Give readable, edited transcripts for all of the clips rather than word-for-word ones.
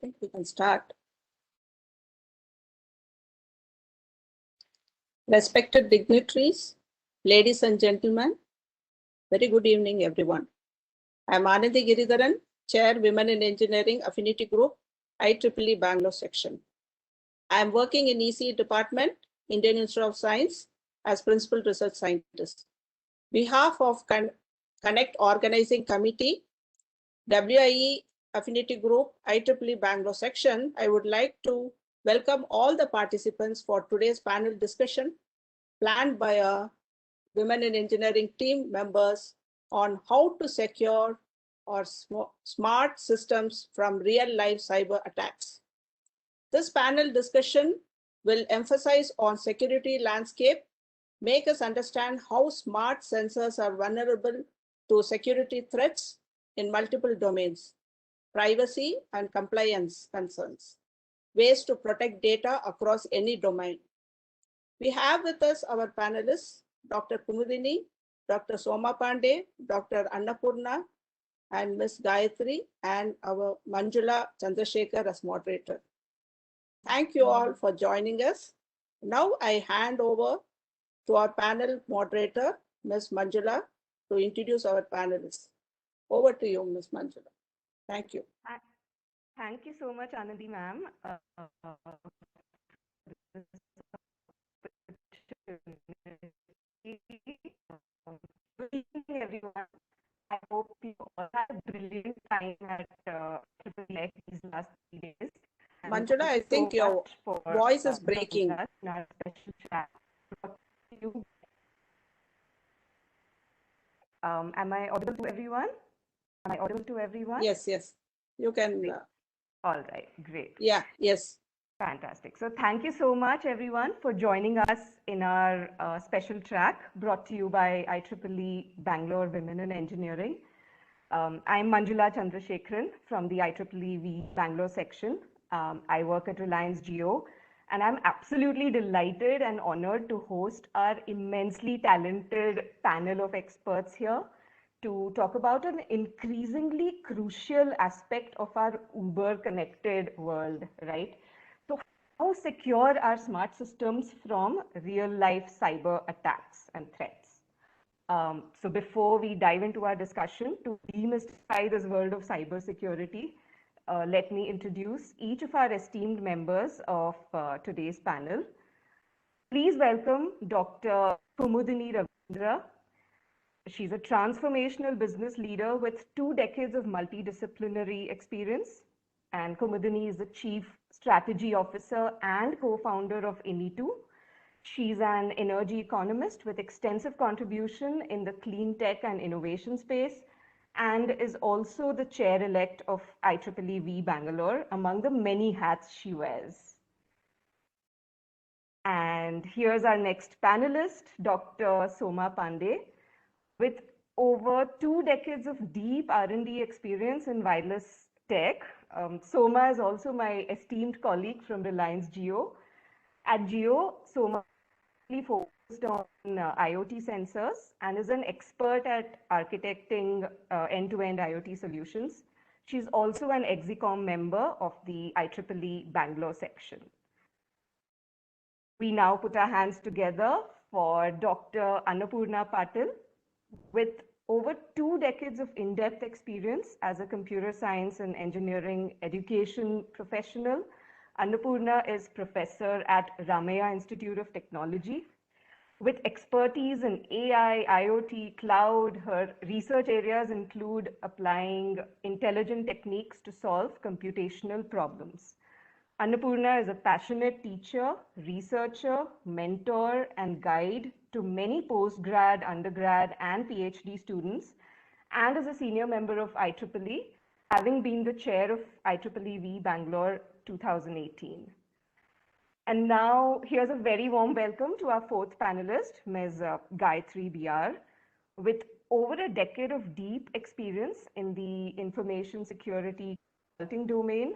think we can start. Respected dignitaries, ladies and gentlemen, very good evening, everyone. I am Anandi Giridharan, Chair, Women in Engineering Affinity Group, IEEE Bangalore Section. I am working in ECE Department, Indian Institute of Science, as Principal Research Scientist. On behalf of CONECCT Organizing Committee, WIE Affinity Group, IEEE Bangalore Section, I would like to welcome all the participants for today's panel discussion planned by our Women in Engineering team members on how to secure our smart systems from real-life cyber attacks. This panel discussion will emphasize on security landscape, make us understand how smart sensors are vulnerable to security threats in multiple domains, privacy and compliance concerns, ways to protect data across any domain. We have with us our panelists, Dr. Kumudini, Dr. Soma Pandey, Dr. Annapurna, and Ms. Gayatri, and our Manjula Chandrasekhar as moderator. Thank you all for joining us. Now I hand over to our panel moderator, Ms. Manjula, to introduce our panelists. Over to you, Ms. Manjula. Thank you. Thank you so much, Anandi ma'am. Good evening, everyone. I hope you all had a brilliant time at IEEE these last 3 days. Manjula, I think your voice is breaking. Am I audible to everyone? Am I audible to everyone? Yes, yes. You can. All right, great. Yeah, yes. Fantastic. So thank you so much, everyone, for joining us in our special track brought to you by IEEE Bangalore Women in Engineering. I'm Manjula Chandrasekharan from the IEEE Bangalore section. I work at Reliance Jio, and I'm absolutely delighted and honored to host our immensely talented panel of experts here to talk about an increasingly crucial aspect of our uber-connected world, right? So how secure are smart systems from real-life cyber attacks and threats? So before we dive into our discussion, to demystify this world of cybersecurity, let me introduce each of our esteemed members of today's panel. Please welcome Dr. Kumudini Ravindra. She's a transformational business leader with 2 decades of multidisciplinary experience. And Kumudini is the Chief Strategy Officer and co-founder of Initu. She's an energy economist with extensive contribution in the clean tech and innovation space, and is also the chair-elect of IEEE Bangalore, among the many hats she wears. And here's our next panelist, Dr. Soma Pandey. With over 2 decades of deep R&D experience in wireless tech, Soma is also my esteemed colleague from Reliance Jio. At Jio, Soma focused on IoT sensors and is an expert at architecting end-to-end IoT solutions. She's also an Exicom member of the IEEE Bangalore section. We now put our hands together for Dr. Annapurna Patil. With over 2 decades of in-depth experience as a computer science and engineering education professional, Annapurna is professor at Ramaya Institute of Technology. With expertise in AI, IoT, cloud, her research areas include applying intelligent techniques to solve computational problems. Annapurna is a passionate teacher, researcher, mentor, and guide to many postgrad, undergrad, and PhD students, and is a senior member of IEEE, having been the chair of IEEE Bangalore 2018. And now, here's a very warm welcome to our 4th panelist, Ms. Gayatri BR. With over a decade of deep experience in the information security consulting domain,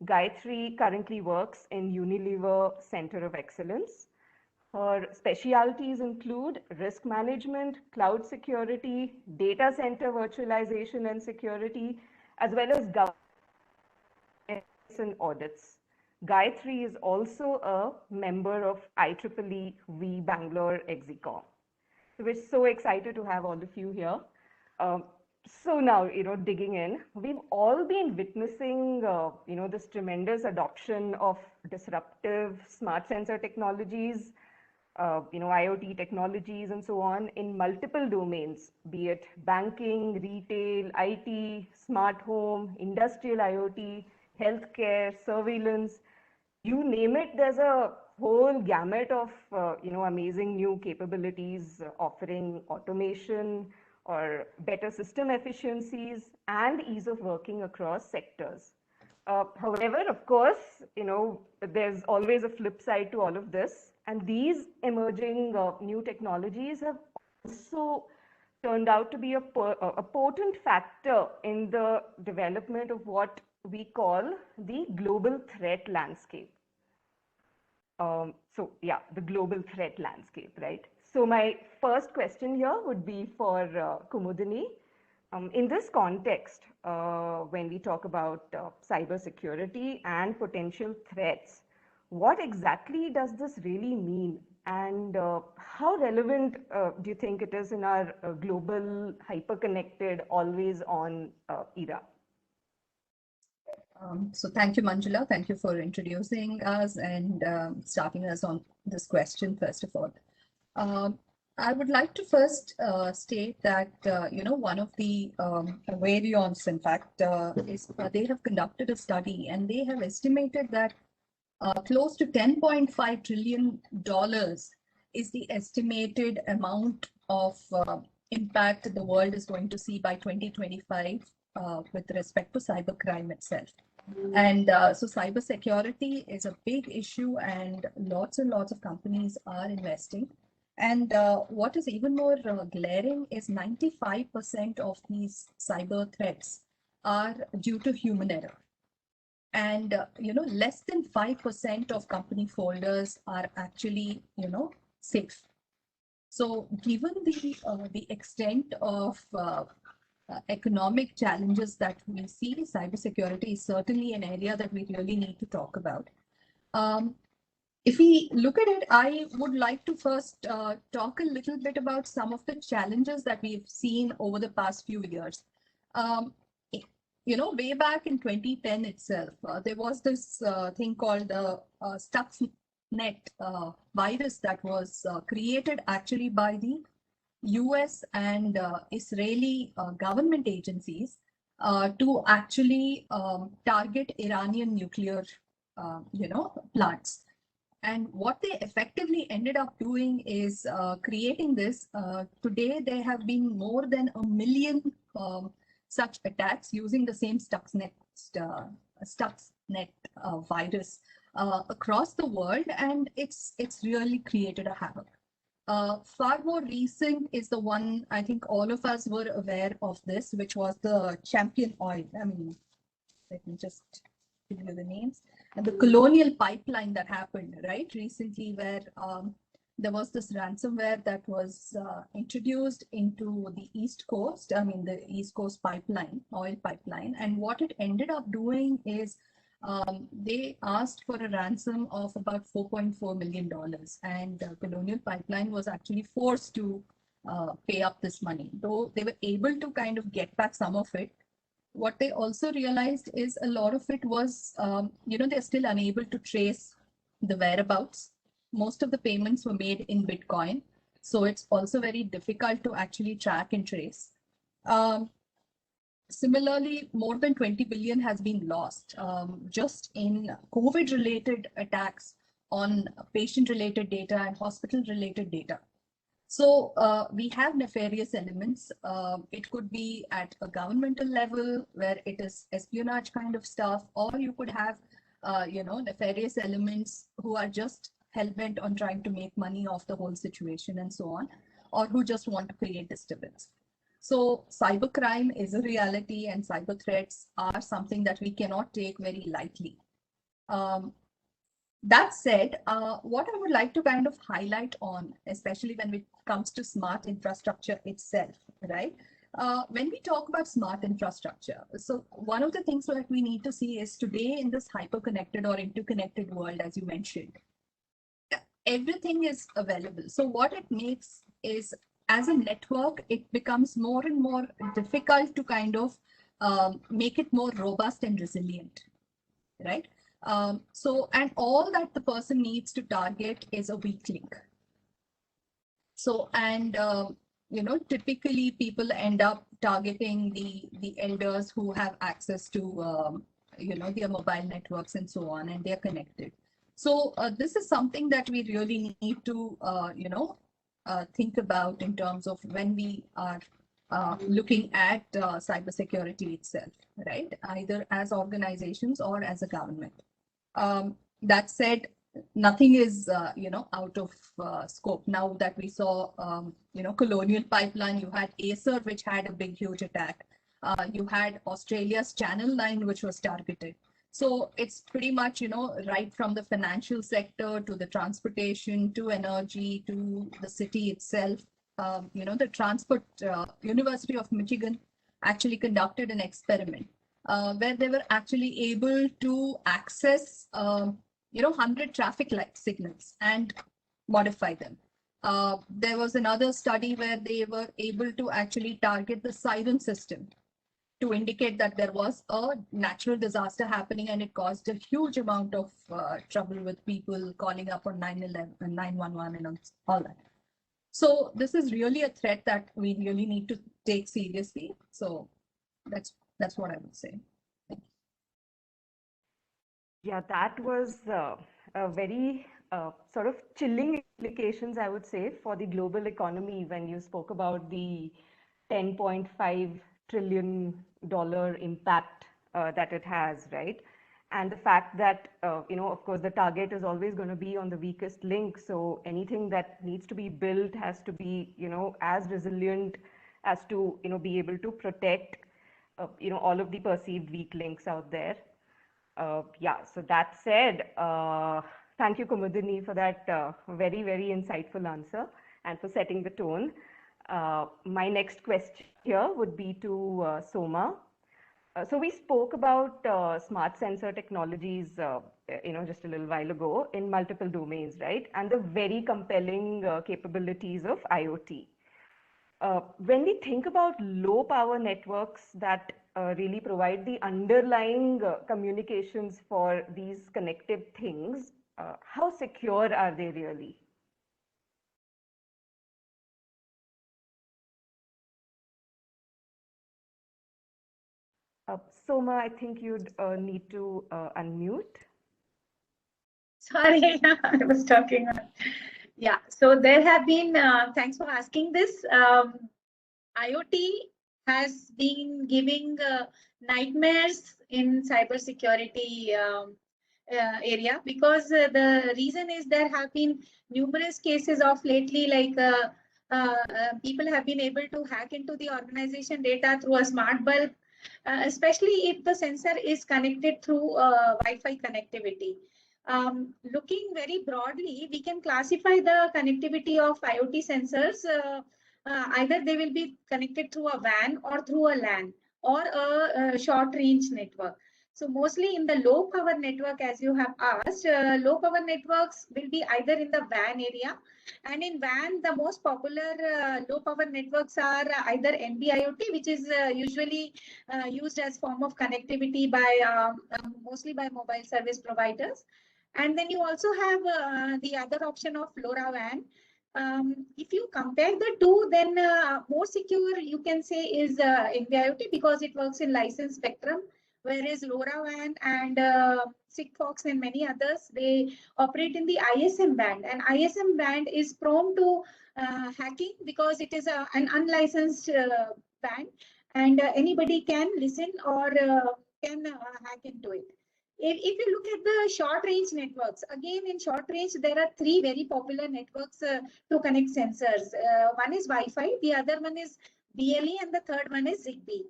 Gayatri currently works in Unilever Center of Excellence. Her specialties include risk management, cloud security, data center virtualization and security, as well as governance and audits. Gayatri is also a member of IEEE V Bangalore Execom. So we're so excited to have all of you here. Um, so now, digging in, we've all been witnessing, this tremendous adoption of disruptive smart sensor technologies, IoT technologies and so on in multiple domains, be it banking, retail, IT, smart home, industrial IoT, healthcare, surveillance, you name it, there's a whole gamut of, amazing new capabilities offering automation or better system efficiencies and ease of working across sectors. However, of course, there's always a flip side to all of this. And these emerging new technologies have also turned out to be a potent factor in the development of what we call the global threat landscape. The global threat landscape, right? So my first question here would be for Kumudini. In this context, when we talk about cybersecurity and potential threats, what exactly does this really mean? And how relevant do you think it is in our global, hyper-connected, always-on era? So thank you, Manjula. Thank you for introducing us and starting us on this question, first of all. I would like to first state that, one of the variants, in fact, is they have conducted a study and they have estimated that close to $10.5 trillion is the estimated amount of impact the world is going to see by 2025 with respect to cybercrime itself. And so cybersecurity is a big issue and lots of companies are investing. And what is even more glaring is 95% of these cyber threats are due to human error. And, less than 5% of company folders are actually, safe. So given the extent of economic challenges that we see, cybersecurity is certainly an area that we really need to talk about. If we look at it, I would like to first talk a little bit about some of the challenges that we've seen over the past few years. Way back in 2010 itself, there was this thing called the Stuxnet virus that was created actually by the US and Israeli government agencies to actually target Iranian nuclear, plants. And what they effectively ended up doing is creating this. Today, there have been more than 1 million such attacks using the same Stuxnet virus across the world, and it's really created a havoc. Far more recent is the one, I think all of us were aware of this, which was the Champion Oil. I mean, let me just give you the names. And the Colonial Pipeline that happened, right, recently, where there was this ransomware that was introduced into the East Coast, the East Coast pipeline, oil pipeline. And what it ended up doing is they asked for a ransom of about $4.4 million. And Colonial Pipeline was actually forced to pay up this money. Though they were able to kind of get back some of it, what they also realized is a lot of it was, they're still unable to trace the whereabouts. Most of the payments were made in Bitcoin. So it's also very difficult to actually track and trace. Similarly, more than 20 billion has been lost just in COVID-related attacks on patient-related data and hospital-related data. So we have nefarious elements. It could be at a governmental level where it is espionage kind of stuff, or you could have, nefarious elements who are just hell-bent on trying to make money off the whole situation and so on, or who just want to create disturbance. So cybercrime is a reality and cyber threats are something that we cannot take very lightly. That said, what I would like to kind of highlight on, especially when it comes to smart infrastructure itself, right? When we talk about smart infrastructure, so one of the things that we need to see is today in this hyper-connected or interconnected world, as you mentioned, everything is available. So what it makes is, as a network, it becomes more and more difficult to kind of make it more robust and resilient, right? So, and all that the person needs to target is a weak link. So, and typically people end up targeting the elders who have access to their mobile networks and so on, and they're connected. So this is something that we really need to think about in terms of when we are looking at cybersecurity itself, right? Either as organizations or as a government. That said, nothing is out of scope. Now that we saw Colonial Pipeline, you had Acer, which had a big huge attack. You had Australia's Channel 9, which was targeted. So it's pretty much right from the financial sector to the transportation to energy to the city itself. The transport University of Michigan actually conducted an experiment where they were actually able to access 100 traffic light signals and modify them. There was another study where they were able to actually target the siren system to indicate that there was a natural disaster happening, and it caused a huge amount of trouble with people calling up on 911 and 911 and all that. So this is really a threat that we really need to take seriously. So that's what I would say. Yeah, that was a very sort of chilling implications, I would say, for the global economy when you spoke about the $10.5 trillion impact that it has, right? And the fact that, of course, the target is always going to be on the weakest link. So anything that needs to be built has to be, as resilient as to, be able to protect, all of the perceived weak links out there. Yeah, so that said, thank you, Kumudini, for that very, very insightful answer and for setting the tone. My next question here would be to Soma. So we spoke about smart sensor technologies, just a little while ago in multiple domains, right? And the very compelling capabilities of IoT. When we think about low power networks that really provide the underlying communications for these connected things, how secure are they really? Soma, I think you'd need to unmute. Sorry, I was talking. Yeah, so there have been, thanks for asking this. IoT has been giving nightmares in cybersecurity area, because the reason is there have been numerous cases of lately, like people have been able to hack into the organization data through a smart bulb, especially if the sensor is connected through Wi-Fi connectivity. Looking very broadly, we can classify the connectivity of IoT sensors. Either they will be connected through a WAN or through a LAN or a short range network. So mostly in the low power network, as you have asked, low power networks will be either in the WAN area. And in WAN, the most popular low power networks are either NB-IoT, which is usually used as form of connectivity by mostly by mobile service providers. And then you also have the other option of LoRaWAN. If you compare the two, then more secure you can say is NB-IoT, because it works in licensed spectrum, whereas LoRaWAN and Sigfox and many others, they operate in the ISM band, and ISM band is prone to hacking because it is an unlicensed band, and anybody can listen or can hack into it. If you look at the short range networks, again in short range, there are three very popular networks to connect sensors. One is Wi-Fi, the other one is BLE, and the third one is ZigBee.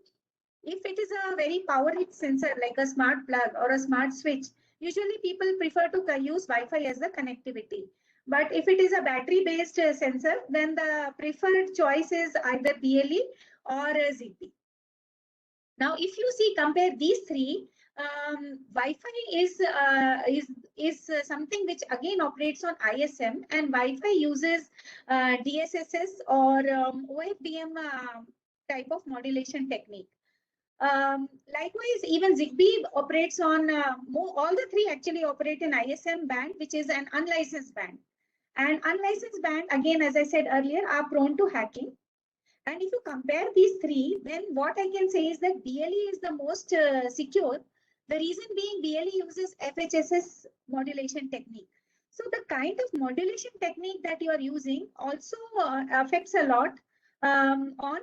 If it is a very power-rich sensor like a smart plug or a smart switch, usually people prefer to use Wi-Fi as the connectivity. But if it is a battery-based sensor, then the preferred choice is either BLE or ZigBee. Now, if you see, compare these three, Wi-Fi is something which again operates on ISM, and Wi-Fi uses DSSS or OFDM type of modulation technique. Likewise, even ZigBee operates on all the three actually operate in ISM band, which is an unlicensed band. And unlicensed band, again, as I said earlier, are prone to hacking. And if you compare these three, then what I can say is that BLE is the most secure. The reason being BLE uses FHSS modulation technique. So the kind of modulation technique that you are using also affects a lot on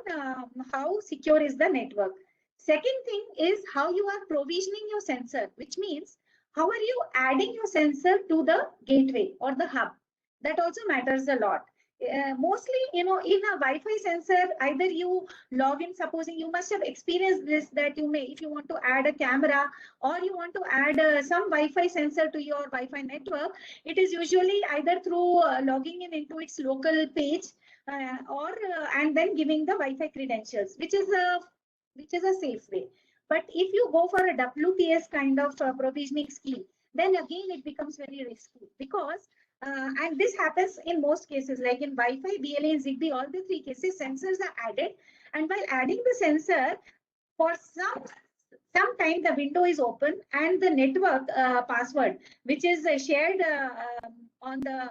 how secure is the network. Second thing is how you are provisioning your sensor, which means how are you adding your sensor to the gateway or the hub. That also matters a lot. Mostly, in a Wi-Fi sensor, either you log in, supposing you must have experienced this, that you may, if you want to add a camera or you want to add some Wi-Fi sensor to your Wi-Fi network, it is usually either through logging in into its local page and then giving the Wi-Fi credentials, which is a safe way. But if you go for a WPS kind of provisioning scheme, then again it becomes very risky, because and this happens in most cases, like in Wi-Fi, BLE, and ZigBee, all the three cases, sensors are added. And while adding the sensor, for some time the window is open and the network password, which is shared on the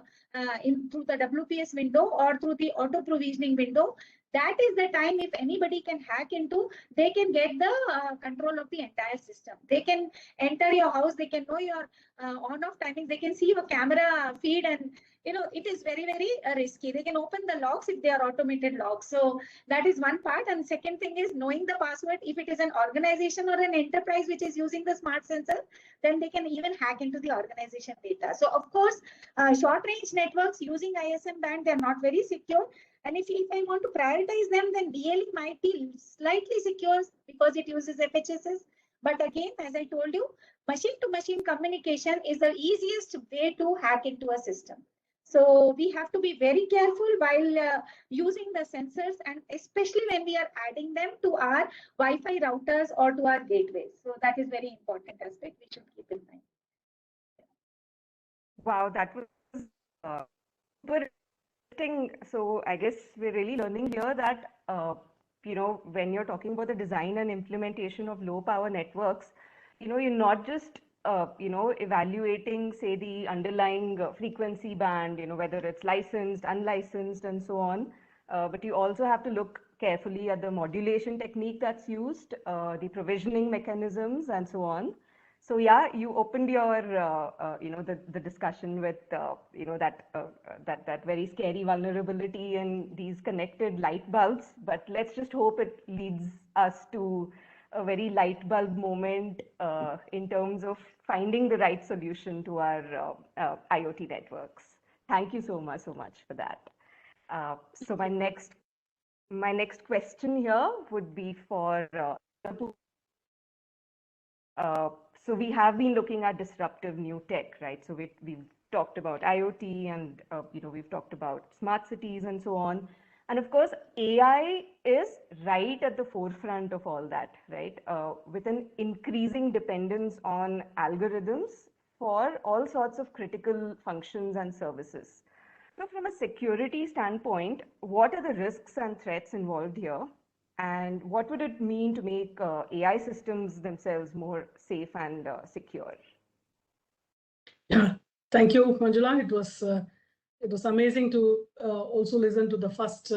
through the WPS window or through the auto provisioning window, that is the time if anybody can hack into, they can get the control of the entire system. They can enter your house, they can know your on-off timings, they can see your camera feed, and it is very, very risky. They can open the logs if they are automated logs. So that is one part. And second thing is knowing the password. If it is an organization or an enterprise which is using the smart sensor, then they can even hack into the organization data. So of course, short range networks using ISM band, they're not very secure. And if I want to prioritize them, then BLE might be slightly secure because it uses FHSS. But again, as I told you, machine-to-machine communication is the easiest way to hack into a system. So we have to be very careful while using the sensors, and especially when we are adding them to our Wi-Fi routers or to our gateways. So that is very important aspect we should keep in mind. Wow, that was super interesting. So I guess we're really learning here that when you're talking about the design and implementation of low power networks, you're not just evaluating, say, the underlying frequency band, whether it's licensed, unlicensed, and so on, but you also have to look carefully at the modulation technique that's used, the provisioning mechanisms, and so on. So yeah, you opened your the discussion with that very scary vulnerability in these connected light bulbs, but let's just hope it leads us to a very light bulb moment in terms of finding the right solution to our IoT networks. Thank you so much for that. So my next question here would be for so we have been looking at disruptive new tech, right? So we've talked about IoT, and we've talked about smart cities and so on. And of course, AI is right at the forefront of all that, right? With an increasing dependence on algorithms for all sorts of critical functions and services. So from a security standpoint, what are the risks and threats involved here? And what would it mean to make AI systems themselves more safe and secure? Yeah, thank you, Manjula. It was amazing to also listen to the first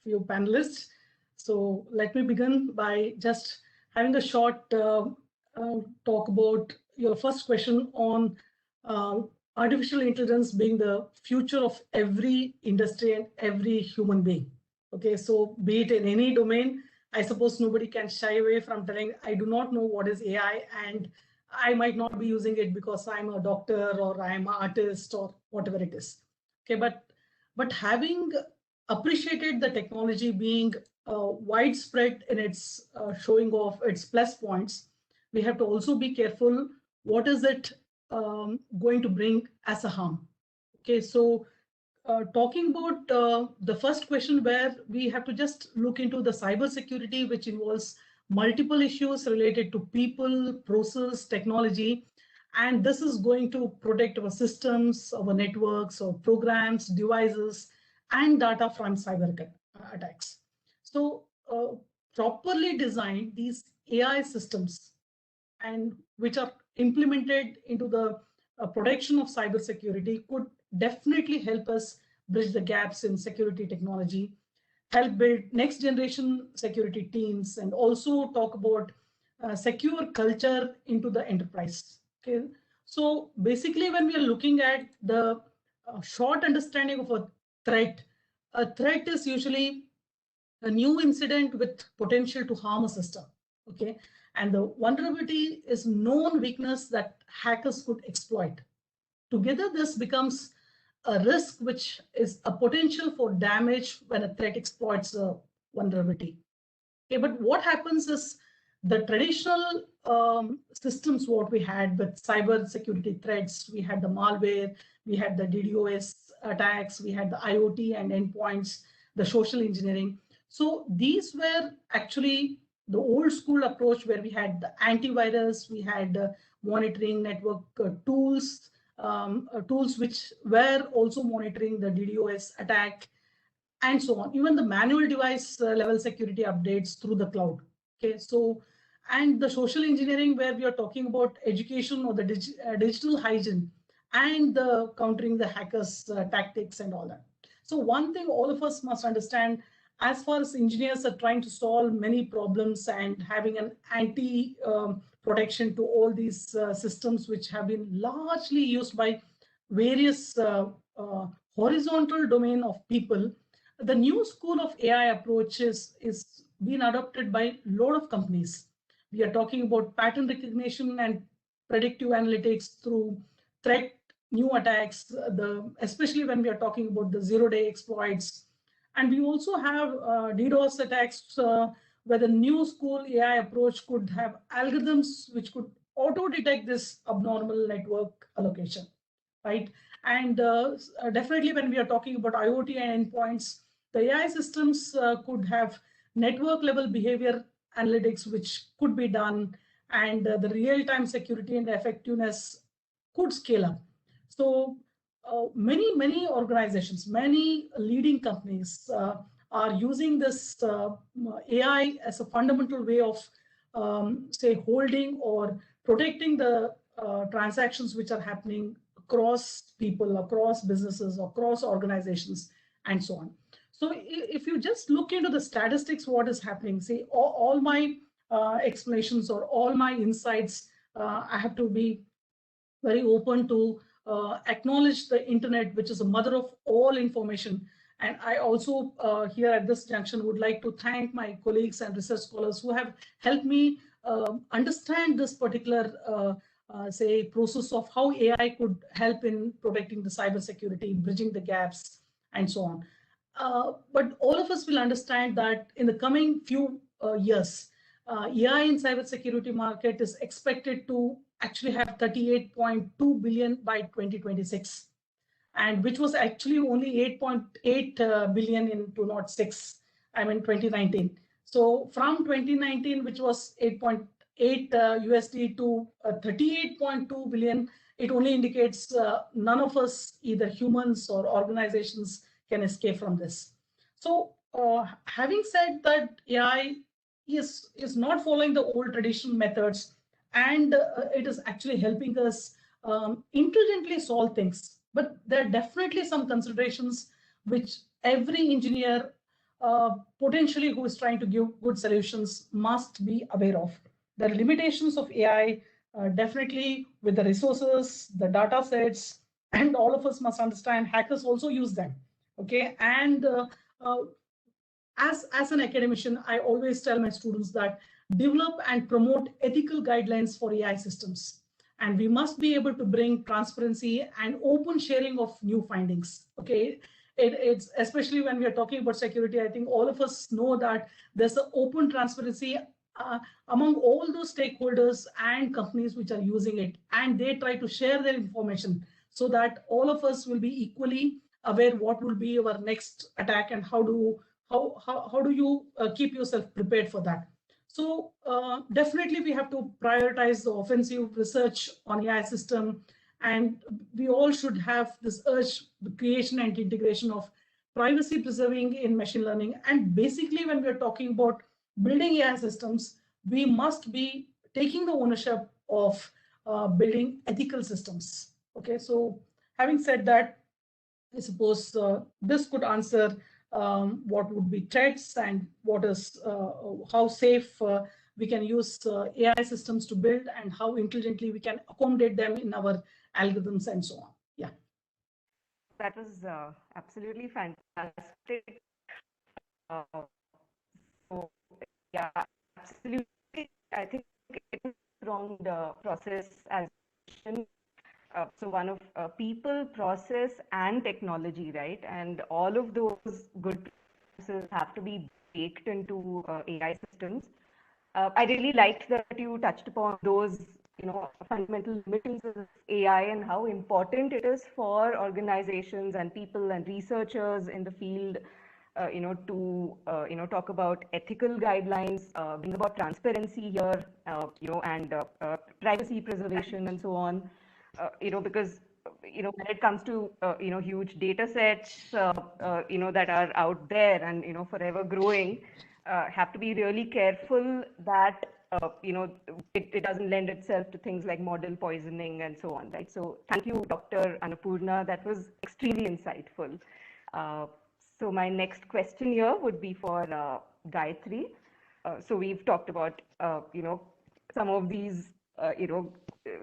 few panelists. So let me begin by just having a short talk about your first question on artificial intelligence being the future of every industry and every human being. Okay, so be it in any domain, I suppose nobody can shy away from telling, I do not know what is AI, and I might not be using it because I'm a doctor or I'm an artist or whatever it is. Okay, but having appreciated the technology being widespread in its showing off its plus points, we have to also be careful what is it going to bring as a harm. Okay, so talking about the first question, where we have to just look into the cyber security, which involves multiple issues related to people, process, technology. And this is going to protect our systems, our networks, our programs, devices, and data from cyber attacks. So properly designed, these AI systems, and which are implemented into the protection of cybersecurity, could definitely help us bridge the gaps in security technology, help build next generation security teams, and also talk about secure culture into the enterprise. Okay, so basically, when we are looking at the short understanding of a threat is usually a new incident with potential to harm a system. Okay, and the vulnerability is known weakness that hackers could exploit. Together, this becomes a risk, which is a potential for damage when a threat exploits a vulnerability. Okay, but what happens is the traditional systems, what we had with cyber security threats, we had the malware, we had the DDoS attacks, we had the IoT and endpoints, the social engineering. So these were actually the old school approach, where we had the antivirus, we had monitoring network tools, tools which were also monitoring the DDoS attack, and so on. Even the manual device level security updates through the cloud. Okay, so, and the social engineering, where we are talking about education or the digital hygiene, and the countering the hackers tactics and all that. So one thing all of us must understand, as far as engineers are trying to solve many problems and having an anti protection to all these systems, which have been largely used by various horizontal domain of people, the new school of AI approaches is being adopted by a lot of companies. We are talking about pattern recognition and predictive analytics through threat, new attacks, especially when we are talking about the zero-day exploits. And we also have DDoS attacks, where the new school AI approach could have algorithms which could auto-detect this abnormal network allocation, right? And definitely when we are talking about IoT and endpoints, the AI systems could have network level behavior analytics, which could be done, and the real-time security and effectiveness could scale up. So many organizations, many leading companies are using this AI as a fundamental way of, say, holding or protecting the transactions which are happening across people, across businesses, across organizations, and so on. So if you just look into the statistics, what is happening, see, all my explanations or all my insights, I have to be very open to acknowledge the internet, which is the mother of all information. And I also here at this junction would like to thank my colleagues and research scholars who have helped me understand this particular say process of how AI could help in protecting the cybersecurity, bridging the gaps, and so on. But all of us will understand that in the coming few years, AI in cybersecurity market is expected to actually have 38.2 billion by 2026, and which was actually only 8.8 billion in 2019. So from 2019, which was 8.8 USD to 38.2 billion, it only indicates none of us, either humans or organizations, can escape from this. So having said that, AI is not following the old traditional methods, and it is actually helping us intelligently solve things. But there are definitely some considerations which every engineer potentially who is trying to give good solutions must be aware of. The limitations of AI, definitely with the resources, the data sets, and all of us must understand hackers also use them. Okay, and as an academician, I always tell my students that develop and promote ethical guidelines for AI systems. And we must be able to bring transparency and open sharing of new findings. Okay, it's especially when we are talking about security, I think all of us know that there's an open transparency among all those stakeholders and companies which are using it, and they try to share their information so that all of us will be equally aware what will be our next attack and how do you keep yourself prepared for that. So definitely we have to prioritize the offensive research on AI system, and we all should have this urge, the creation and integration of privacy preserving in machine learning. And basically, when we're talking about building AI systems, we must be taking the ownership of building ethical systems. Okay, so having said that, I suppose this could answer what would be threats and what is how safe we can use AI systems to build, and how intelligently we can accommodate them in our algorithms and so on. Yeah. That was absolutely fantastic. So, yeah, absolutely. I think it is wrong the process as so one of people, process, and technology, right? And all of those good practices have to be baked into AI systems. I really liked that you touched upon those, fundamental limitations of AI and how important it is for organizations and people and researchers in the field, to talk about ethical guidelines, bring about transparency here, and privacy preservation and so on. Because when it comes to huge data sets that are out there and forever growing, have to be really careful that it doesn't lend itself to things like model poisoning and so on, right? So thank you, Dr. Annapurna. That was extremely insightful. So my next question here would be for Gayatri. So we've talked about some of these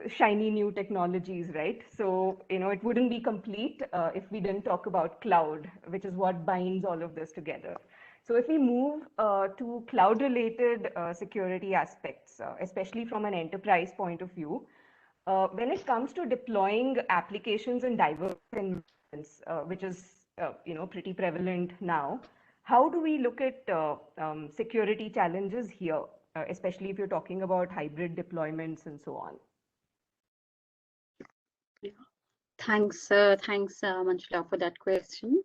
shiny new technologies, right? So it wouldn't be complete if we didn't talk about cloud, which is what binds all of this together. So if we move to cloud-related security aspects, especially from an enterprise point of view, when it comes to deploying applications in diverse environments, which is pretty prevalent now, how do we look at security challenges here, especially if you're talking about hybrid deployments and so on? Thanks, Manjula, for that question.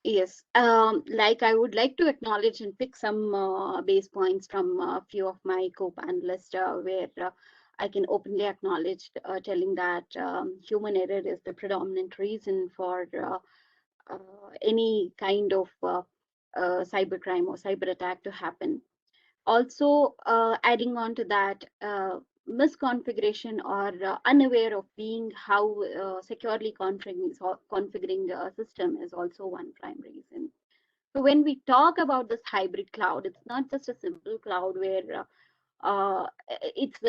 Yes, like I would like to acknowledge and pick some base points from a few of my co-panelists where I can openly acknowledge telling that human error is the predominant reason for any kind of cybercrime or cyber attack to happen. Also, adding on to that, misconfiguration or unaware of being how securely configuring a system is also one prime reason. So when we talk about this hybrid cloud, it's not just a simple cloud where it's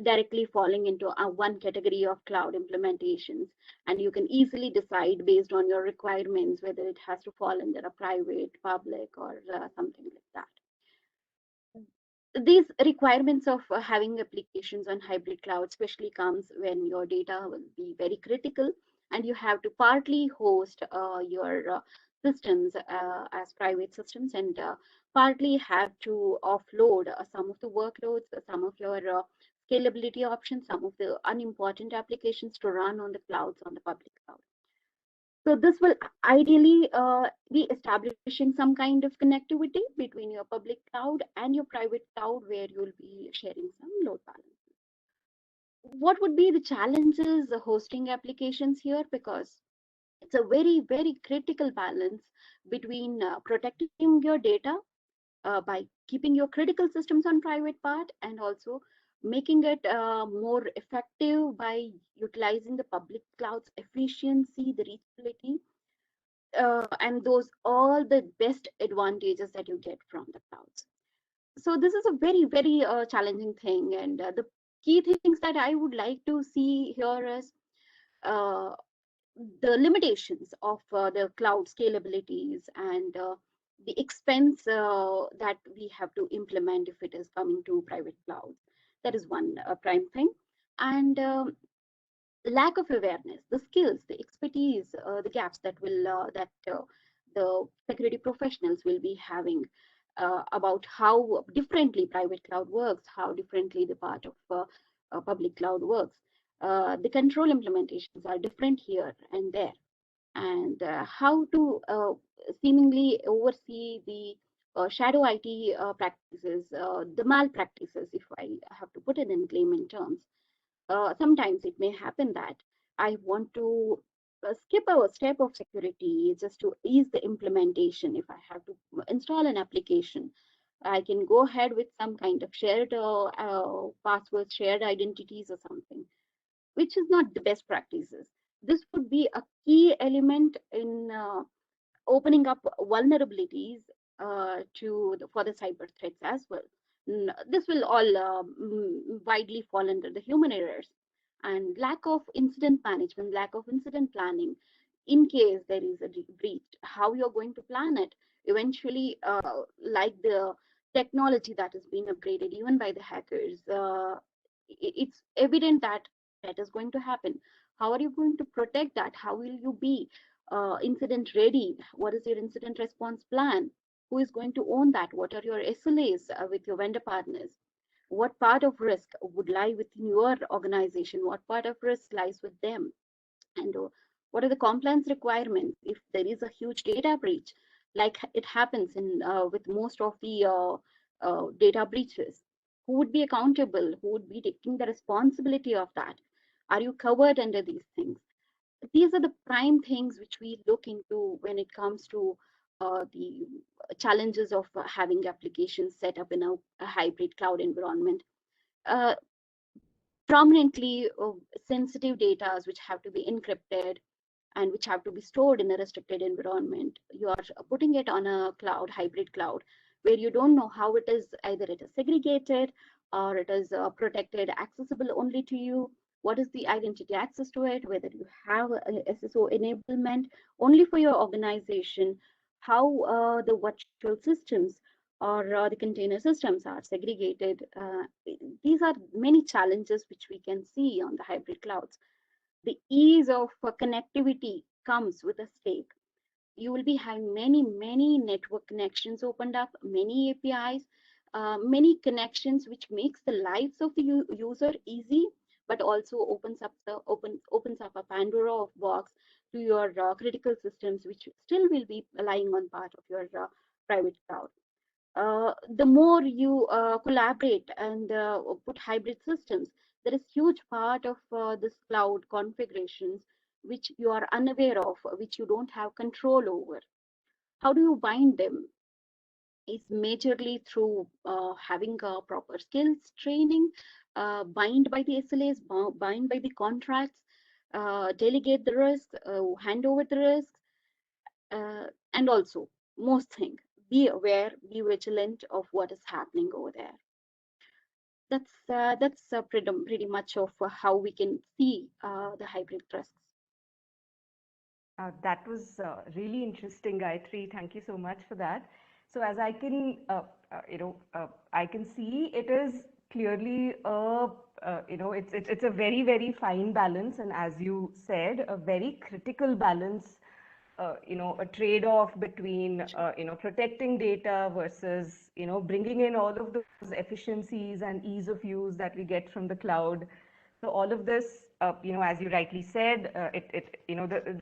directly falling into one category of cloud implementations, and you can easily decide based on your requirements whether it has to fall under a private, public, or something like that. These requirements of having applications on hybrid cloud especially comes when your data will be very critical and you have to partly host your systems as private systems and partly have to offload some of the workloads, some of your scalability options, some of the unimportant applications to run on the clouds, on the public cloud. So this will ideally be establishing some kind of connectivity between your public cloud and your private cloud where you'll be sharing some load balances. What would be the challenges hosting applications here? Because it's a very, very critical balance between protecting your data by keeping your critical systems on private part and also making it more effective by utilizing the public cloud's efficiency, the reachability, and those all the best advantages that you get from the clouds. So this is a very, very challenging thing. And the key things that I would like to see here is the limitations of the cloud scalabilities and the expense that we have to implement if it is coming to private clouds. That is one prime thing. And lack of awareness, the skills, the expertise, the gaps that will the security professionals will be having about how differently private cloud works, how differently the part of public cloud works. The control implementations are different here and there. and how to seemingly oversee the shadow IT practices, the malpractices, if I have to put it in layman terms. Sometimes it may happen that I want to skip a step of security just to ease the implementation. If I have to install an application, I can go ahead with some kind of shared passwords, shared identities or something, which is not the best practices. This would be a key element in opening up vulnerabilities for the cyber threats as well. This will all widely fall under the human errors and lack of incident management, lack of incident planning. In case there is a breach, how you're going to plan it. Eventually, like the technology that has been upgraded even by the hackers, it's evident that that is going to happen. How are you going to protect that? How will you be incident ready? What is your incident response plan? Who is going to own that? What are your SLAs with your vendor partners? What part of risk would lie within your organization? What part of risk lies with them? And what are the compliance requirements if there is a huge data breach, like it happens in with most of the data breaches? Who would be accountable? Who would be taking the responsibility of that? Are you covered under these things? These are the prime things which we look into when it comes to the challenges of having applications set up in a hybrid cloud environment. Prominently sensitive data which have to be encrypted and which have to be stored in a restricted environment. You are putting it on a cloud, hybrid cloud, where you don't know how it is, either it is segregated or it is protected, accessible only to you. What is the identity access to it? Whether you have SSO enablement only for your organization, how the virtual systems or the container systems are segregated. These are many challenges which we can see on the hybrid clouds. The ease of connectivity comes with a stake. You will be having many network connections opened up, many APIs, many connections, which makes the lives of the user easy, but also opens up a Pandora of box to your critical systems, which still will be lying on part of your private cloud. The more you collaborate and put hybrid systems, there is huge part of this cloud configurations which you are unaware of, which you don't have control over. How do you bind them? Is majorly through having a proper skills training, bind by the SLAs, bind by the contracts, delegate the risk, hand over the risk, and also most thing, be aware, be vigilant of what is happening over there. That's pretty much of how we can see the hybrid risks. That was really interesting, Gayatri. Thank you so much for that. So as I can, I can see it is clearly it's a very fine balance, and as you said, a very critical balance. A trade-off between protecting data versus bringing in all of those efficiencies and ease of use that we get from the cloud. So all of this, as you rightly said, the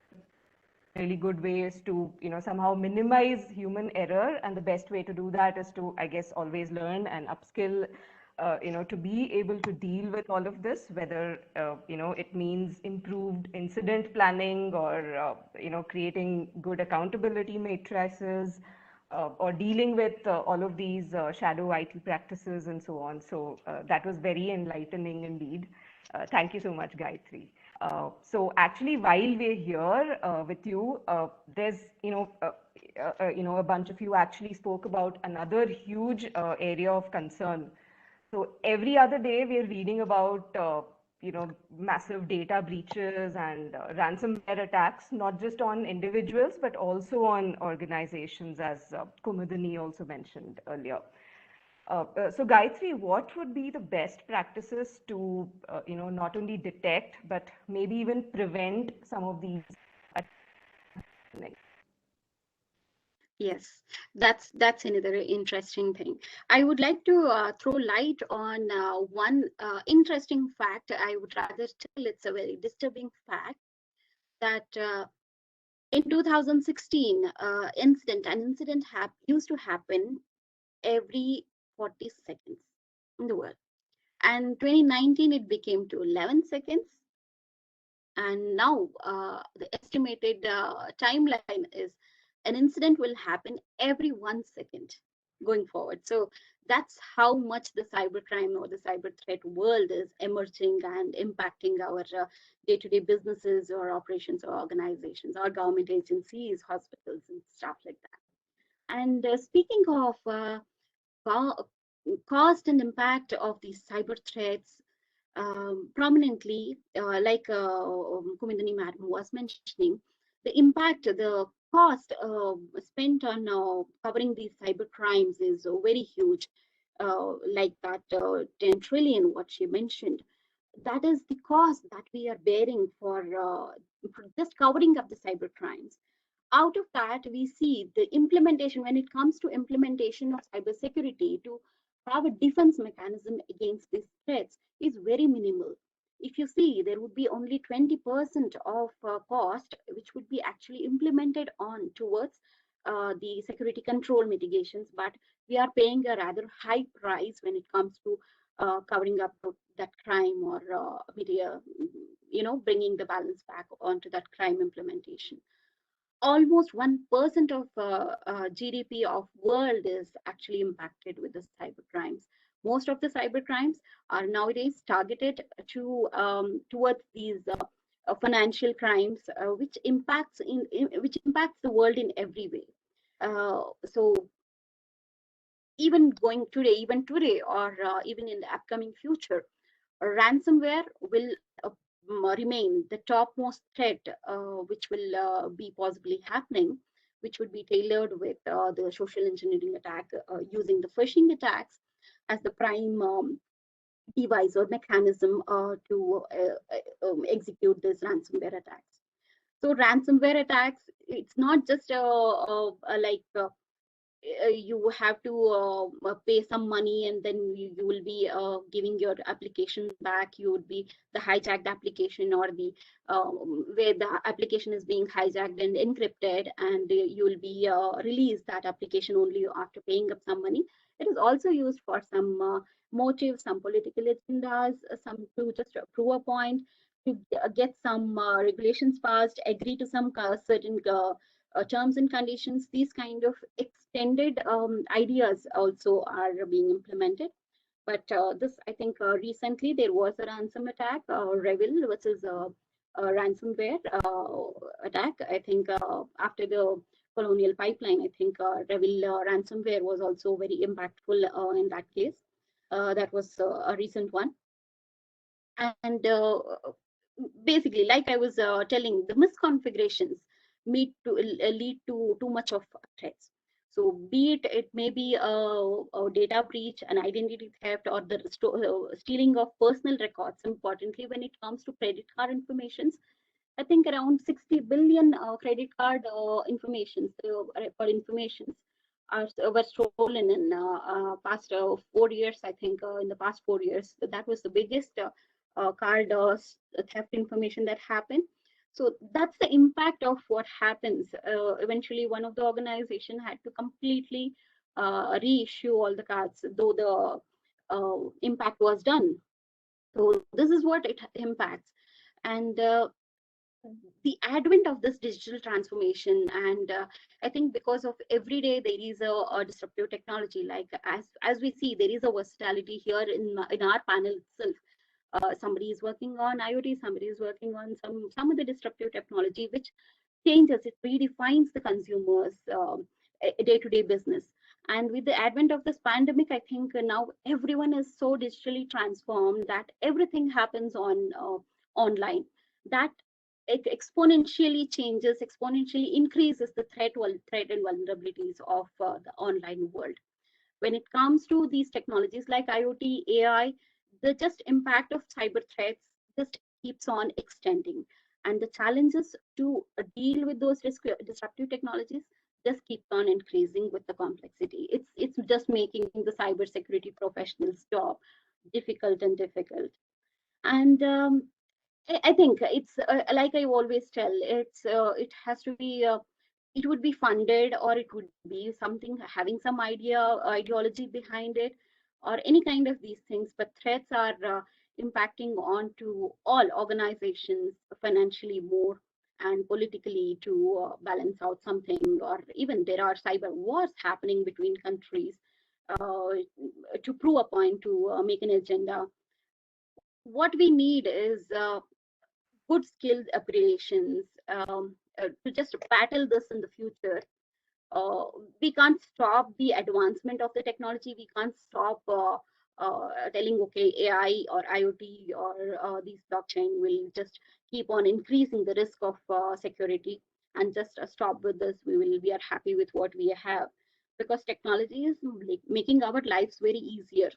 really good ways to somehow minimize human error, and the best way to do that is to, I guess, always learn and upskill to be able to deal with all of this, whether it means improved incident planning or creating good accountability matrices, or dealing with all of these shadow IT practices and so on. So that was very enlightening indeed. Thank you so much, Gayatri. So actually, while we're here with you, there's a bunch of you actually spoke about another huge area of concern. So every other day we're reading about massive data breaches and ransomware attacks, not just on individuals but also on organizations, as Kumudini also mentioned earlier. So Gayatri, what would be the best practices to, not only detect, but maybe even prevent some of these attacks? Yes, that's another interesting thing. I would like to throw light on one interesting fact. I would rather tell it's a very disturbing fact that In 2016, an incident used to happen every 40 seconds in the world. And 2019, it became to 11 seconds. And now the estimated timeline is an incident will happen every 1 second going forward. So that's how much the cybercrime or the cyber threat world is emerging and impacting our day-to-day businesses or operations or organizations or government agencies, hospitals, and stuff like that. And speaking of cost and impact of these cyber threats, prominently, like Kumindani madam was mentioning, the impact, the cost spent on covering these cyber crimes is very huge, like that 10 trillion, what she mentioned. That is the cost that we are bearing for just covering up the cyber crimes. Out of that, we see the implementation, when it comes to implementation of cybersecurity to have a defense mechanism against these threats, is very minimal. If you see, there would be only 20% of cost which would be actually implemented on towards the security control mitigations, but we are paying a rather high price when it comes to covering up that crime or bringing the balance back onto that crime implementation. Almost 1% of GDP of world is actually impacted with the cyber crimes. Most of the cyber crimes are nowadays targeted to towards these financial crimes, which impacts the world in every way. So even today, or even in the upcoming future, ransomware will remain the topmost threat, which will be possibly happening, which would be tailored with the social engineering attack, using the phishing attacks as the prime device or mechanism to execute these ransomware attacks. So ransomware attacks, it's not just like you have to pay some money and then you will be giving your application back. You would be the hijacked application, or the where the application is being hijacked and encrypted, and you will be released that application only after paying up some money. It is also used for some motives, some political agendas, some to just prove a point, to get some regulations passed, agree to some certain terms and conditions. These kind of extended ideas also are being implemented. But this, I think, recently there was a ransom attack, Revil, which is a ransomware attack. I think after the Colonial Pipeline, I think Revil ransomware was also very impactful in that case. That was a recent one. And basically, like I was telling, the misconfigurations lead to too much of threats. So be it may be a data breach, an identity theft, or the stealing of personal records. Importantly, when it comes to credit card informations, I think around 60 billion credit card informations were stolen in past 4 years. I think in the past 4 years, that was the biggest card theft information that happened. So that's the impact of what happens. Eventually, one of the organization had to completely reissue all the cards, though the impact was done. So this is what it impacts. And the advent of this digital transformation, and I think because of every day there is a disruptive technology, like as we see, there is a versatility here in our panel itself. Somebody is working on IoT, somebody is working on some of the disruptive technology, which changes, it redefines the consumer's day-to-day business. And with the advent of this pandemic, I think now everyone is so digitally transformed that everything happens on online. That it exponentially changes, exponentially increases the threat and vulnerabilities of the online world. When it comes to these technologies like IoT, AI, the just impact of cyber threats just keeps on extending. And the challenges to deal with those disruptive technologies just keeps on increasing with the complexity. It's just making the cybersecurity professionals' job difficult and difficult. And I think it's like I always tell, it has to be it would be funded, or it would be something having some ideology behind it, or any kind of these things. But threats are impacting on to all organizations financially more and politically to balance out something, or even there are cyber wars happening between countries uh, to prove a point, to make an agenda. What we need is good skilled operations to just battle this in the future. uh, we can't stop the advancement of the technology. We can't stop telling, okay, AI or IoT or these blockchain will just keep on increasing the risk of security, and just stop with this. We are happy with what we have, because technology is like making our lives very easier.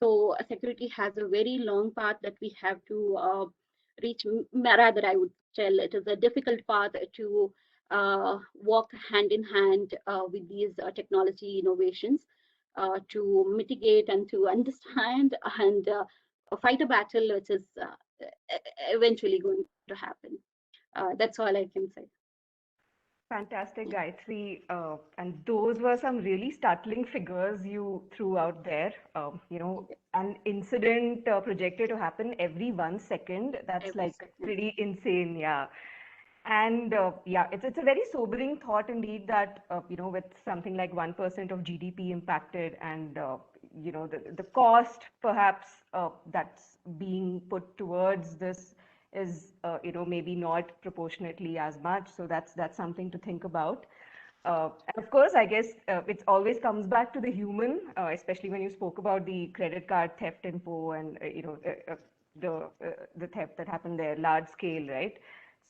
So security has a very long path that we have to reach. Rather, I would tell it is a difficult path to walk hand in hand with these technology innovations to mitigate and to understand and fight a battle which is eventually going to happen. That's all I can say. Fantastic, Gayatri. And those were some really startling figures you threw out there. An incident projected to happen every 1 second. That's Every like second. pretty insane, yeah. And yeah, it's a very sobering thought indeed that, with something like 1% of GDP impacted, and, the cost perhaps that's being put towards this is, maybe not proportionately as much. So that's something to think about. And of course, I guess it always comes back to the human, especially when you spoke about the credit card theft info and the theft that happened there, large scale, right?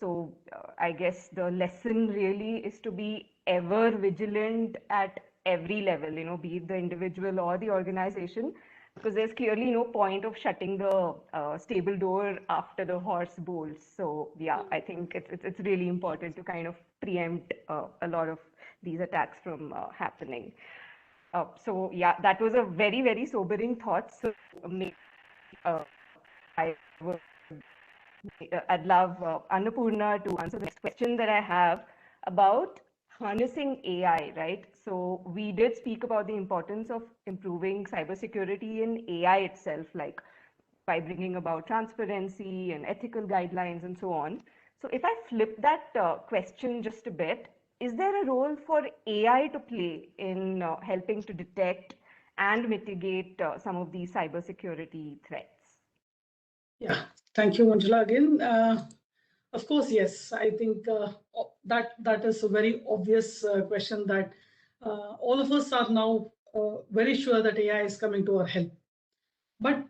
So I guess the lesson really is to be ever vigilant at every level, be it the individual or the organization, because there's clearly no point of shutting the stable door after the horse bolts. So yeah, I think it's really important to kind of preempt a lot of these attacks from happening. So yeah, that was a very, very sobering thought. So maybe I would, I'd love Annapurna to answer the next question that I have about harnessing AI, right? So we did speak about the importance of improving cybersecurity in AI itself, like by bringing about transparency and ethical guidelines and so on. So if I flip that question just a bit, is there a role for AI to play in helping to detect and mitigate some of these cybersecurity threats? Yeah, thank you, Manjula, again. Of course, yes. I think that is a very obvious question that all of us are now very sure that AI is coming to our help. But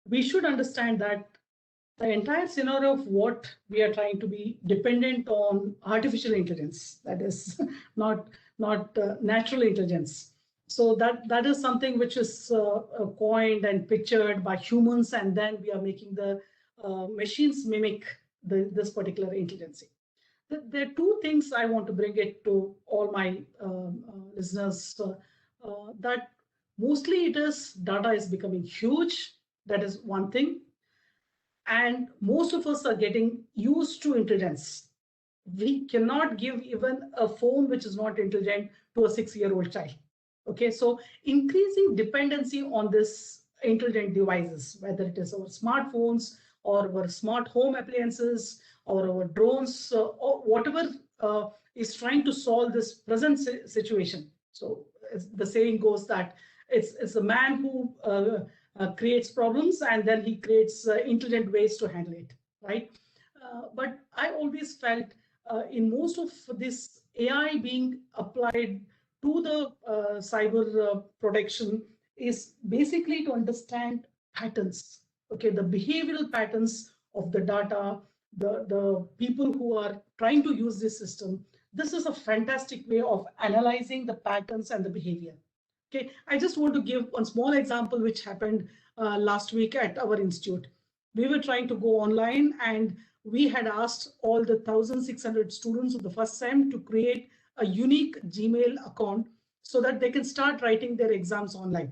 we should understand that the entire scenario of what we are trying to be dependent on artificial intelligence, that is not natural intelligence. So that is something which is coined and pictured by humans, and then we are making the machines mimic this particular intelligence. There are two things I want to bring it to all my listeners, that mostly it is data is becoming huge. That is one thing. And most of us are getting used to intelligence. We cannot give even a phone which is not intelligent to a 6-year-old child. Okay, so increasing dependency on this intelligent devices, whether it is our smartphones or our smart home appliances or our drones, or whatever is trying to solve this present situation. So the saying goes that it's a man who creates problems, and then he creates intelligent ways to handle it, right? But I always felt in most of this AI being applied to the cyber protection is basically to understand patterns, okay, the behavioral patterns of the data, the people who are trying to use this system. This is a fantastic way of analyzing the patterns and the behavior. Okay, I just want to give one small example which happened last week at our institute. We were trying to go online, and we had asked all the 1,600 students of the first sem to create a unique Gmail account so that they can start writing their exams online.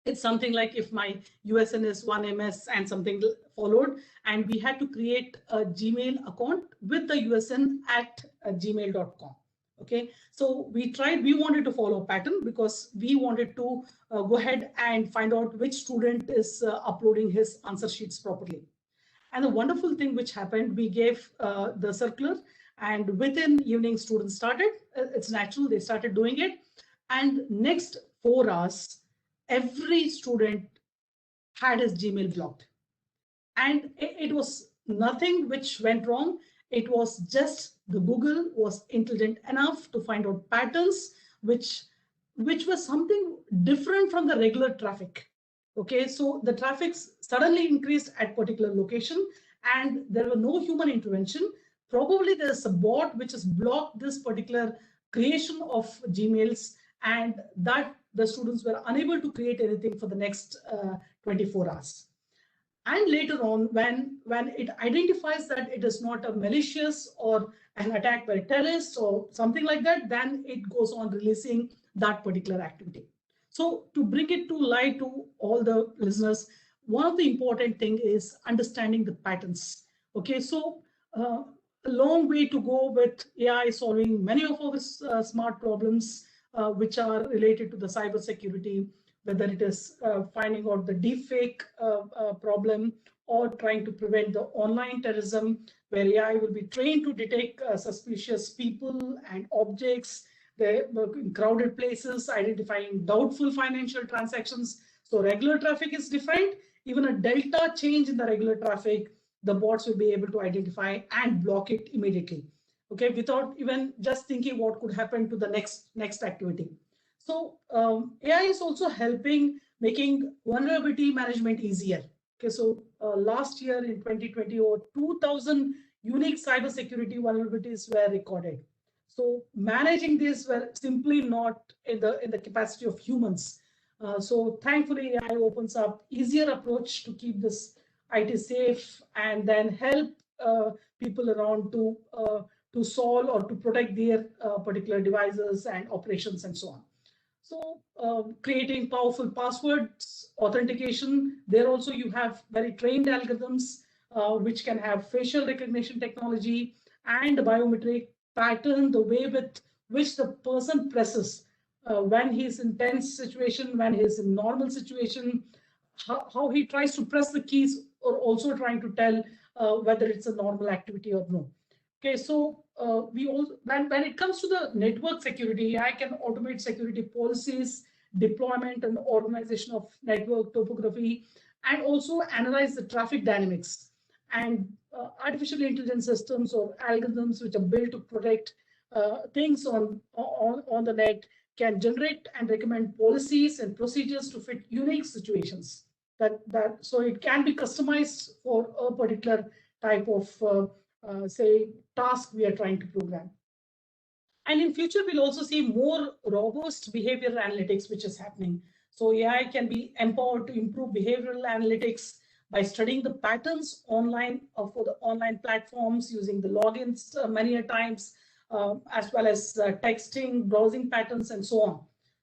It's something like if my USN is 1MS and something followed, and we had to create a Gmail account with the USN at gmail.com. Okay, so we wanted to follow a pattern because we wanted to go ahead and find out which student is uploading his answer sheets properly. And the wonderful thing which happened, we gave the circular, and within evening students started. It's natural, they started doing it. And next 4 hours, every student had his Gmail blocked. And it was nothing which went wrong. It was just the Google was intelligent enough to find out patterns which was something different from the regular traffic. Okay, so the traffic suddenly increased at particular location and there were no human intervention. Probably there's a bot which has blocked this particular creation of Gmails, and that the students were unable to create anything for the next 24 hours. And later on, when it identifies that it is not a malicious or an attack by terrorists or something like that, then it goes on releasing that particular activity. So to bring it to light to all the listeners, one of the important thing is understanding the patterns. Okay, so a long way to go with AI solving many of our smart problems which are related to the cyber security, whether it is finding out the deepfake problem or trying to prevent the online terrorism, where AI will be trained to detect suspicious people and objects, in crowded places, identifying doubtful financial transactions. So regular traffic is defined. Even a delta change in the regular traffic, the bots will be able to identify and block it immediately. Okay, without even just thinking what could happen to the next activity. So AI is also helping making vulnerability management easier. Okay, so last year in 2020, over 2,000 unique cybersecurity vulnerabilities were recorded. So managing these were simply not in the capacity of humans. So thankfully, AI opens up easier approach to keep this IT safe and then help people around to solve or to protect their particular devices and operations and so on. So creating powerful passwords, authentication, there also you have very trained algorithms which can have facial recognition technology and biometric pattern, the way with which the person presses when he's in tense situation, when he's in normal situation, how he tries to press the keys, or also trying to tell whether it's a normal activity or no. Okay, so we also, when it comes to the network security, I can automate security policies, deployment and organization of network topography, and also analyze the traffic dynamics. And artificial intelligence systems or algorithms which are built to protect things on the net can generate and recommend policies and procedures to fit unique situations. So it can be customized for a particular type of say task we are trying to program. And in future, we'll also see more robust behavioral analytics, which is happening. So AI can be empowered to improve behavioral analytics by studying the patterns online for the online platforms, using the logins many a times, as well as texting, browsing patterns, and so on.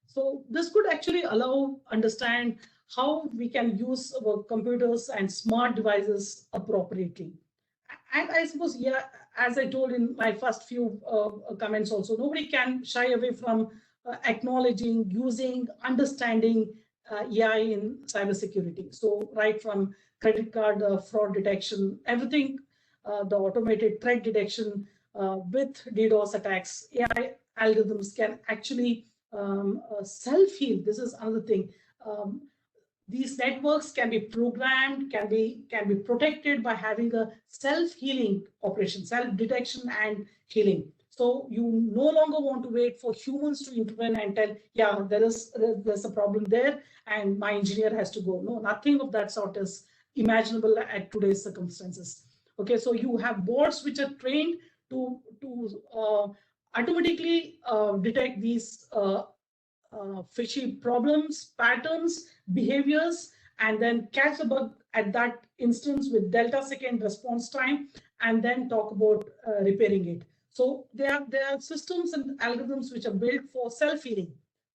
So this could actually allow understand how we can use our computers and smart devices appropriately. And I suppose, yeah, as I told in my first few comments also, nobody can shy away from acknowledging, using, understanding AI in cybersecurity. So right from credit card fraud detection, everything, the automated threat detection with DDoS attacks, AI algorithms can actually self-heal. This is another thing. These networks can be programmed, can be protected by having a self-healing operation, self-detection and healing. So you no longer want to wait for humans to intervene and tell, yeah, there's a problem there and my engineer has to go. No, nothing of that sort is imaginable at today's circumstances. Okay, so you have bots which are trained to automatically detect these fishy problems, patterns, behaviors, and then catch a bug at that instance with delta second response time, and then talk about repairing it. So there are systems and algorithms which are built for self-healing.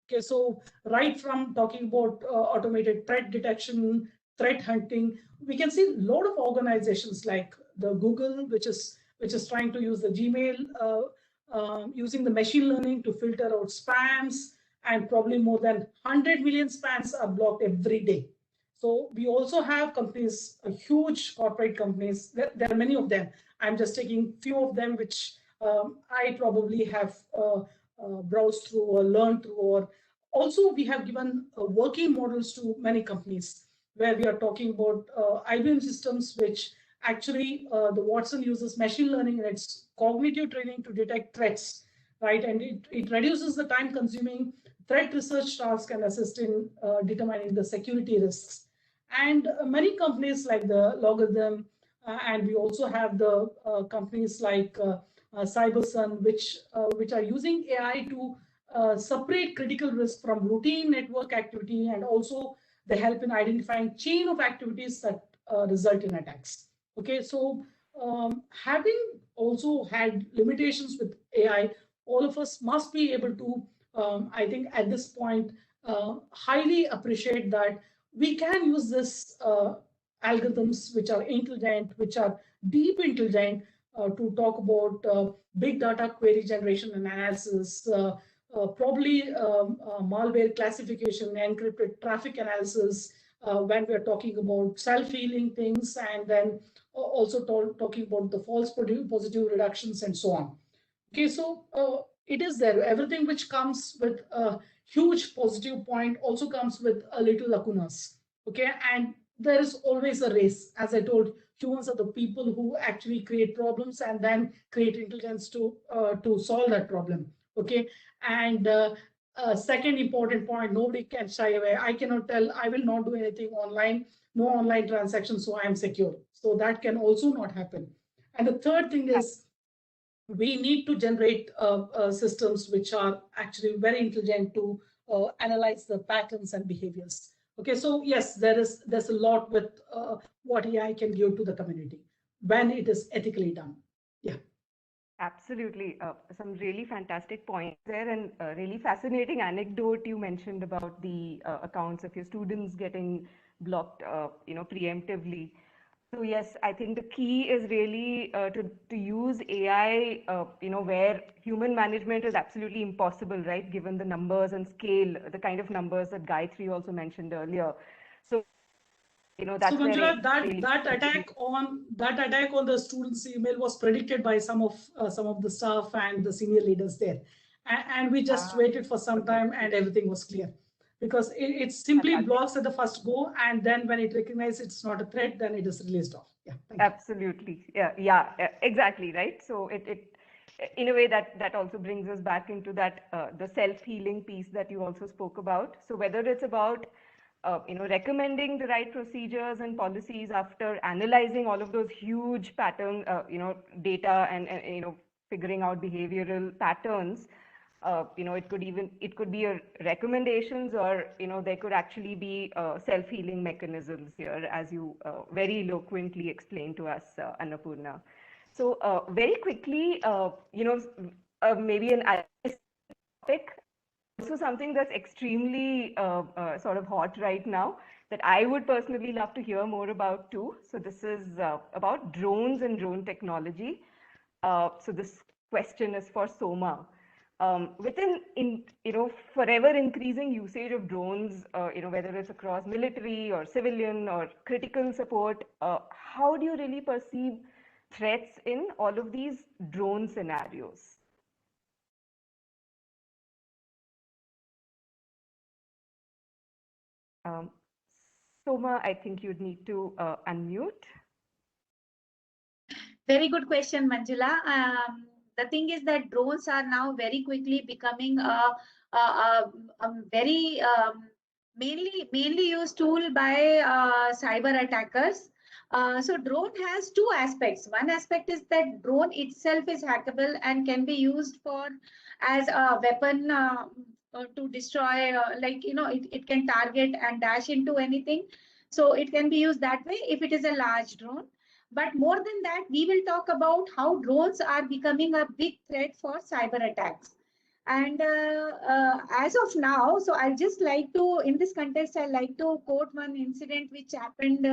Okay, so right from talking about automated threat detection, threat hunting, we can see a lot of organizations like the Google, which is trying to use the Gmail, using the machine learning to filter out spams, and probably more than 100 million spams are blocked every day. So we also have companies, huge corporate companies. There are many of them. I'm just taking few of them, which I probably have browsed through or learned through. Or also, we have given working models to many companies where we are talking about IBM systems, which actually the Watson uses machine learning and its cognitive training to detect threats, right? And it reduces the time consuming threat research task and assist in determining the security risks. And many companies like the Logarithm, and we also have the companies like CyberSun, which are using AI to separate critical risk from routine network activity, and also they help in identifying chain of activities that result in attacks. Okay, so having also had limitations with AI, all of us must be able to, I think at this point, highly appreciate that we can use this algorithms which are intelligent, which are deep intelligent, to talk about big data query generation and analysis, probably malware classification, encrypted traffic analysis, when we're talking about self-healing things, and then also talking about the false positive reductions and so on. Okay, so it is there. Everything which comes with a huge positive point also comes with a little lacunas. Okay, and there is always a race. As I told, humans are the people who actually create problems and then create intelligence to solve that problem. Okay, and second important point, nobody can shy away. I cannot tell, I will not do anything online, no online transactions, so I am secure. So that can also not happen. And the third thing is, we need to generate systems which are actually very intelligent to analyze the patterns and behaviors. Okay, so yes, there's a lot with what AI can give to the community when it is ethically done. Yeah. Absolutely. Some really fantastic points there, and a really fascinating anecdote you mentioned about the accounts of your students getting blocked, preemptively. So yes, I think the key is really to use AI, where human management is absolutely impossible, right? Given the numbers and scale, the kind of numbers that Gayatri also mentioned earlier. So, that's so Manjula, where that attack on the students' email was predicted by some of the staff and the senior leaders there, and we just waited for some time, and everything was clear. Because it simply blocks at the first go, and then when it recognizes it's not a threat, then it is released off. Yeah, absolutely. Yeah, exactly, right? So it in a way that also brings us back into that the self-healing piece that you also spoke about. So whether it's about recommending the right procedures and policies after analyzing all of those huge pattern, data and figuring out behavioral patterns. It could be recommendations, or there could actually be self-healing mechanisms here, as you very eloquently explained to us, Annapurna. So very quickly, maybe an topic, also something that's extremely sort of hot right now that I would personally love to hear more about too. So this is about drones and drone technology. So this question is for Soma. Within forever increasing usage of drones, whether it's across military or civilian or critical support, how do you really perceive threats in all of these drone scenarios? Soma, I think you'd need to unmute. Very good question, Manjula. The thing is that drones are now very quickly becoming a very mainly used tool by cyber attackers. So drone has two aspects. One aspect is that drone itself is hackable and can be used as a weapon to destroy, it can target and dash into anything. So it can be used that way if it is a large drone. But more than that, we will talk about how drones are becoming a big threat for cyber attacks. And as of now, so I just like to, in this context, I like to quote one incident which happened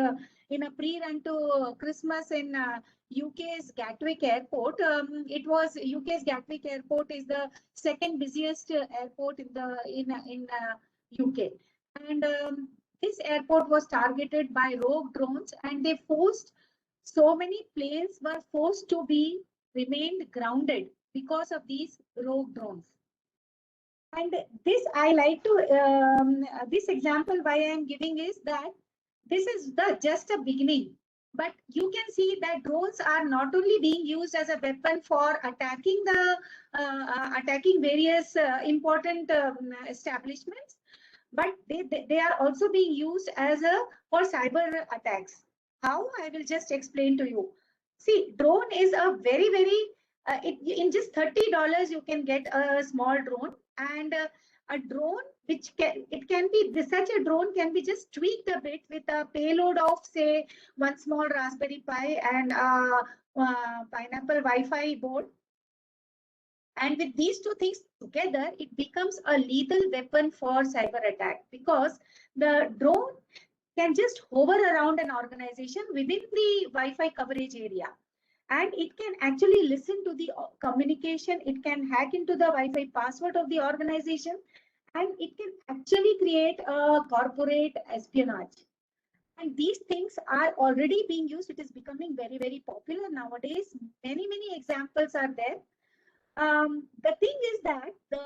in a pre-run to Christmas in UK's Gatwick Airport. It was UK's Gatwick Airport is the second busiest airport in the in UK, and this airport was targeted by rogue drones, and they forced so many planes were forced to be remained grounded because of these rogue drones. And this I like to this example why I am giving is that this is the just a beginning, but you can see that drones are not only being used as a weapon for attacking the attacking various important establishments, but they are also being used as a for cyber attacks. How? I will just explain to you. See, drone is a very in just $30 you can get a small drone, and a drone which can be such a drone can be just tweaked a bit with a payload of say one small Raspberry Pi and Pineapple Wi-Fi board. And with these two things together, it becomes a lethal weapon for cyber attack, because the drone can just hover around an organization within the Wi-Fi coverage area, and it can actually listen to the communication. It can hack into the Wi-Fi password of the organization, and it can actually create a corporate espionage. And these things are already being used. It is becoming very popular nowadays. Many examples are there. The thing is that the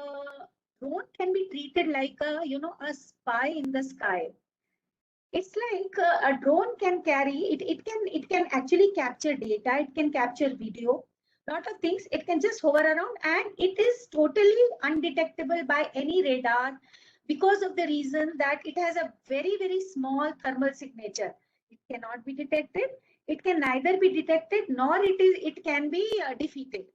drone can be treated like a a spy in the sky. It's like a drone can carry it. It can actually capture data. It can capture video. Lot of things. It can just hover around, and it is totally undetectable by any radar, because of the reason that it has a very small thermal signature. It cannot be detected. It can neither be detected nor it can be defeated.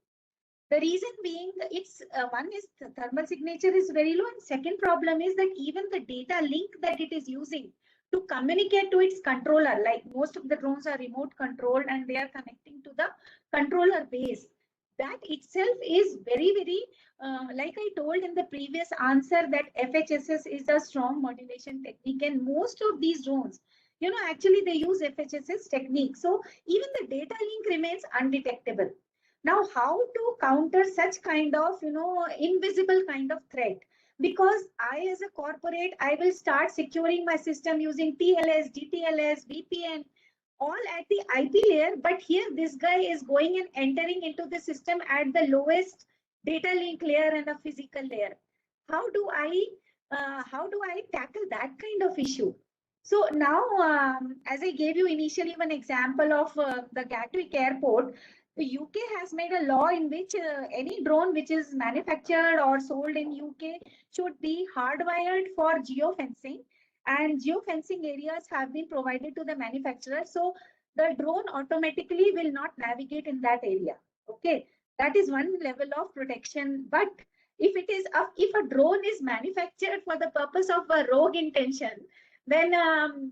The reason being, it's one is the thermal signature is very low, and second problem is that even the data link that it is using to communicate to its controller, like most of the drones are remote controlled and they are connecting to the controller base. That itself is very like I told in the previous answer, that FHSS is a strong modulation technique, and most of these drones, actually they use FHSS technique. So even the data link remains undetectable. Now, how to counter such kind of, invisible kind of threat? Because I, as a corporate, I will start securing my system using TLS, DTLS, VPN, all at the IP layer. But here, this guy is going and entering into the system at the lowest data link layer and a physical layer. How do I tackle that kind of issue? So now, as I gave you initially one example of the Gatwick Airport, the UK has made a law in which any drone which is manufactured or sold in UK should be hardwired for geofencing, and geofencing areas have been provided to the manufacturer. So the drone automatically will not navigate in that area. Okay, that is one level of protection. But if it is if a drone is manufactured for the purpose of a rogue intention, then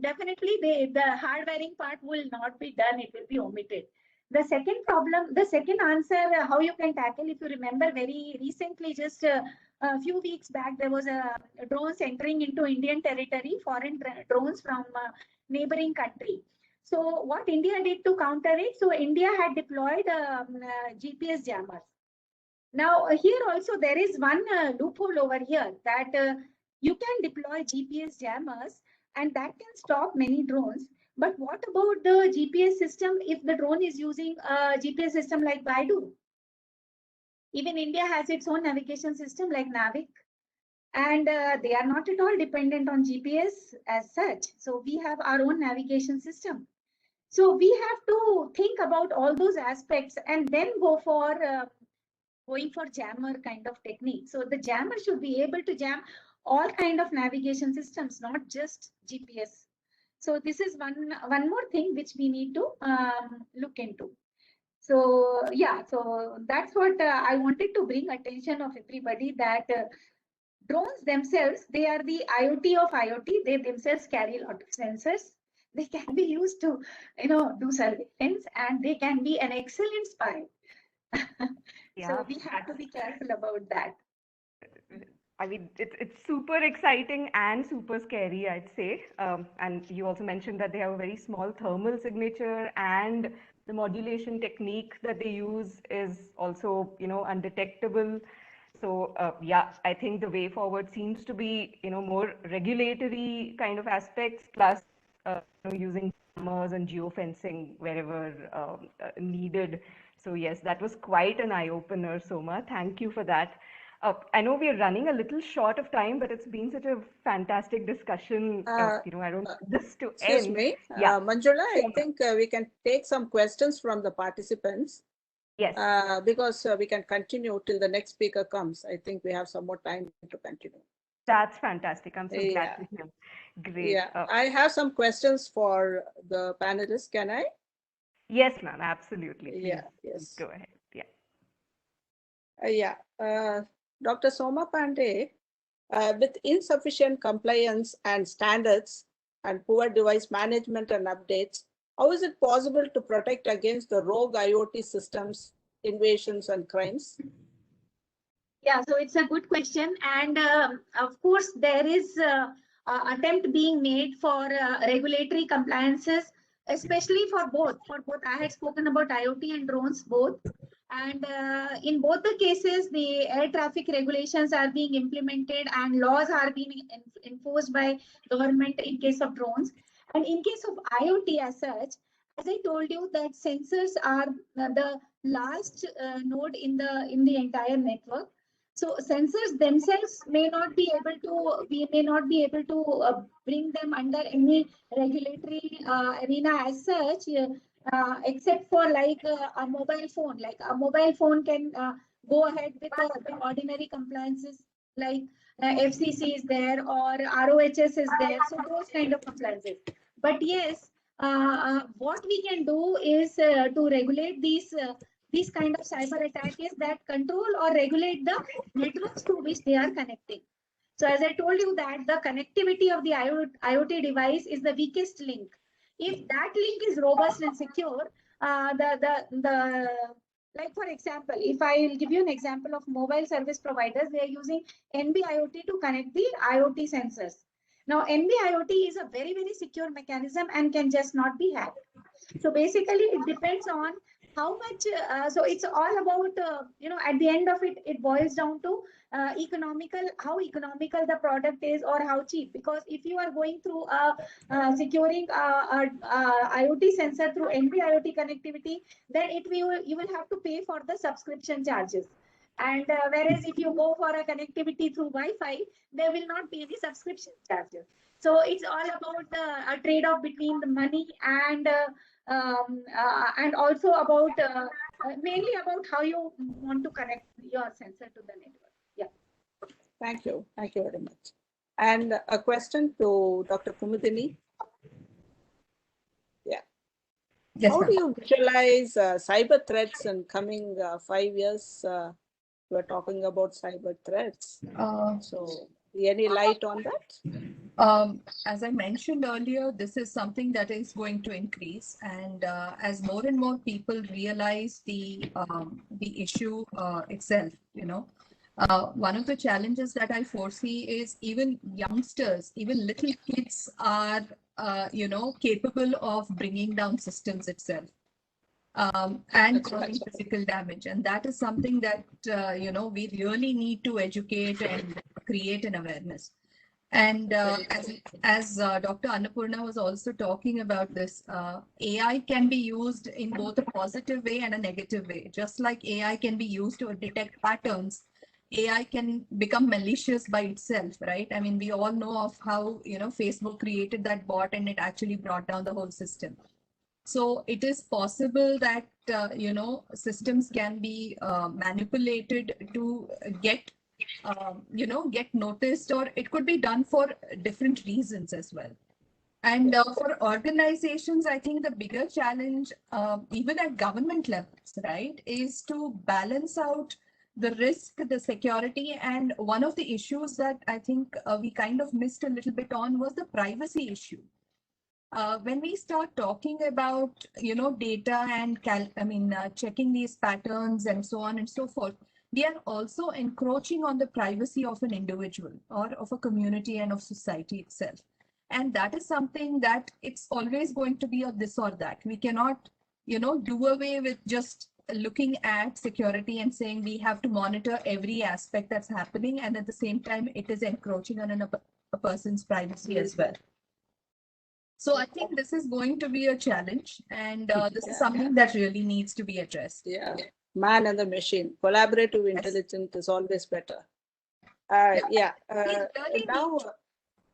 definitely the hardwiring part will not be done. It will be omitted. The second problem, the second answer, how you can tackle, if you remember very recently, just a few weeks back, there was a drones entering into Indian territory, foreign drones from neighboring country. So what India did to counter it? So India had deployed GPS jammers. Now here also there is one loophole over here, that you can deploy GPS jammers, and that can stop many drones. But what about the GPS system if the drone is using a GPS system like Baidu? Even India has its own navigation system like Navik, and they are not at all dependent on GPS as such. So we have our own navigation system. So we have to think about all those aspects and then go for going for jammer kind of technique. So the jammer should be able to jam all kind of navigation systems, not just GPS. So this is one more thing which we need to look into. So yeah, so that's what I wanted to bring attention of everybody, that drones themselves, they are the IoT of IoT. They themselves carry a lot of sensors. They can be used to, do surveillance, and they can be an excellent spy. Yeah, So we have to be careful about that. I mean, it's super exciting and super scary, I'd say. And you also mentioned that they have a very small thermal signature, and the modulation technique that they use is also, undetectable. So yeah, I think the way forward seems to be, more regulatory kind of aspects, plus using cameras and geofencing wherever needed. So yes, that was quite an eye opener, Soma. Thank you for that. I know we are running a little short of time, but it's been such a fantastic discussion. I don't want this to Excuse end. me, Yeah. Manjula, I think we can take some questions from the participants. Yes. Because we can continue till the next speaker comes. I think we have some more time to continue. That's fantastic. I'm so glad to hear. Great. Yeah, I have some questions for the panelists. Can I? Yes, ma'am. Absolutely. Please, Yeah, yes. Go ahead. Yeah. Dr. Soma Pandey, with insufficient compliance and standards and poor device management and updates, how is it possible to protect against the rogue IoT systems, invasions, and crimes? Yeah, so it's a good question. And of course, there is attempt being made for regulatory compliances, especially for both. I had spoken about IoT and drones both. And in both the cases, the air traffic regulations are being implemented and laws are being enforced by government in case of drones. And in case of IoT as such, as I told you, that sensors are the last node in the entire network. So sensors themselves may not be able to, we may not be able to bring them under any regulatory arena as such, except for like a mobile phone. Like a mobile phone can go ahead with the ordinary compliances, like FCC is there or ROHS is there. So those kind of compliances. But yes, what we can do is to regulate these kind of cyber attack is that control or regulate the networks to which they are connecting. So as I told you that the connectivity of the IoT device is the weakest link. If that link is robust and secure, like for example, if I will give you an example of mobile service providers, they are using NB-IoT to connect the IoT sensors. Now, NB-IoT is a very, very secure mechanism and can just not be hacked. So basically, it depends on how much. So it's all about, at the end of it, it boils down to how economical the product is or how cheap. Because if you are going through securing a IoT sensor through NB-IoT connectivity, then you will have to pay for the subscription charges. And whereas if you go for a connectivity through Wi-Fi, there will not be any subscription charges. So it's all about a trade-off between the money and also about mainly about how you want to connect your sensor to the network. Yeah. Thank you very much. And a question to Dr. Kumudini. Yeah. Yes, how do you visualize cyber threats in coming 5 years? We're talking about cyber threats. So any light on that? As I mentioned earlier, this is something that is going to increase, and as more and more people realize the issue itself, one of the challenges that I foresee is even youngsters, even little kids are, capable of bringing down systems itself. And causing physical damage, and that is something that we really need to educate and create an awareness. And as Dr. Annapurna was also talking about this, AI can be used in both a positive way and a negative way. Just like AI can be used to detect patterns, AI can become malicious by itself, right? I mean, we all know of how Facebook created that bot and it actually brought down the whole system. So it is possible that systems can be manipulated to get noticed, or it could be done for different reasons as well. And for organizations, I think the bigger challenge, even at government levels, right, is to balance out the risk, the security, and one of the issues that I think we kind of missed a little bit on was the privacy issue. When we start talking about, data and checking these patterns and so on and so forth, we are also encroaching on the privacy of an individual or of a community and of society itself. And that is something that it's always going to be a this or that. We cannot, do away with just looking at security and saying we have to monitor every aspect that's happening, and at the same time it is encroaching on a person's privacy as well. So I think this is going to be a challenge, and this is something that really needs to be addressed. Yeah, man and the machine. Collaborative intelligence is always better. Now,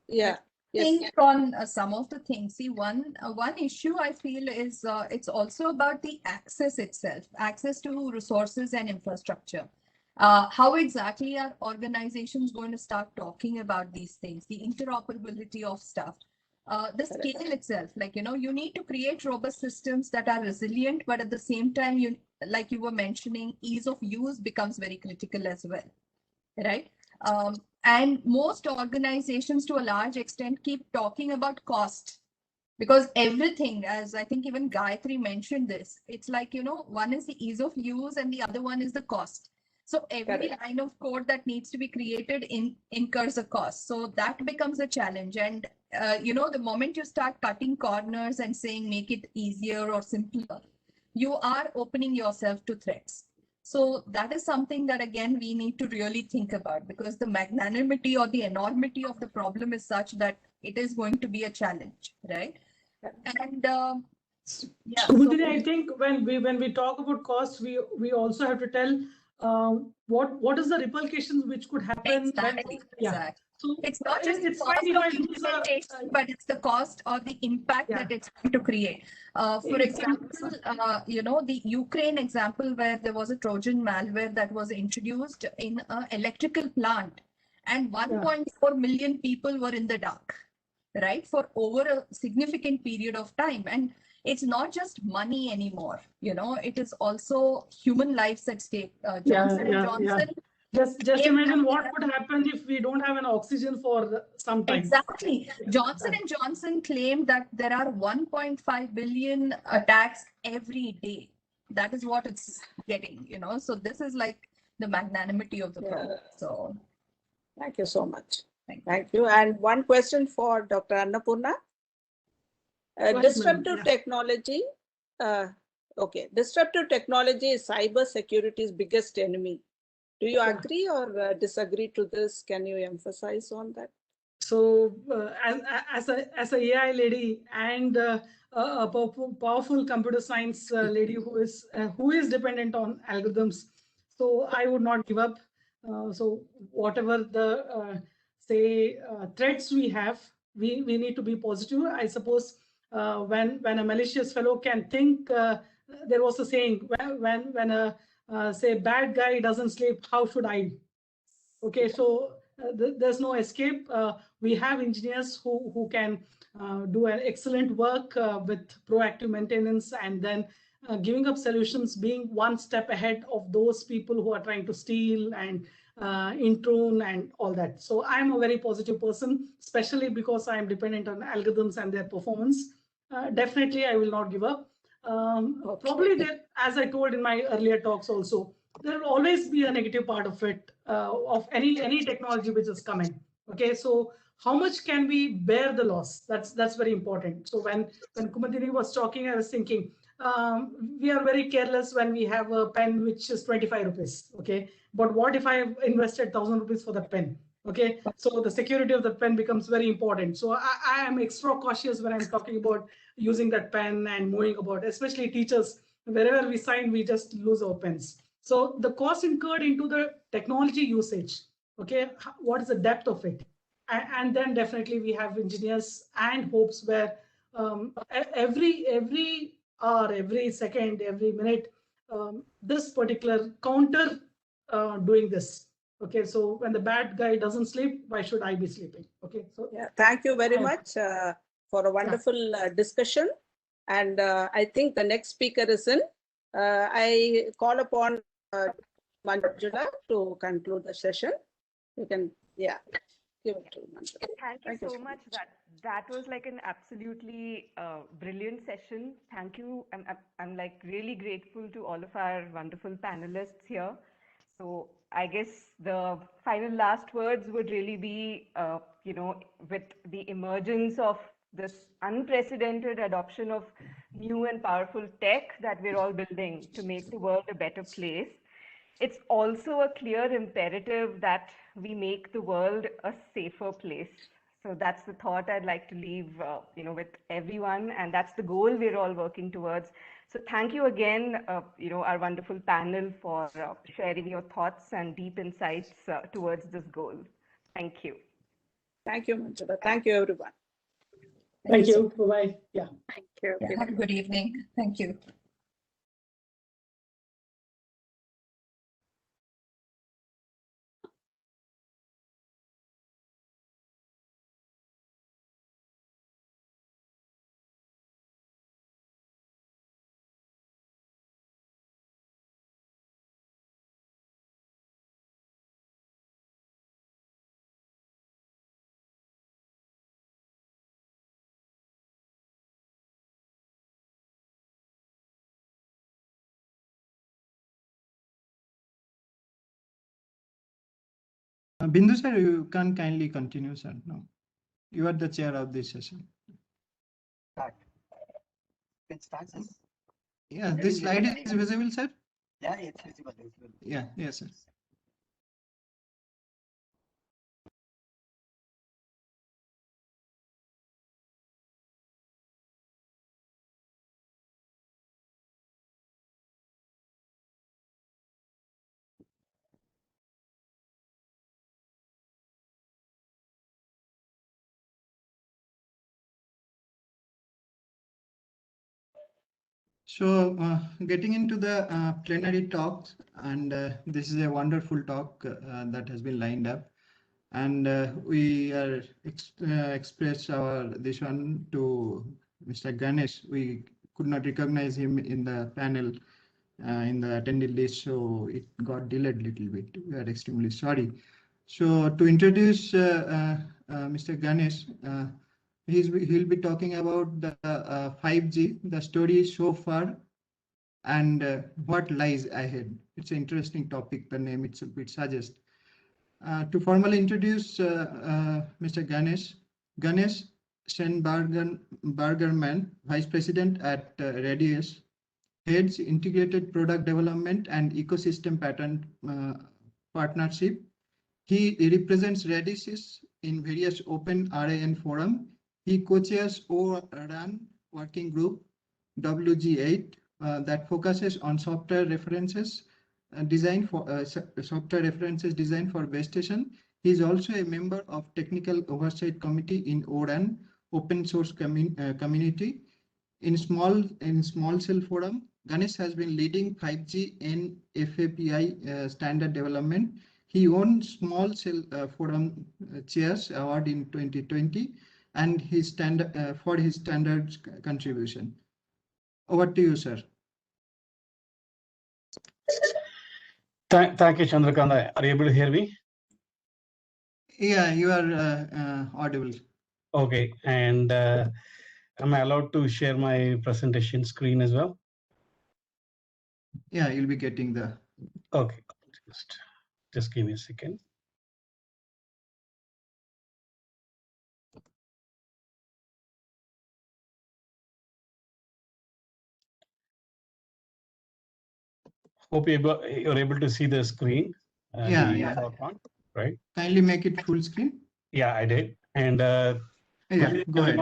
yeah. Think on some of the things. See, one issue I feel is it's also about the access itself, access to resources and infrastructure. How exactly are organizations going to start talking about these things, the interoperability of stuff? The scale itself, like, you need to create robust systems that are resilient, but at the same time, like you were mentioning, ease of use becomes very critical as well, right? And most organizations, to a large extent, keep talking about cost, because everything, as I think even Gayatri mentioned this, it's like, one is the ease of use and the other one is the cost. So every line of code that needs to be created incurs a cost. So that becomes a challenge. And, the moment you start cutting corners and saying make it easier or simpler, you are opening yourself to threats. So that is something that, again, we need to really think about, because the magnanimity or the enormity of the problem is such that it is going to be a challenge, right? And I think when we talk about cost, we also have to tell what is the repercussions which could happen. Exactly. So it's not just the cost of implementation, but it's the cost or the impact that it's going to create. For example, the Ukraine example, where there was a Trojan malware that was introduced in an electrical plant, and 1.4 million people were in the dark, right, for over a significant period of time. And it's not just money anymore, it is also human lives at stake. Johnson & Johnson. Just imagine what would happen if we don't have an oxygen for some time. Exactly. Johnson & Johnson claimed that there are 1.5 billion attacks every day. That is what it's getting, So this is like the magnanimity of the problem. So thank you so much. Thank you. And one question for Dr. Annapurna. Disruptive technology. Disruptive technology is cyber security's biggest enemy. Do you agree or disagree to this? Can you emphasize on that? So, as a AI lady and a powerful computer science lady who is dependent on algorithms, so I would not give up. So whatever the threats we have, we need to be positive. I suppose when a malicious fellow can think, there was a saying, when a bad guy doesn't sleep, how should I? Okay, so there's no escape. We have engineers who can do an excellent work with proactive maintenance, and then giving up solutions, being one step ahead of those people who are trying to steal and intrude and all that. So I'm a very positive person, especially because I'm dependent on algorithms and their performance. Definitely, I will not give up. Probably there, as I told in my earlier talks also, there will always be a negative part of it, of any technology which is coming. Okay, so how much can we bear the loss? That's very important. So when Kumadini was talking, I was thinking, we are very careless when we have a pen which is 25 rupees. Okay, but what if I have invested 1,000 rupees for that pen? Okay, so the security of the pen becomes very important. So I am extra cautious when I'm talking about using that pen and moving about, especially teachers. Wherever we sign, we just lose our pens. So the cost incurred into the technology usage, okay, what is the depth of it? And then definitely we have engineers and hopes where every hour, every second, every minute, this particular counter doing this. Okay, so when the bad guy doesn't sleep, why should I be sleeping? Okay, so thank you very much for a wonderful discussion. And I think the next speaker is in. I call upon Manjula to conclude the session. You can, give it to Manjula. Thank you so much. That was like an absolutely brilliant session. Thank you. I'm like really grateful to all of our wonderful panelists here. So I guess the final last words would really be, with the emergence of this unprecedented adoption of new and powerful tech that we're all building to make the world a better place, it's also a clear imperative that we make the world a safer place. So that's the thought I'd like to leave, with everyone, and that's the goal we're all working towards. So thank you again, our wonderful panel for sharing your thoughts and deep insights towards this goal. Thank you. Thank you, Manjula. Thank you, everyone. Thank you. Bye-bye. Yeah. Thank you. Yeah, have a good evening. Thank you. Bindu sir, you can kindly continue, sir. No, you are the chair of this session. Start. It starts. Yeah, this slide is visible, sir. Yeah, it's visible. Yeah, yes, sir. So getting into the plenary talks, and this is a wonderful talk that has been lined up, and we are express our this one to Mr. Ganesh. We could not recognize him in the panel in the attendee list, so it got delayed a little bit. We are extremely sorry. So to introduce Mr. Ganesh, he'll be talking about the 5G, the story so far, and what lies ahead. It's an interesting topic, the name itself it suggests. To formally introduce Mr. Ganesh Senbergerman, Vice President at Radius, heads Integrated Product Development and Ecosystem Partnership. He represents Radius in various open RAN forum. He co-chairs ORAN working group WG8 that focuses on software references design for base station. He is also a member of Technical Oversight Committee in ORAN open source community. In small cell forum, Ganesh has been leading 5G NFAPI standard development. He won Small Cell Forum Chairs Award in 2020, and for his standard contribution. Over to you, sir. Thank you, Chandrakant. Are you able to hear me? Yeah, you are audible. Okay, and am I allowed to share my presentation screen as well? Yeah, you'll be getting the. Okay, just give me a second. Hope you're able to see the screen. Yeah. Right. Kindly make it full screen. Yeah, I did. And go ahead.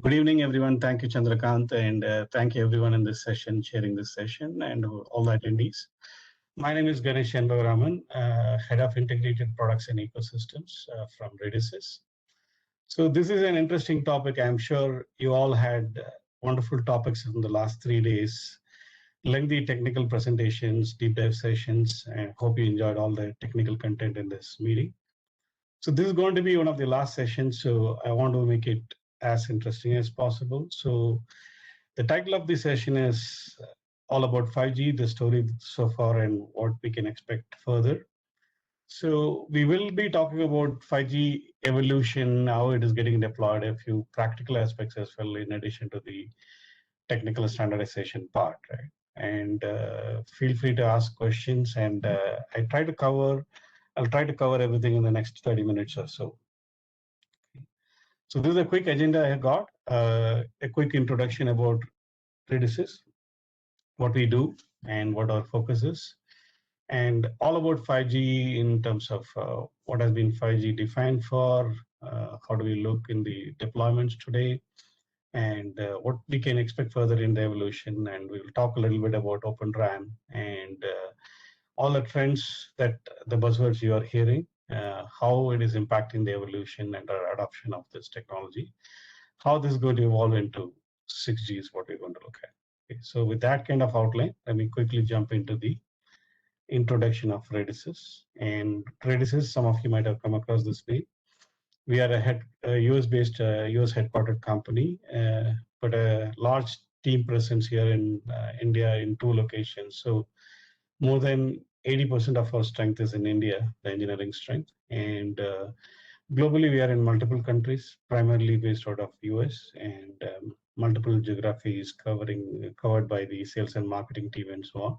Good evening, everyone. Thank you, Chandrakant, and thank you everyone in this session, sharing this session, and all the attendees. My name is Ganesh Raman, Head of Integrated Products and Ecosystems from Radius. So this is an interesting topic. I'm sure you all had wonderful topics in the last 3 days, lengthy technical presentations, deep dive sessions, and hope you enjoyed all the technical content in this meeting. So this is going to be one of the last sessions, so I want to make it as interesting as possible. So the title of the session is all about 5G, the story so far and what we can expect further. So we will be talking about 5G evolution, how it is getting deployed, a few practical aspects as well, in addition to the technical standardization part, right? and feel free to ask questions. And I'll try to cover everything in the next 30 minutes or so. So this is a quick agenda I got, a quick introduction about Redis, what we do and what our focus is, and all about 5G in terms of what has been 5G defined for, how do we look in the deployments today, and what we can expect further in the evolution. And we will talk a little bit about Open RAN and all the trends that the buzzwords you are hearing, how it is impacting the evolution and our adoption of this technology, how this is going to evolve into 6G is what we're going to look at. Okay, so with that kind of outline, let me quickly jump into the introduction of Redis. And Redis, some of you might have come across this name. We are a US-based, US headquartered company, but a large team presence here in India in 2 locations. So more than 80% of our strength is in India, the engineering strength. And globally, we are in multiple countries, primarily based out of US, and multiple geographies covered by the sales and marketing team and so on.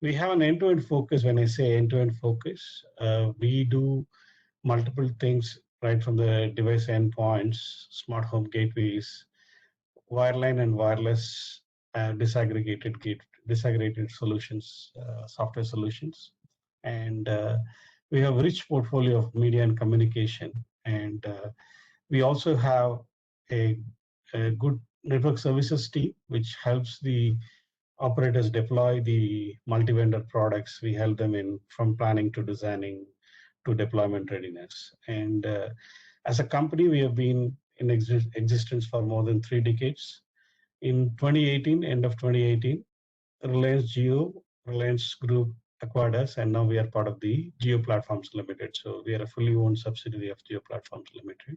We have an end-to-end focus. When I say end-to-end focus, we do multiple things, right from the device endpoints, smart home gateways, wireline and wireless, disaggregated solutions, software solutions. And we have a rich portfolio of media and communication. And we also have a good network services team, which helps the operators deploy the multi-vendor products. We help them in from planning to designing to deployment readiness. And as a company, we have been in existence for more than 3 decades. In 2018, end of 2018, Reliance Group acquired us, and now we are part of the Geo Platforms Limited. So we are a fully owned subsidiary of Geo Platforms Limited.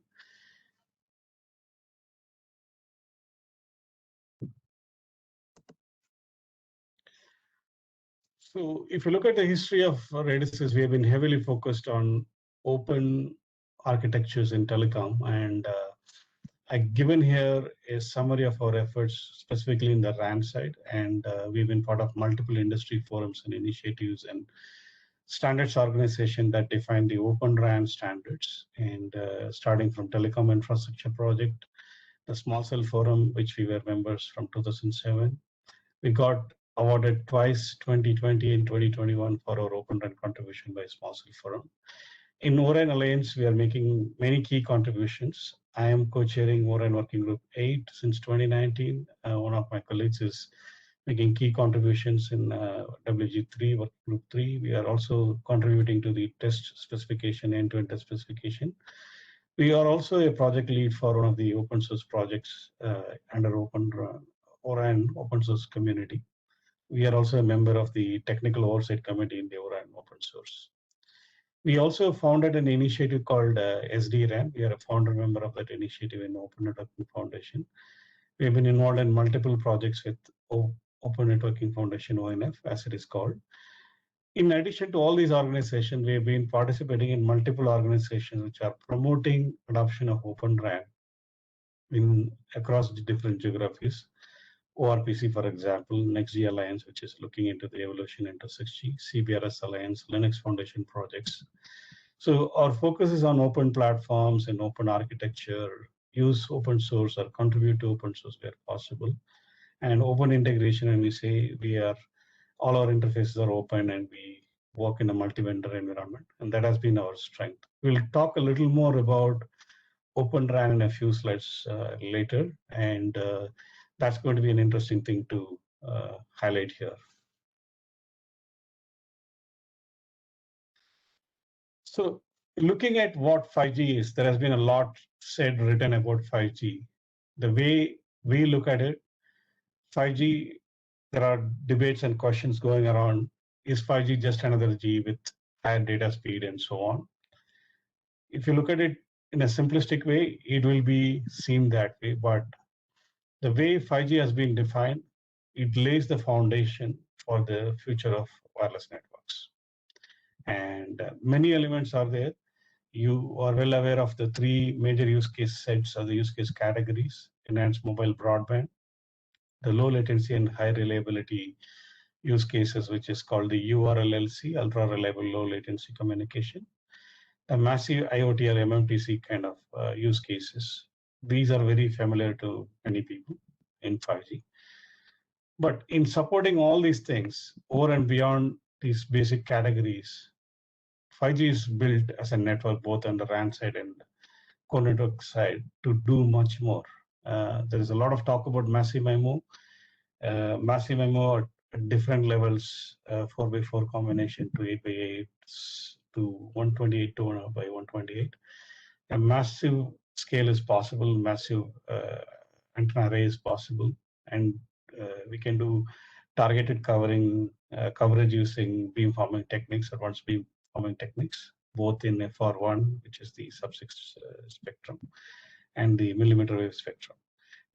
So if you look at the history of Redis, we have been heavily focused on open architectures in telecom, and I've given here a summary of our efforts specifically in the RAN side, and we've been part of multiple industry forums and initiatives and standards organization that define the Open RAN standards, and starting from Telecom Infrastructure Project, the Small Cell Forum, which we were members from 2007. We got awarded twice, 2020 and 2021, for our Open RAN contribution by Small Cell Forum. In ORAN Alliance, we are making many key contributions. I am co-chairing ORAN Working Group 8 since 2019. One of my colleagues is making key contributions in WG3, Working Group 3. We are also contributing to the test specification, end-to-end test specification. We are also a project lead for one of the open source projects under ORAN open source community. We are also a member of the technical oversight committee in the ORAN open source. We also founded an initiative called SDRAN. We are a founder member of that initiative in Open Networking Foundation. We have been involved in multiple projects with Open Networking Foundation, ONF, as it is called. In addition to all these organizations, we have been participating in multiple organizations which are promoting adoption of Open RAN across the different geographies. ORPC, for example, NextG Alliance, which is looking into the evolution into 6G, CBRS Alliance, Linux Foundation projects. So our focus is on open platforms and open architecture, use open source or contribute to open source where possible, and open integration. And we say all our interfaces are open and we work in a multi-vendor environment, and that has been our strength. We'll talk a little more about Open RAN in a few slides later, and that's going to be an interesting thing to highlight here. So looking at what 5G is, there has been a lot said, written about 5G. The way we look at it, 5G, there are debates and questions going around. Is 5G just another G with higher data speed and so on? If you look at it in a simplistic way, it will be seen that way, but the way 5G has been defined, it lays the foundation for the future of wireless networks. And many elements are there. You are well aware of the 3 major use case sets or the use case categories: enhanced mobile broadband, the low latency and high reliability use cases, which is called the URLLC, ultra reliable low latency communication, the massive IoT or MMTC kind of use cases. These are very familiar to many people in 5G. But in supporting all these things over and beyond these basic categories, 5G is built as a network both on the RAN side and core network side to do much more. There is a lot of talk about massive MIMO. Massive MIMO at different levels, 4x4 combination to 8x8 to 128 to 1/128. A massive scale is possible, massive antenna array is possible, and we can do targeted coverage using beamforming techniques, advanced beamforming techniques, both in FR1, which is the sub-6 spectrum, and the millimeter wave spectrum.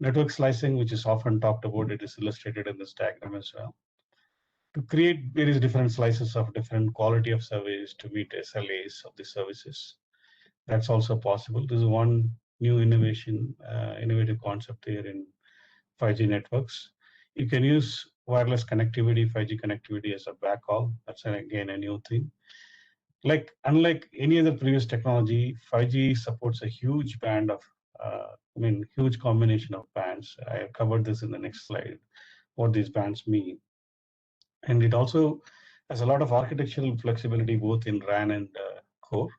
Network slicing, which is often talked about, it is illustrated in this diagram as well. To create various different slices of different quality of service to meet SLAs of the services, that's also possible. This is one new innovative concept here in 5G networks. You can use wireless connectivity, 5G connectivity as a backhaul. That's again a new thing. Unlike any other previous technology, 5G supports a huge band of, huge combination of bands. I covered this in the next slide, what these bands mean. And it also has a lot of architectural flexibility, both in RAN and core.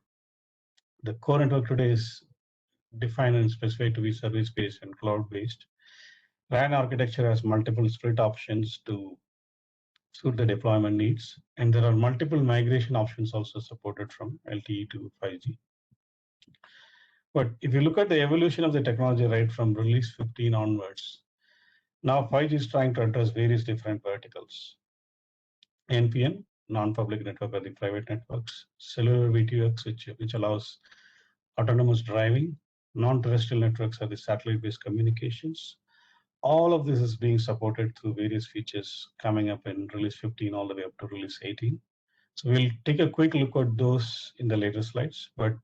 The core network today is defined and specified to be service-based and cloud-based. RAN architecture has multiple split options to suit the deployment needs. And there are multiple migration options also supported from LTE to 5G. But if you look at the evolution of the technology right from release 15 onwards, now 5G is trying to address various different verticals. NPN, non-public network or the private networks, cellular V2X, which allows autonomous driving, non-terrestrial networks are the satellite-based communications. All of this is being supported through various features coming up in release 15 all the way up to release 18. So we'll take a quick look at those in the later slides, but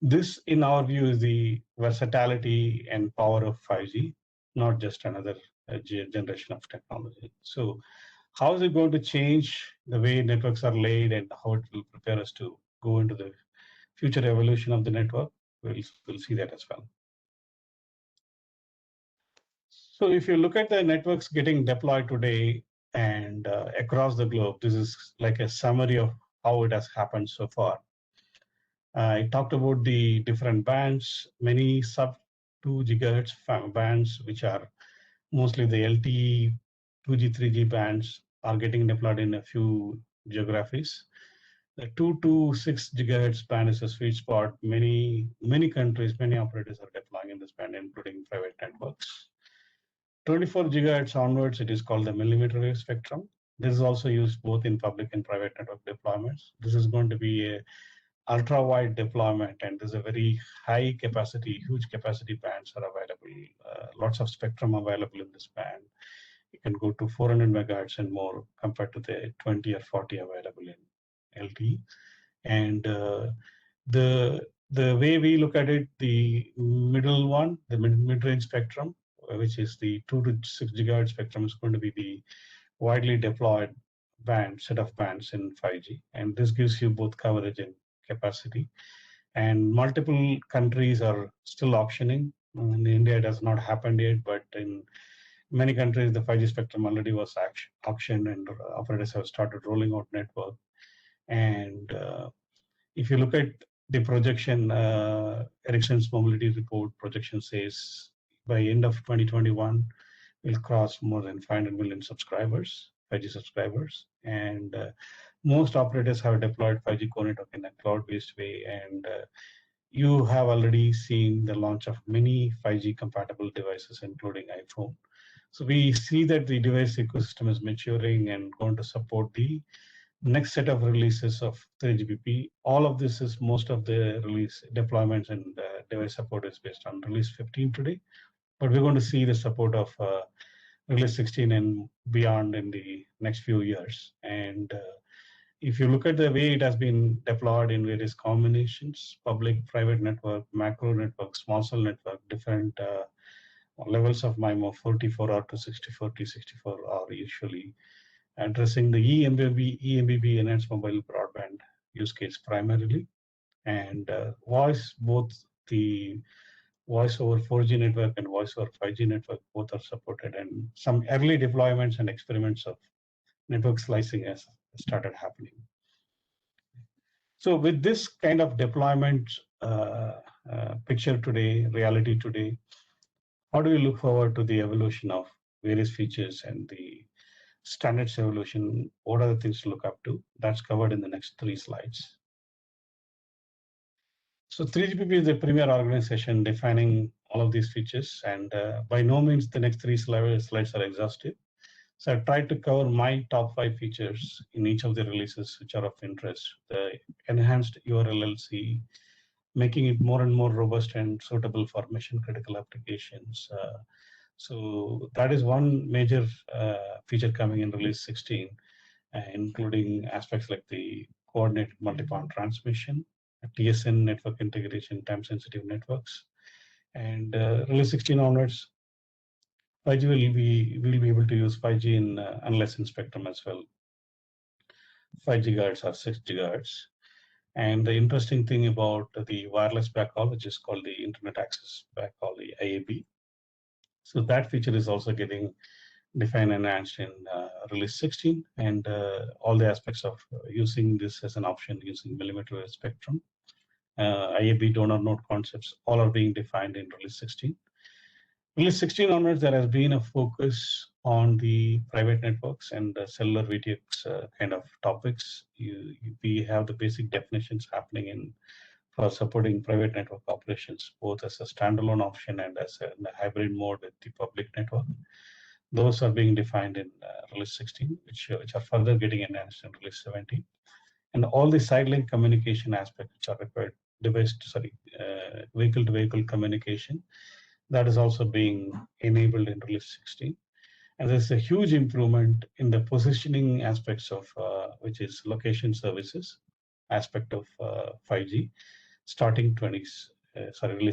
this, in our view, is the versatility and power of 5G, not just another generation of technology. So how is it going to change the way networks are laid and how it will prepare us to go into the future evolution of the network? We'll see that as well. So if you look at the networks getting deployed today and across the globe, this is like a summary of how it has happened so far. I talked about the different bands, many sub 2 gigahertz bands, which are mostly the LTE 2G, 3G bands are getting deployed in a few geographies. The 2 to 6 gigahertz band is a sweet spot. Many countries, many operators are deploying in this band, including private networks. 24 gigahertz onwards, it is called the millimeter wave spectrum. This is also used both in public and private network deployments. This is going to be a ultra wide deployment, and there's a very high capacity, huge capacity bands are available. Lots of spectrum available in this band. You can go to 400 megahertz and more compared to the 20 or 40 available in LTE. And the way we look at it, the middle one, the mid-range spectrum, which is the 2 to 6 gigahertz spectrum, is going to be the widely deployed set of bands in 5G. And this gives you both coverage and capacity. And multiple countries are still auctioning. In India, it has not happened yet, but in many countries, the 5G spectrum already was auctioned and operators have started rolling out network. And if you look at the projection, Ericsson's mobility report projection says by end of 2021, we'll cross more than 500 million subscribers, 5G subscribers. And most operators have deployed 5G core network in a cloud-based way. And you have already seen the launch of many 5G compatible devices, including iPhone. So we see that the device ecosystem is maturing and going to support the next set of releases of 3GPP. All of this is most of the release deployments and device support is based on release 15 today. But we're going to see the support of release 16 and beyond in the next few years. And if you look at the way it has been deployed in various combinations, public, private network, macro network, small cell network, different levels of MIMO 44R to 64T64 are usually addressing the EMBB enhanced mobile broadband use case primarily, and voice, both the voice over 4G network and voice over 5G network both are supported, and some early deployments and experiments of network slicing has started happening. So with this kind of deployment picture today, reality today, how do we look forward to the evolution of various features and the standards evolution? What are the things to look up to? That's covered in the next 3 slides. So 3GPP is the premier organization defining all of these features, and by no means the next 3 slides are exhaustive. So I tried to cover my top 5 features in each of the releases which are of interest. The enhanced URLLC, making it more and more robust and suitable for mission critical applications. So that is one major feature coming in release 16, including aspects like the coordinated multi-point transmission, TSN network integration, time-sensitive networks, and release 16 onwards, 5G will be able to use 5G in unlicensed spectrum as well, 5 gigahertz or 6 gigahertz. And the interesting thing about the wireless backhaul, which is called the Internet Access Backhaul, the IAB. So that feature is also getting defined and enhanced in release 16, and all the aspects of using this as an option using millimeter wave spectrum, IAB donor node concepts, all are being defined in release 16. Release 16 onwards, there has been a focus on the private networks and cellular VTX kind of topics. We have the basic definitions happening for supporting private network operations, both as a standalone option and as a hybrid mode with the public network. Those are being defined in release 16, which are further getting enhanced in release 17. And all the side link communication aspects which are required, vehicle-to-vehicle communication, that is also being enabled in release 16. And there's a huge improvement in the positioning aspects of, which is location services aspect of 5G, starting release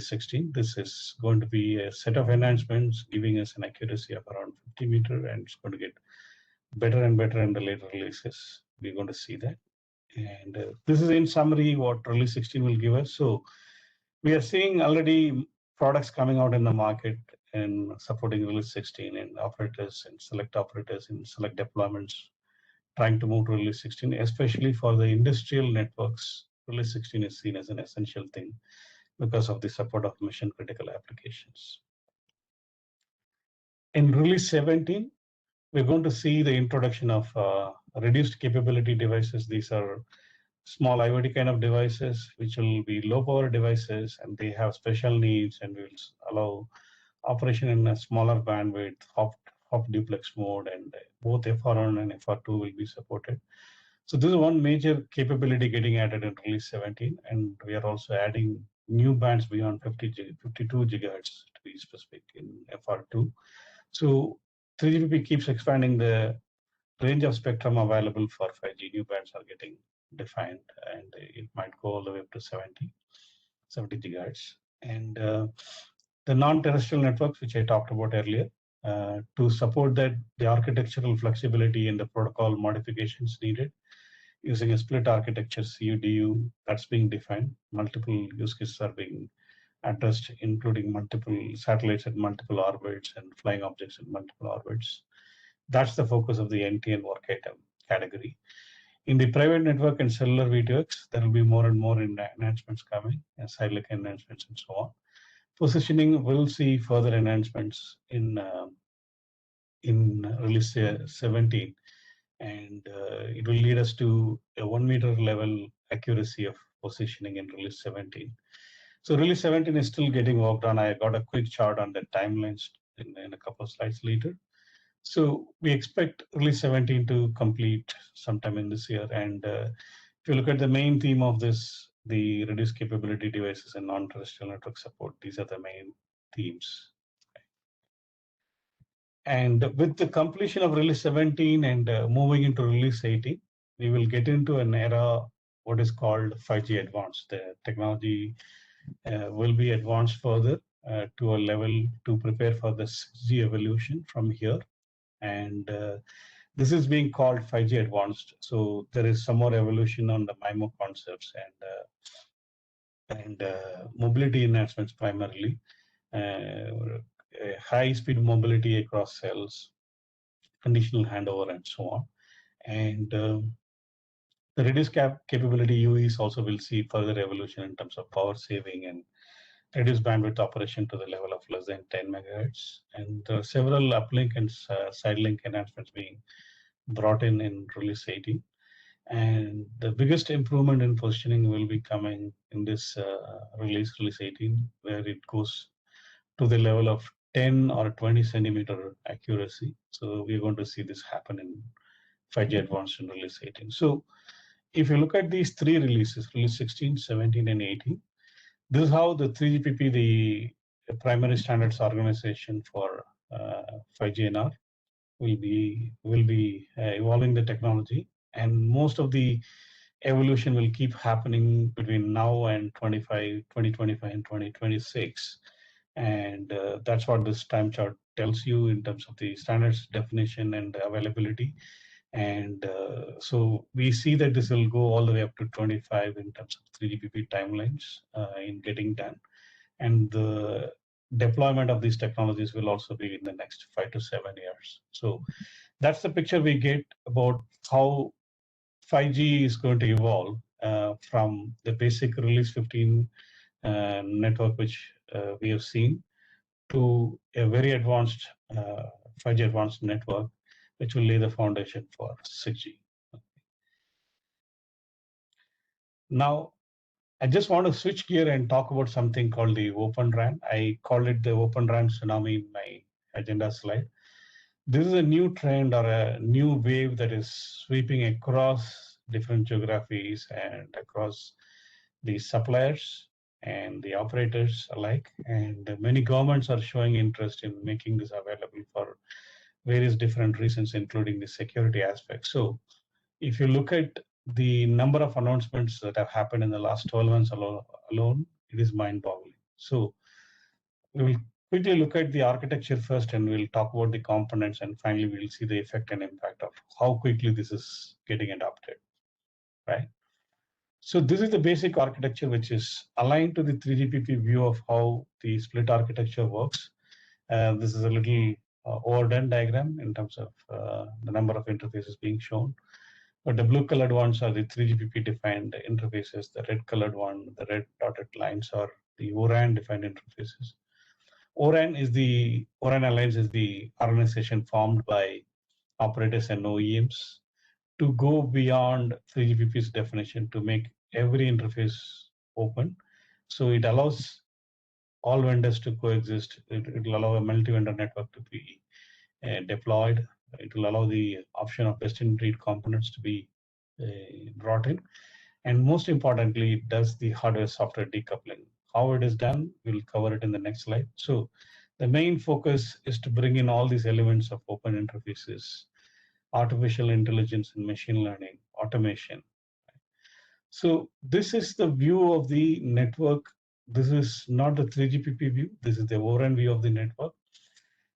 16. This is going to be a set of enhancements giving us an accuracy of around 50 meters, and it's going to get better and better in the later releases. We're going to see that. And this is in summary what release 16 will give us. So we are seeing already products coming out in the market and supporting release 16, and operators and select deployments trying to move to release 16, especially for the industrial networks. Release 16 is seen as an essential thing because of the support of mission critical applications. In release 17, we're going to see the introduction of reduced capability devices. These are small IoT kind of devices, which will be low power devices, and they have special needs, and will allow operation in a smaller bandwidth, hop duplex mode, and both FR1 and FR2 will be supported. So this is one major capability getting added in release 17, and we are also adding new bands beyond 52 gigahertz to be specific in FR2. So 3GPP keeps expanding the range of spectrum available for 5G. New bands are getting defined, and it might go all the way up to 70 gigahertz. And the non-terrestrial networks, which I talked about earlier, to support that, the architectural flexibility and the protocol modifications needed using a split architecture CUDU, that's being defined. Multiple use cases are being addressed, including multiple satellites at multiple orbits and flying objects in multiple orbits. That's the focus of the NTN work item category. In the private network and cellular VTX, there will be more and more enhancements coming, side link enhancements and so on. Positioning will see further enhancements in release 17, and it will lead us to a 1 meter level accuracy of positioning in release 17. So release 17 is still getting worked on. I got a quick chart on the timelines in a couple of slides later. So we expect release 17 to complete sometime in this year. And if you look at the main theme of this, the reduced capability devices and non-terrestrial network support, these are the main themes. And with the completion of release 17 and moving into release 18, we will get into an era, what is called 5G advanced. The technology will be advanced further, to a level to prepare for the 6G evolution from here. And this is being called 5G advanced. So there is some more evolution on the MIMO concepts and mobility enhancements primarily, high-speed mobility across cells, conditional handover, and so on. And the reduced capability UEs also will see further evolution in terms of power saving and reduce bandwidth operation to the level of less than 10 megahertz. And there are several uplink and sidelink enhancements being brought in release 18. And the biggest improvement in positioning will be coming in this release 18, where it goes to the level of 10 or 20 centimeter accuracy. So we're going to see this happen in 5G advanced in release 18. So if you look at these three releases, release 16, 17, and 18, this is how the 3GPP, the primary standards organization for 5G NR, will be evolving the technology, and most of the evolution will keep happening between now and 2025 and 2026. And that's what this time chart tells you in terms of the standards definition and availability. And so we see that this will go all the way up to 25 in terms of 3GPP timelines in getting done. And the deployment of these technologies will also be in the next 5 to 7 years. So that's the picture we get about how 5G is going to evolve from the basic release 15 network, which we have seen, to a very advanced 5G advanced network, which will lay the foundation for 6G. Now, I just want to switch gear and talk about something called the Open RAN. I call it the Open RAN tsunami in my agenda slide. This is a new trend or a new wave that is sweeping across different geographies and across the suppliers and the operators alike. And many governments are showing interest in making this available for various different reasons, including the security aspect. So if you look at the number of announcements that have happened in the last 12 months alone, it is mind-boggling. So we will quickly look at the architecture first, and we'll talk about the components, and finally we'll see the effect and impact of how quickly this is getting adopted, right? So this is the basic architecture, which is aligned to the 3GPP view of how the split architecture works. This is a little overdone diagram in terms of the number of interfaces being shown. But the blue colored ones are the 3GPP defined interfaces. The red colored one, the red dotted lines are the ORAN defined interfaces. ORAN Alliance is the organization formed by operators and OEMs to go beyond 3GPP's definition to make every interface open. So it allows all vendors to coexist. It will allow a multi-vendor network to be deployed. It will allow the option of best-in-breed components to be brought in. And most importantly, it does the hardware-software decoupling. How it is done, we'll cover it in the next slide. So the main focus is to bring in all these elements of open interfaces, artificial intelligence and machine learning, automation. So this is the view of the network. This is not the 3GPP view. This is the ORAN view of the network.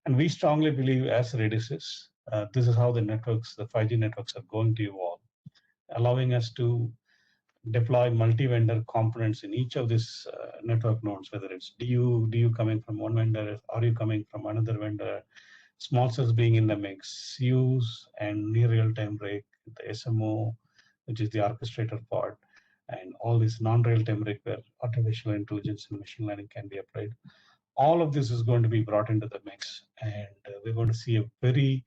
And we strongly believe as Redis, this is how the networks, the 5G networks are going to evolve, allowing us to deploy multi-vendor components in each of these network nodes, whether it's DU coming from one vendor, RU coming from another vendor, small cells being in the mix, CUs and near real-time break, the SMO, which is the orchestrator part, and all this non-real-time break where artificial intelligence and machine learning can be applied. All of this is going to be brought into the mix, and we're going to see a very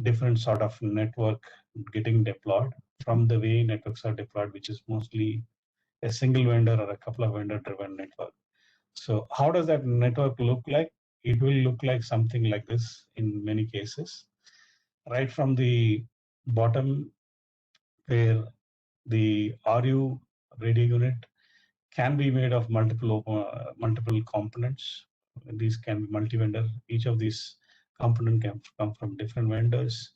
different sort of network getting deployed from the way networks are deployed, which is mostly a single vendor or a couple of vendor driven network. So how does that network look like? It will look like something like this in many cases, right from the bottom where the RU radio unit can be made of multiple components. These can be multi-vendor. Each of these components can come from different vendors.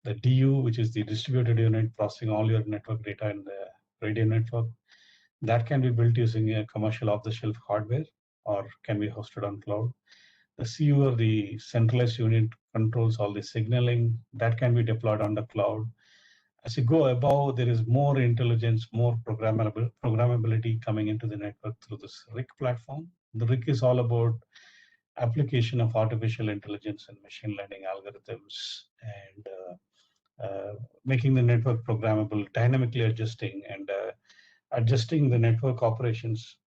The DU, which is the distributed unit processing all your network data in the radio network, that can be built using a commercial off-the-shelf hardware, or can be hosted on cloud. The CU, or the centralized unit, controls all the signaling that can be deployed on the cloud. As you go above, there is more intelligence, more programmability coming into the network through this RIC platform. The RIC is all about application of artificial intelligence and machine learning algorithms, and making the network programmable, dynamically adjusting and adjusting the network operations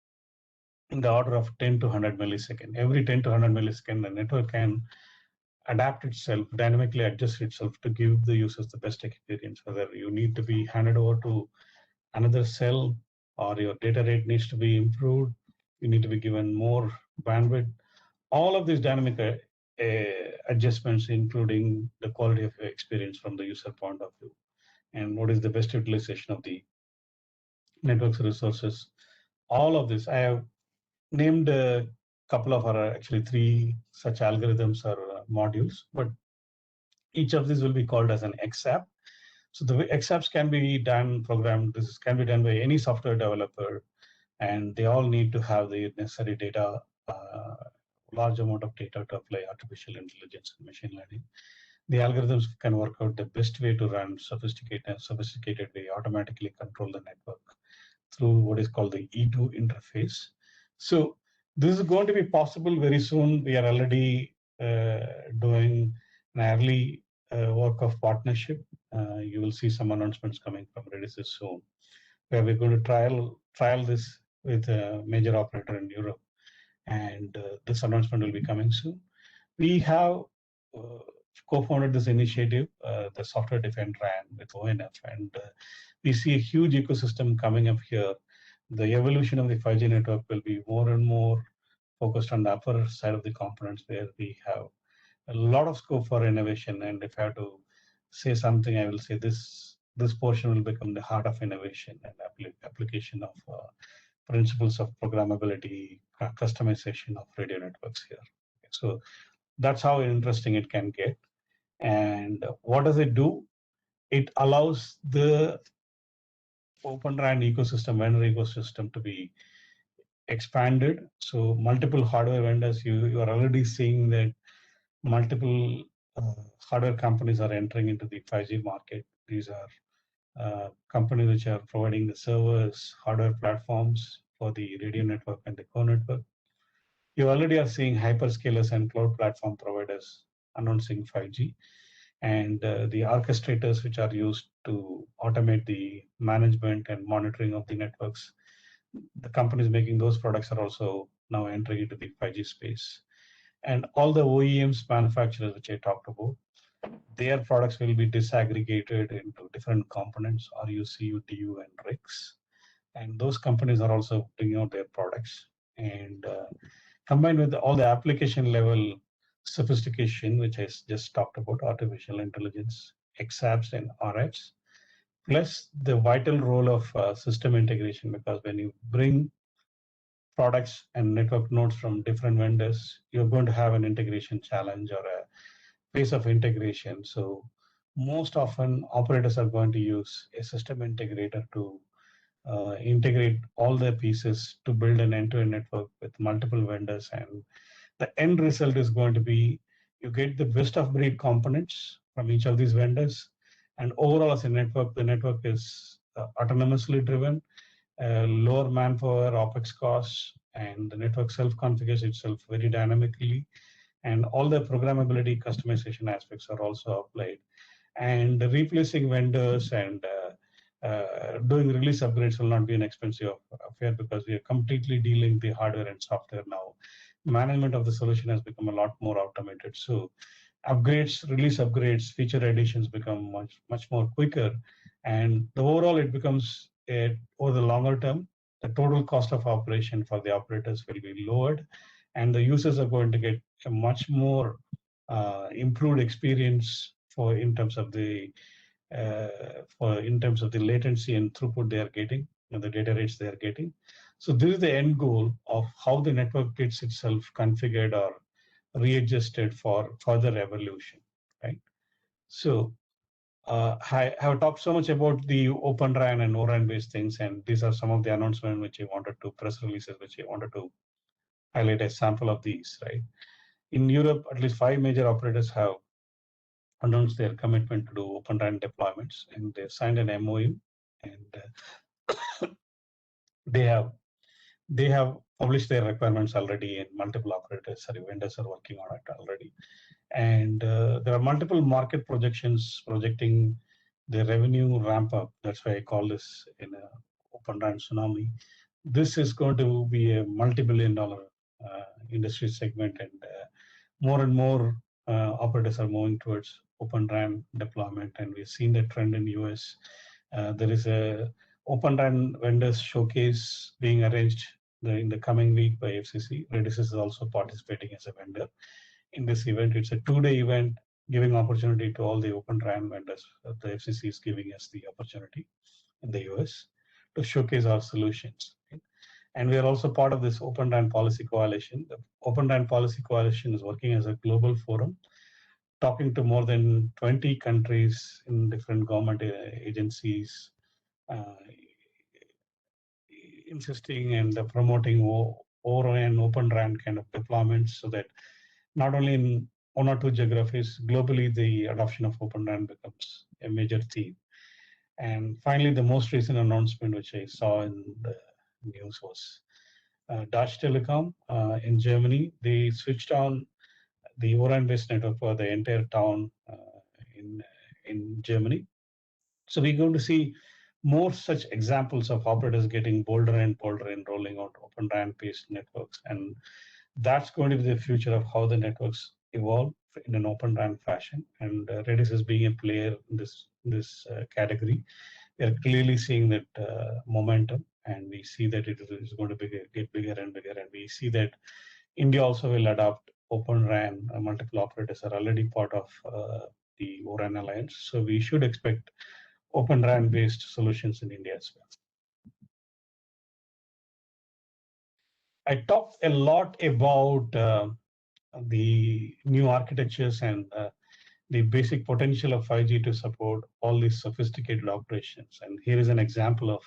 in the order of 10 to 100 milliseconds. Every 10 to 100 milliseconds, the network can adapt itself, dynamically adjust itself to give the users the best experience, whether you need to be handed over to another cell or your data rate needs to be improved, you need to be given more bandwidth. All of these dynamic adjustments, including the quality of your experience from the user point of view, and what is the best utilization of the network's resources. All of this, I have named a couple of our, actually 3 such algorithms or modules, but each of these will be called as an XApp. So the XApps can be done, programmed, this can be done by any software developer, and they all need to have the necessary data, large amount of data to apply artificial intelligence and machine learning. The algorithms can work out the best way to run sophisticated way, automatically control the network through what is called the E2 interface. So this is going to be possible very soon. We are already doing an early work of partnership. You will see some announcements coming from Redis soon, where we're going to trial this with a major operator in Europe, and this announcement will be coming soon. We have co-founded this initiative, the Software Defined RAN with ONF, and we see a huge ecosystem coming up here. The evolution of the 5G network will be more and more focused on the upper side of the components, where we have a lot of scope for innovation. And if I have to say something, I will say this portion will become the heart of innovation and application of principles of programmability, customization of radio networks here. So that's how interesting it can get. And what does it do? It allows the Open RAN ecosystem, vendor ecosystem, to be expanded. So multiple hardware vendors, you are already seeing that multiple hardware companies are entering into the 5G market. These are companies which are providing the servers, hardware platforms for the radio network and the core network. You already are seeing hyperscalers and cloud platform providers announcing 5G, and the orchestrators which are used to automate the management and monitoring of the networks. The companies making those products are also now entering into the 5G space. And all the OEMs manufacturers which I talked about, their products will be disaggregated into different components, RU, CU, DU, and RICs. And those companies are also bringing out their products. And combined with all the application level sophistication, which I just talked about, artificial intelligence, XApps and RFs, plus the vital role of system integration, because when you bring products and network nodes from different vendors, you're going to have an integration challenge or a phase of integration. So most often operators are going to use a system integrator to integrate all their pieces to build an end-to-end network with multiple vendors, and the end result is going to be you get the best of breed components from each of these vendors, and overall as a network, the network is autonomously driven, lower manpower, OPEX costs, and the network self-configures itself very dynamically, and all the programmability customization aspects are also applied. And replacing vendors and doing release upgrades will not be an expensive affair, because we are completely dealing the hardware and software now. Management of the solution has become a lot more automated. So upgrades, release upgrades, feature additions become much more quicker. And the overall, it becomes over the longer term, the total cost of operation for the operators will be lowered, and the users are going to get a much more improved experience in terms of the latency and throughput they are getting, and the data rates they are getting. So this is the end goal of how the network gets itself configured or readjusted for further evolution, right? So I have talked so much about the Open RAN and ORAN based things, and these are some of the announcements which I wanted to, press releases which I wanted to highlight a sample of these, right? In Europe, at least 5 major operators have announced their commitment to do Open RAN deployments, and they've signed an MOU, and they have published their requirements already, and multiple operators or vendors are working on it already. And there are multiple market projections projecting the revenue ramp up. That's why I call this in a Open RAN tsunami. This is going to be a multi-billion-dollar industry segment, and more operators are moving towards Open RAN deployment, and we've seen the trend in US. There is a Open RAN vendors showcase being arranged in the coming week by FCC. Redis is also participating as a vendor in this event. It's a 2-day event giving opportunity to all the Open RAN vendors. The FCC is giving us the opportunity in the US to showcase our solutions. Right? And we are also part of this Open RAN Policy Coalition. The Open RAN Policy Coalition is working as a global forum, talking to more than 20 countries in different government agencies, insisting and promoting ORAN, Open RAN kind of deployments, so that not only in 1 or 2 geographies, globally the adoption of Open RAN becomes a major theme. And finally, the most recent announcement which I saw in the news was Deutsche Telekom in Germany. They switched on the ORAN-based network for the entire town in Germany. So we're going to see more such examples of operators getting bolder and bolder in rolling out Open RAN-based networks, and that's going to be the future of how the networks evolve in an Open RAN fashion. And Redis is being a player in this category. We are clearly seeing that momentum, and we see that it is going to get bigger and bigger. And we see that India also will adopt Open RAN. Multiple operators are already part of the ORAN Alliance. So we should expect Open RAN based solutions in India as well. I talked a lot about the new architectures and the basic potential of 5G to support all these sophisticated operations. And here is an example of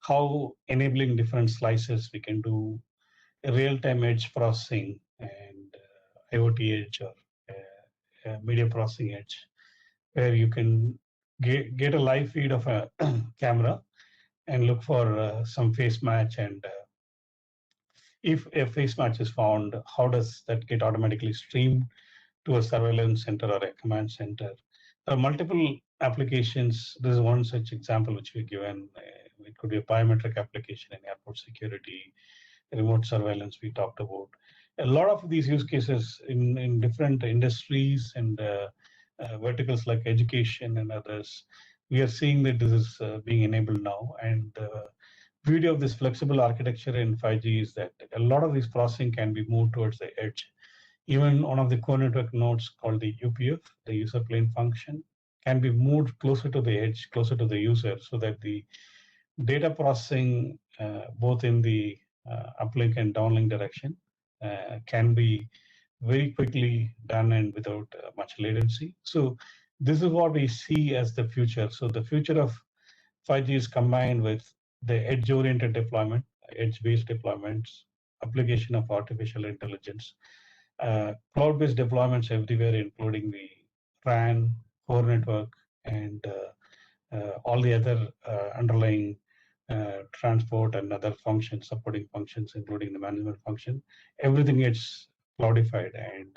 how enabling different slices we can do a real-time edge processing and IoT edge or media processing edge, where you can get a live feed of a camera and look for some face match, and if a face match is found, how does that get automatically streamed to a surveillance center or a command center? There are multiple applications. This is one such example which we've given. It could be a biometric application in airport security, remote surveillance we talked about. A lot of these use cases in different industries and verticals like education and others, we are seeing that this is being enabled now. And the beauty of this flexible architecture in 5G is that a lot of this processing can be moved towards the edge. Even one of the core network nodes called the UPF, the user plane function, can be moved closer to the edge, closer to the user, so that the data processing both in the uplink and downlink direction can be very quickly done and without much latency. So this is what we see as the future. So the future of 5G is combined with the edge-oriented deployment, edge-based deployments, application of artificial intelligence, cloud-based deployments everywhere, including the RAN, core network, and all the other underlying transport and other functions, supporting functions, including the management function. Everything gets cloudified, and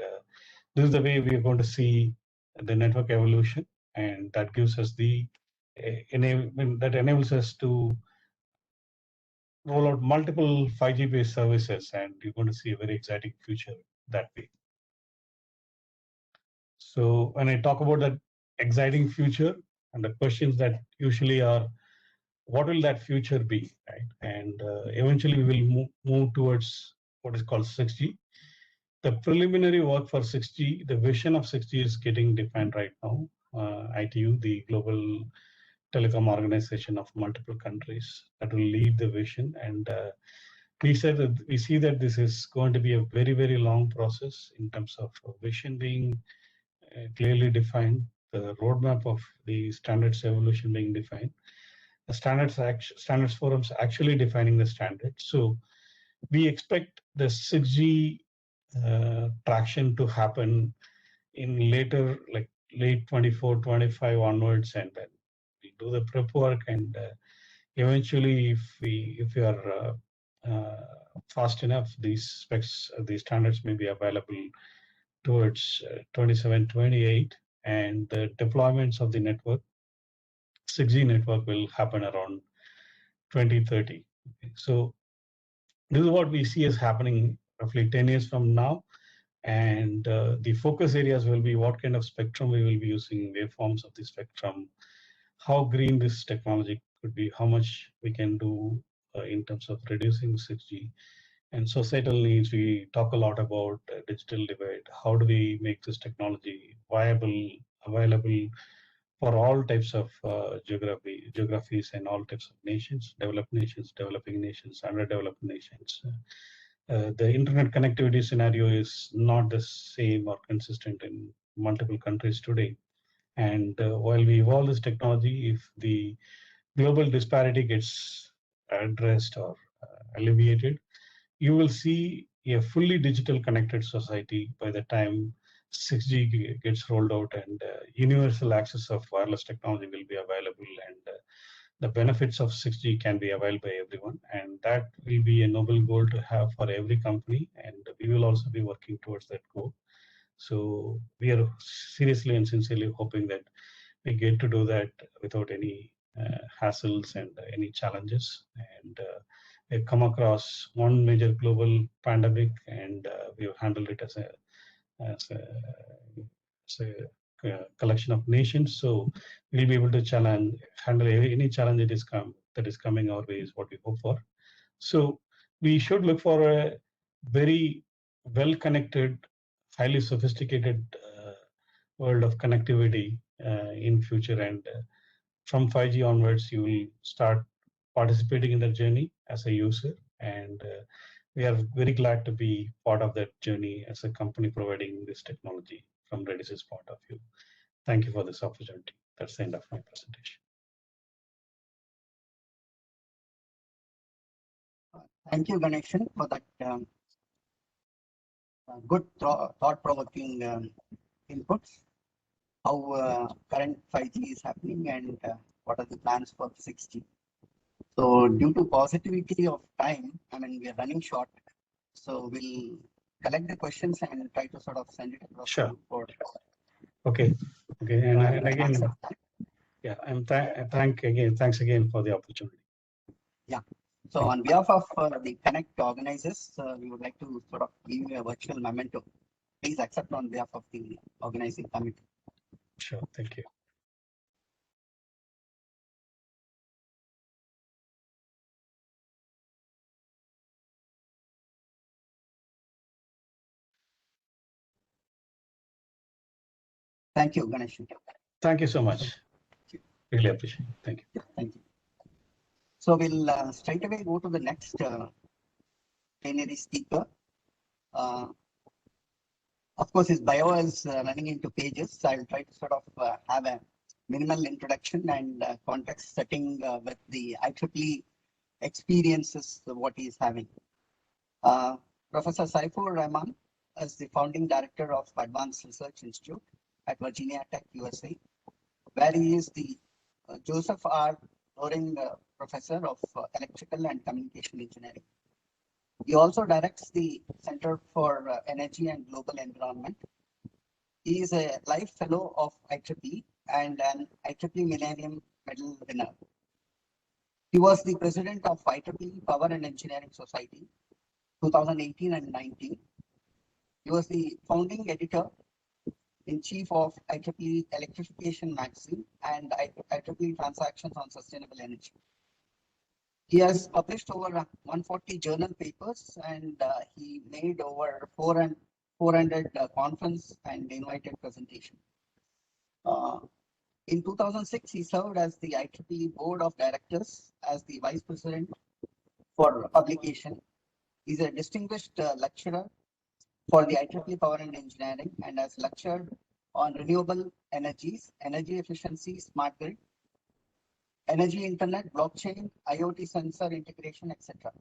this is the way we are going to see the network evolution, and that gives us the that enables us to roll out multiple 5G-based services, and you're going to see a very exciting future that way. So when I talk about that exciting future, and the questions that usually are, what will that future be, right? And eventually we will move towards what is called 6G. The preliminary work for 6G, the vision of 6G is getting defined right now. ITU, the global telecom organization of multiple countries, that will lead the vision. And we see that this is going to be a very, very long process in terms of vision being clearly defined, the roadmap of the standards evolution being defined, the standards forums actually defining the standards. So we expect the 6G traction to happen in later, like late 24, 25 onwards, and then we do the prep work, and eventually, if we are fast enough, these specs, these standards may be available towards 27, 28, and the deployments of the network, 6G network, will happen around 2030. Okay. So this is what we see as happening roughly 10 years from now. And the focus areas will be what kind of spectrum we will be using, waveforms of the spectrum, how green this technology could be, how much we can do in terms of reducing 6G. And societal needs, we talk a lot about digital divide. How do we make this technology viable, available for all types of geographies and all types of nations, developed nations, developing nations, underdeveloped nations. The internet connectivity scenario is not the same or consistent in multiple countries today. And while we evolve this technology, if the global disparity gets addressed or alleviated, you will see a fully digital connected society by the time 6G gets rolled out, and universal access of wireless technology will be available, and the benefits of 6G can be availed by everyone. And that will be a noble goal to have for every company, and we will also be working towards that goal. So we are seriously and sincerely hoping that we get to do that without any hassles and any challenges. And we've come across one major global pandemic, and we've handled it as a collection of nations. So we'll be able to handle any challenge that is coming our way, is what we hope for. So we should look for a very well-connected, highly sophisticated world of connectivity in future. And from 5G onwards, you will start participating in the journey as a user. And we are very glad to be part of that journey as a company providing this technology from Redis's point of view. Thank you for this opportunity. That's the end of my presentation. Thank you, Ganeshan, for that good thought-provoking inputs. How current 5G is happening, and what are the plans for 6G. So due to paucity of time, I mean, we are running short. So we'll collect the questions and try to sort of send it across. Sure. For Okay. And again, yeah, thanks again for the opportunity. Yeah. So on behalf of the CONECCT organizers, we would like to sort of give you a virtual memento. Please accept on behalf of the organizing committee. Sure. Thank you. Thank you, Ganesh. Thank you so much. Really appreciate it. Thank you. Thank you. So we'll straight away go to the next plenary speaker. Of course, his bio is running into pages. So I'll try to sort of have a minimal introduction and context setting with the IEEE experiences of what he is having. Professor Saifo Raman is the founding director of Advanced Research Institute at Virginia Tech, USA, where he is the Joseph R. Loring Professor of Electrical and Communication Engineering. He also directs the Center for Energy and Global Environment. He is a life fellow of IEEE and an IEEE Millennium Medal winner. He was the president of IEEE Power and Engineering Society, 2018 and 19. He was the founding editor-in-chief of IEEE Electrification Magazine and IEEE Transactions on Sustainable Energy. He has published over 140 journal papers, and he made over 400 conference and invited presentations. In 2006, he served as the IEEE Board of Directors as the Vice President for Publication. He's a distinguished lecturer for the IEEE Power and Engineering and has lectured on renewable energies, energy efficiency, smart grid, energy internet, blockchain, IoT sensor integration, etc.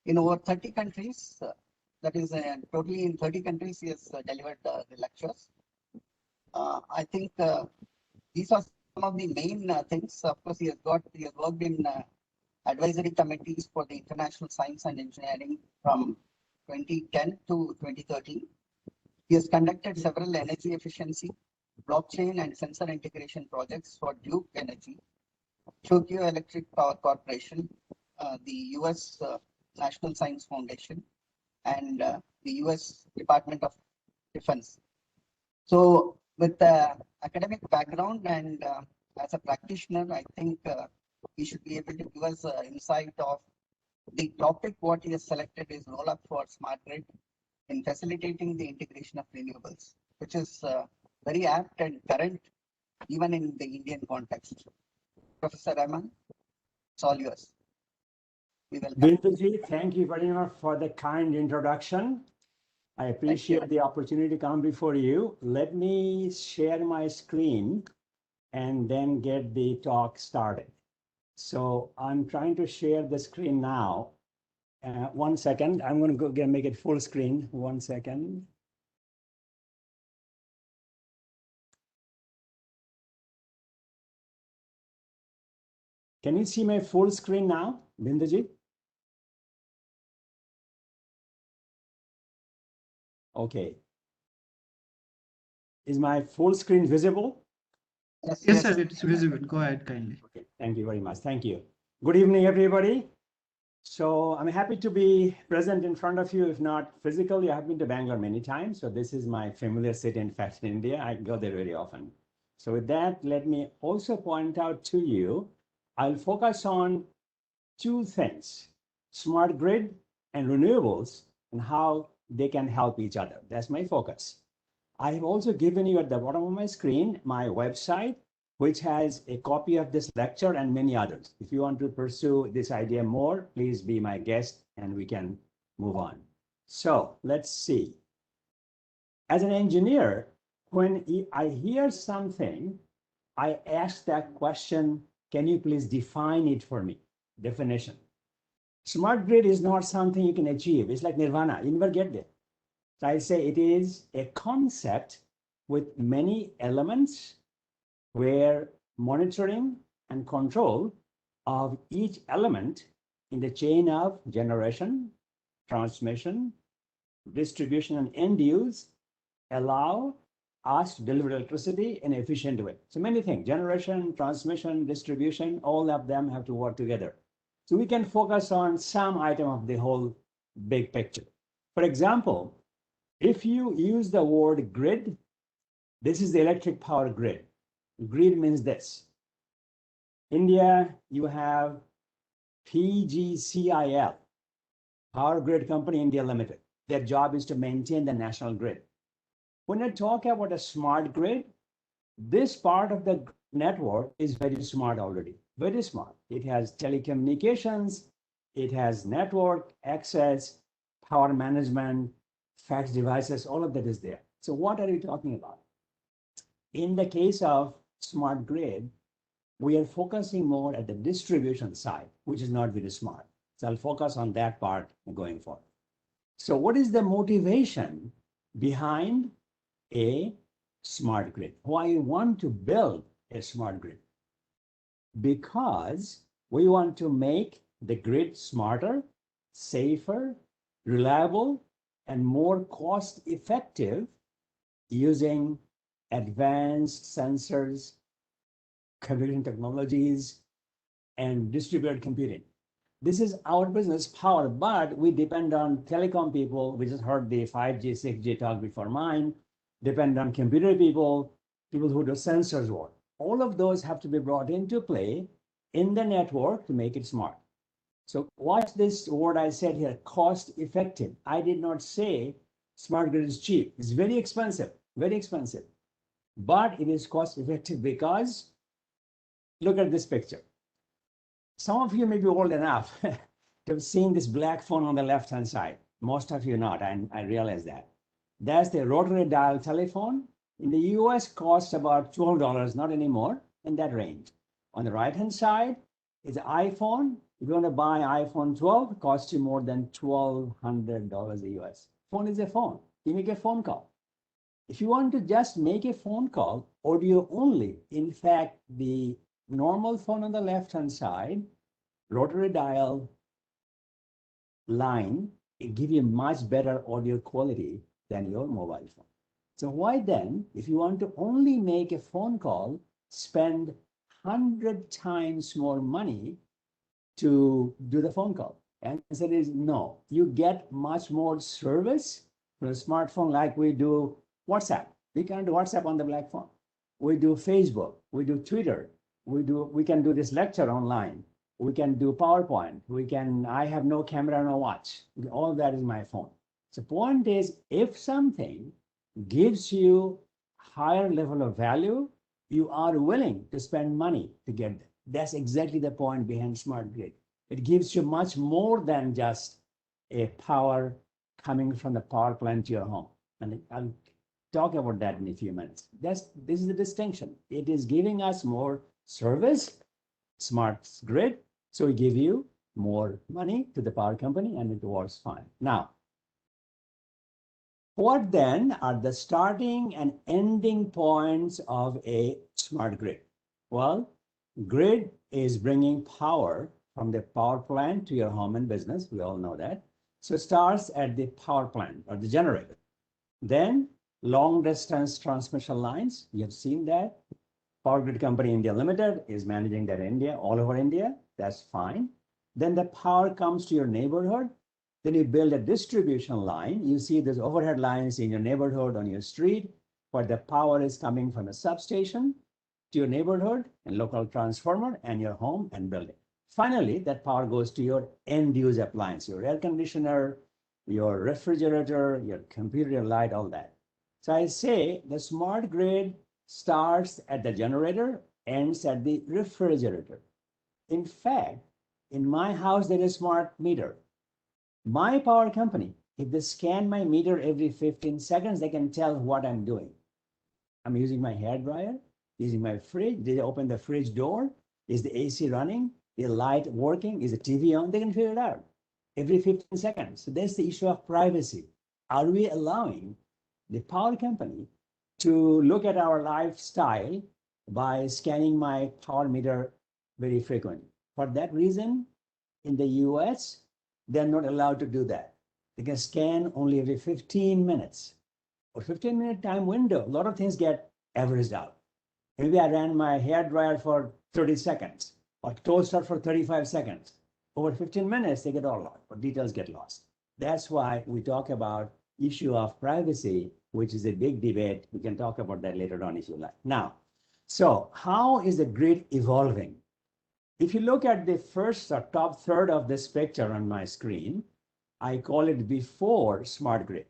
in over 30 countries. That is totally in 30 countries he has delivered the lectures. I think these are some of the main things. Of course, he has worked in advisory committees for the international science and engineering from 2010 to 2013. He has conducted several energy efficiency, blockchain and sensor integration projects for Duke Energy, Tokyo Electric Power Corporation, the US National Science Foundation, and the US Department of Defense. So with the academic background and as a practitioner, I think he should be able to give us insight of the topic. What he has selected is roll up for smart grid in facilitating the integration of renewables, which is very apt and current even in the Indian context. Professor Raman, it's all yours. We welcome. Binduji, thank you very much for the kind introduction. I appreciate the opportunity to come before you. Let me share my screen and then get the talk started. So I'm trying to share the screen now. 1 second, I'm going to go make it full screen. 1 second. Can you see my full screen now, Binduji? Okay. Is my full screen visible? Yes, sir, it's visible. Go ahead, kindly. Okay, thank you very much. Thank you. Good evening, everybody. So I'm happy to be present in front of you. If not physically, I have been to Bangalore many times. So this is my familiar city, in fact, in India. I go there very often. So with that, let me also point out to you, I'll focus on two things, smart grid and renewables and how they can help each other. That's my focus. I have also given you at the bottom of my screen my website, which has a copy of this lecture and many others. If you want to pursue this idea more, please be my guest and we can move on. So let's see. As an engineer, when I hear something, I ask that question, can you please define it for me? Definition. Smart grid is not something you can achieve. It's like nirvana. You never get there. So I say it is a concept with many elements where monitoring and control of each element in the chain of generation, transmission, distribution, and end use allow us to deliver electricity in an efficient way. So many things, generation, transmission, distribution, all of them have to work together. So we can focus on some item of the whole big picture. For example, if you use the word grid, this is the electric power grid. Grid means this. India, you have PGCIL, Power Grid Company India Limited. Their job is to maintain the national grid. When I talk about a smart grid, this part of the network is very smart already, very smart. It has telecommunications, it has network access, power management, fax devices, all of that is there. So what are you talking about? In the case of smart grid, we are focusing more at the distribution side, which is not very smart. So I'll focus on that part going forward. So what is the motivation behind a smart grid? Why you want to build a smart grid? Because we want to make the grid smarter, safer, reliable, and more cost-effective using advanced sensors, computing technologies, and distributed computing. This is our business power, but we depend on telecom people. We just heard the 5G, 6G talk before mine, depend on computer people, people who do sensors work. All of those have to be brought into play in the network to make it smart. So watch this word I said here, cost effective. I did not say smart grid is cheap. It's very expensive, but it is cost effective because look at this picture. Some of you may be old enough to have seen this black phone on the left-hand side. Most of you not, and I realize that. That's the rotary dial telephone. In the US, costs about $12, not anymore, in that range. On the right-hand side is the iPhone. If you want to buy iPhone 12, it costs you more than $1,200 US. Phone is a phone. You make a phone call. If you want to just make a phone call, audio only, in fact, the normal phone on the left-hand side, rotary dial line, it gives you much better audio quality than your mobile phone. So why then, if you want to only make a phone call, spend 100 times more money to do the phone call? And the answer is no. You get much more service from a smartphone like we do WhatsApp. We can do WhatsApp on the black phone. We do Facebook. We do Twitter. We can do this lecture online. We can do PowerPoint. I have no camera, no watch. All that is my phone. So point is, if something gives you higher level of value, you are willing to spend money to get that. That's exactly the point behind smart grid. It gives you much more than just a power coming from the power plant to your home. And I'll talk about that in a few minutes. This is the distinction. It is giving us more service, smart grid. So we give you more money to the power company and it works fine. Now, what then are the starting and ending points of a smart grid? Well, grid is bringing power from the power plant to your home and business. We all know that. So it starts at the power plant or the generator. Then long distance transmission lines. You have seen that. Power Grid Company India Limited is managing that in India, all over India. That's fine. Then the power comes to your neighborhood. Then you build a distribution line. You see there's overhead lines in your neighborhood, on your street, where the power is coming from a substation to your neighborhood and local transformer and your home and building. Finally, that power goes to your end use appliance, your air conditioner, your refrigerator, your computer, your light, all that. So I say the smart grid starts at the generator, ends at the refrigerator. In fact, in my house, there is a smart meter. My power company, if they scan my meter every 15 seconds, they can tell what I'm doing. I'm using my hairdryer, using my fridge. Did I open the fridge door? Is the AC running? Is the light working? Is the TV on? They can figure it out every 15 seconds. So that's the issue of privacy. Are we allowing the power company to look at our lifestyle by scanning my power meter very frequently? For that reason, in the US, they're not allowed to do that. They can scan only every 15 minutes or 15-minute time window. A lot of things get averaged out. Maybe I ran my hairdryer for 30 seconds or toaster for 35 seconds. Over 15 minutes, they get all lost, or details get lost. That's why we talk about issue of privacy, which is a big debate. We can talk about that later on if you like. Now, so how is the grid evolving? If you look at the first or top third of this picture on my screen, I call it before smart grid.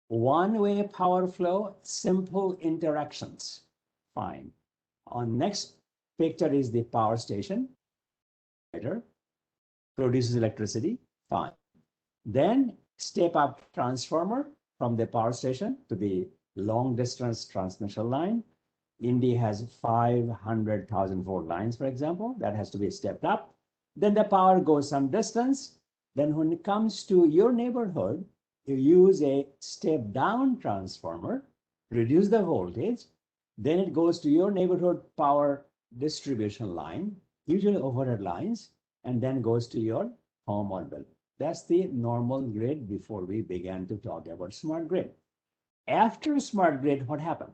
One-way power flow, simple interactions, fine. On next picture is the power station, produces electricity, fine. Then step up transformer from the power station to the long distance transmission line. India has 500,000 volt lines, for example, that has to be stepped up. Then the power goes some distance. Then when it comes to your neighborhood, you use a step down transformer, reduce the voltage. Then it goes to your neighborhood power distribution line, usually overhead lines, and then goes to your home or building. That's the normal grid before we began to talk about smart grid. After smart grid, what happened?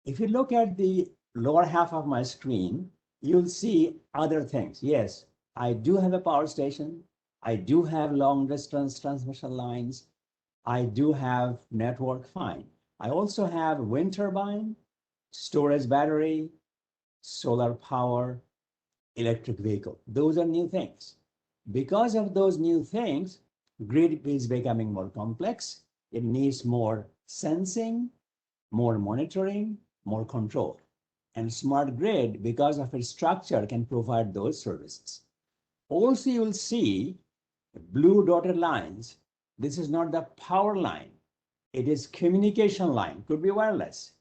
If you look at the lower half of my screen, you'll see other things. Yes, I do have a power station. I do have long distance transmission lines. I do have network, fine. I also have wind turbine, storage battery, solar power, electric vehicle. Those are new things. Because of those new things, grid is becoming more complex. It needs more sensing, more monitoring, more control. And smart grid, because of its structure, can provide those services. Also, you'll see blue dotted lines. This is not the power line. It is communication line, could be wireless.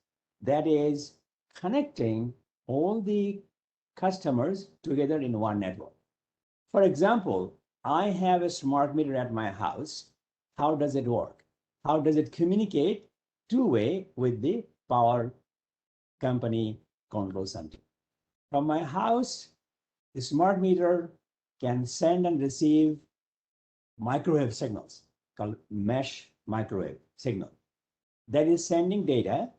That is connecting all the customers together in one network. For example, I have a smart meter at my house. How does it work? How does it communicate two-way with the power company control center? From my house, the smart meter can send and receive microwave signals called mesh microwave signal that is sending data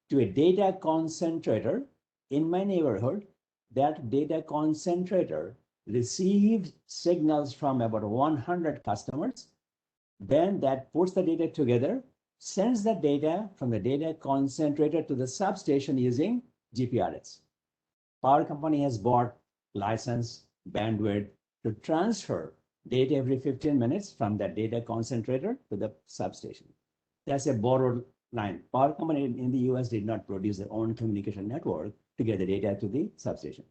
to a data concentrator in my neighborhood. That data concentrator receives signals from about 100 customers. Then that puts the data together, sends the data from the data concentrator to the substation using GPRS. Power company has bought license bandwidth to transfer data every 15 minutes from that data concentrator to the substation. That's a borrowed line. Power company in the US did not produce their own communication network to get the data to the substation.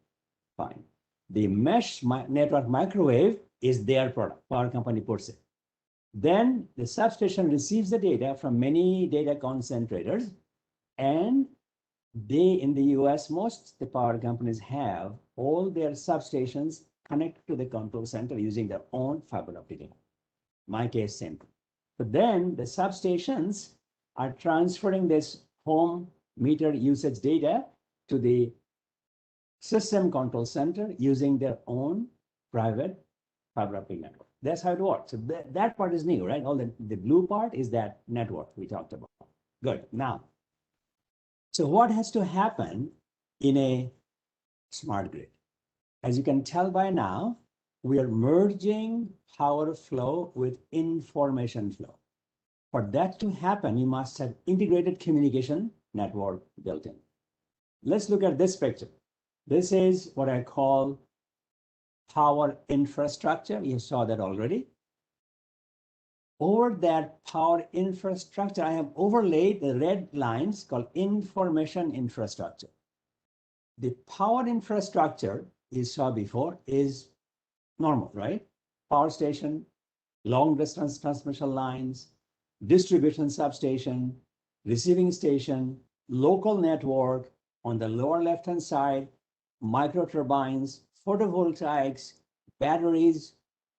Fine. The mesh network microwave is their product. Power company puts it. Then the substation receives the data from many data concentrators, and they, in the US, most the power companies have all their substations connected to the control center using their own fiber optic line. My case, same thing. But then the substations are transferring this home meter usage data to the system control center using their own private fiber optic network. That's how it works. So that part is new, right? All the blue part is that network we talked about. Good. Now, so what has to happen in a smart grid? As you can tell by now, we are merging power flow with information flow. For that to happen, you must have integrated communication network built in. Let's look at this picture. This is what I call power infrastructure. You saw that already. Over that power infrastructure, I have overlaid the red lines called information infrastructure. The power infrastructure you saw before is normal, right? Power station, long distance transmission lines, distribution substation, receiving station, local network. On the lower left-hand side, micro turbines, photovoltaics, batteries,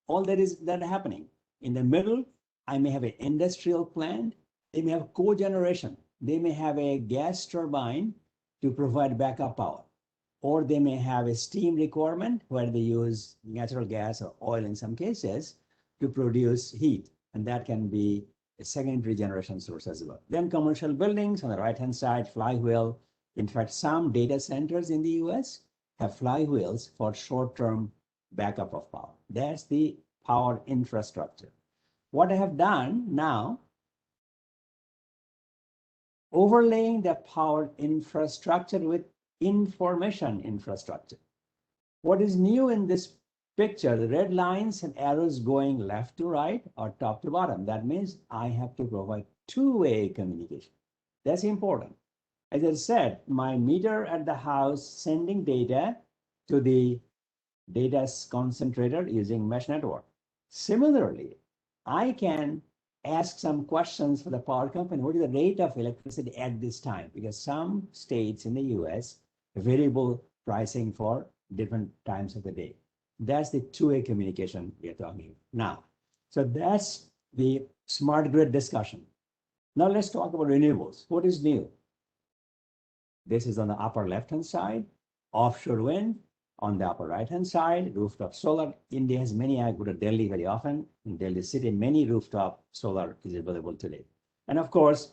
all that is happening. In the middle, I may have an industrial plant. They may have cogeneration. They may have a gas turbine to provide backup power. Or they may have a steam requirement where they use natural gas or oil in some cases to produce heat. And that can be a secondary generation source as well. Then commercial buildings on the right-hand side, flywheel. In fact, some data centers in the US have flywheels for short-term backup of power. That's the power infrastructure. What I have done now, overlaying the power infrastructure with information infrastructure. What is new in this picture, the red lines and arrows going left to right or top to bottom. That means I have to provide two-way communication. That's important. As I said, my meter at the house sending data to the data concentrator using mesh network. Similarly, I can ask some questions for the power company. What is the rate of electricity at this time? Because some states in the US have variable pricing for different times of the day. That's the two-way communication we are talking about now. So that's the smart grid discussion. Now let's talk about renewables. What is new? This is on the upper left-hand side, offshore wind. On the upper right-hand side, rooftop solar. India has many. I go to Delhi very often. In Delhi city, many rooftop solar is available today. And of course,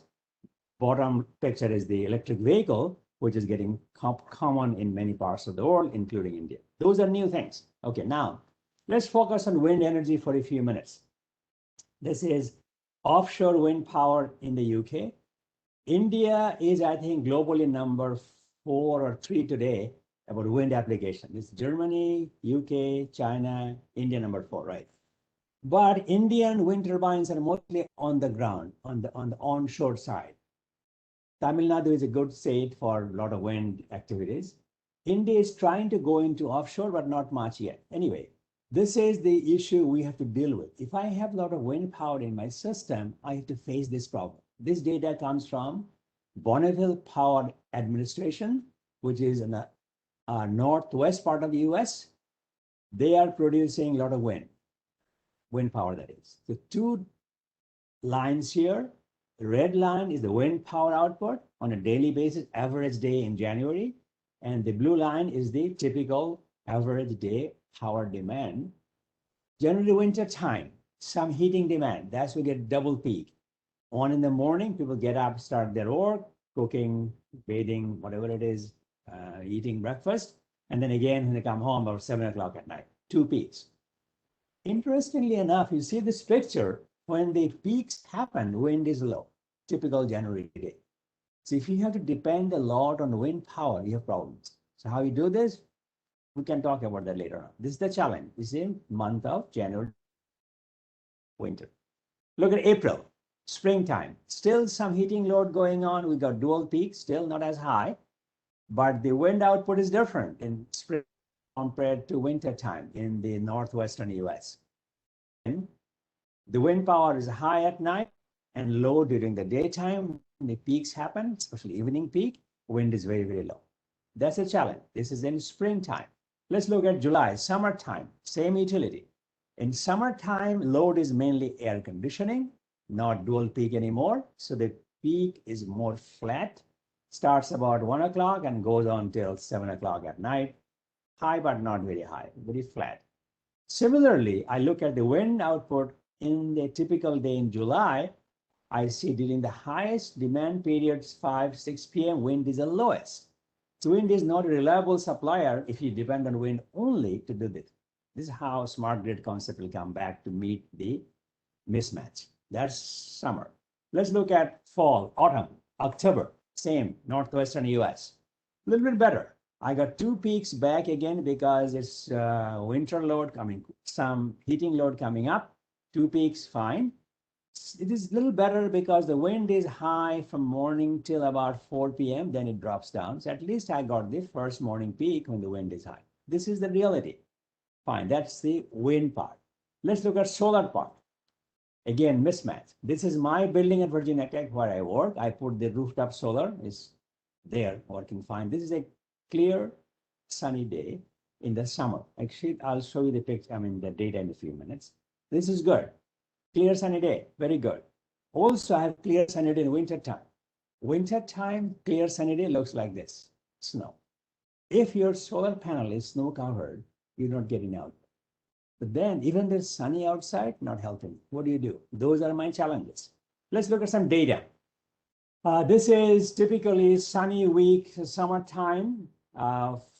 bottom picture is the electric vehicle, which is getting common in many parts of the world, including India. Those are new things. Okay, now let's focus on wind energy for a few minutes. This is offshore wind power in the UK. India is, I think, globally number 4 or 3 today about wind application. It's Germany, UK, China, India number 4, right? But Indian wind turbines are mostly on the ground, on the onshore side. Tamil Nadu is a good state for a lot of wind activities. India is trying to go into offshore, but not much yet. Anyway, this is the issue we have to deal with. If I have a lot of wind power in my system, I have to face this problem. This data comes from Bonneville Power Administration, which is an northwest part of the US, they are producing a lot of wind power, that is. The two lines here, the red line is the wind power output on a daily basis, average day in January. And the blue line is the typical average day power demand. Generally winter time, some heating demand, that's we get double peak. 1 in the morning, people get up, start their work, cooking, bathing, whatever it is, eating breakfast. And then again, when they come home about 7 o'clock at night, 2 peaks. Interestingly enough, you see this picture, when the peaks happen, wind is low, typical January day. So if you have to depend a lot on wind power, you have problems. So how you do this? We can talk about that later on. This is the challenge. This is in month of January, winter. Look at April, springtime. Still some heating load going on. We got dual peaks, still not as high, but the wind output is different in spring compared to winter time in the northwestern US. And the wind power is high at night and low during the daytime. When the peaks happen, especially evening peak, wind is very, very low. That's a challenge. This is in springtime. Let's look at July, summertime, same utility. In summertime, load is mainly air conditioning, not dual peak anymore. So the peak is more flat, starts about 1 o'clock and goes on till 7 o'clock at night. High, but not very high, very flat. Similarly, I look at the wind output in the typical day in July. I see during the highest demand periods, 5, 6 p.m., wind is the lowest. So wind is not a reliable supplier if you depend on wind only to do this. This is how smart grid concept will come back to meet the mismatch. That's summer. Let's look at fall, autumn, October, same, northwestern US. A little bit better. I got 2 peaks back again because it's winter load coming, some heating load coming up, 2 peaks, fine. It is a little better because the wind is high from morning till about 4 p.m. Then it drops down. So at least I got the first morning peak when the wind is high. This is the reality. Fine, that's the wind part. Let's look at solar part. Again, mismatch. This is my building at Virginia Tech where I work. I put the rooftop solar, is there working fine. This is a clear sunny day in the summer. Actually, I'll show you the picture, the data in a few minutes. This is good. Clear sunny day, very good. Also, I have clear sunny day in winter time. Winter time, clear sunny day looks like this, snow. If your solar panel is snow covered, you're not getting out. But then even there's sunny outside, not helping. What do you do? Those are my challenges. Let's look at some data. This is typically sunny week, summertime,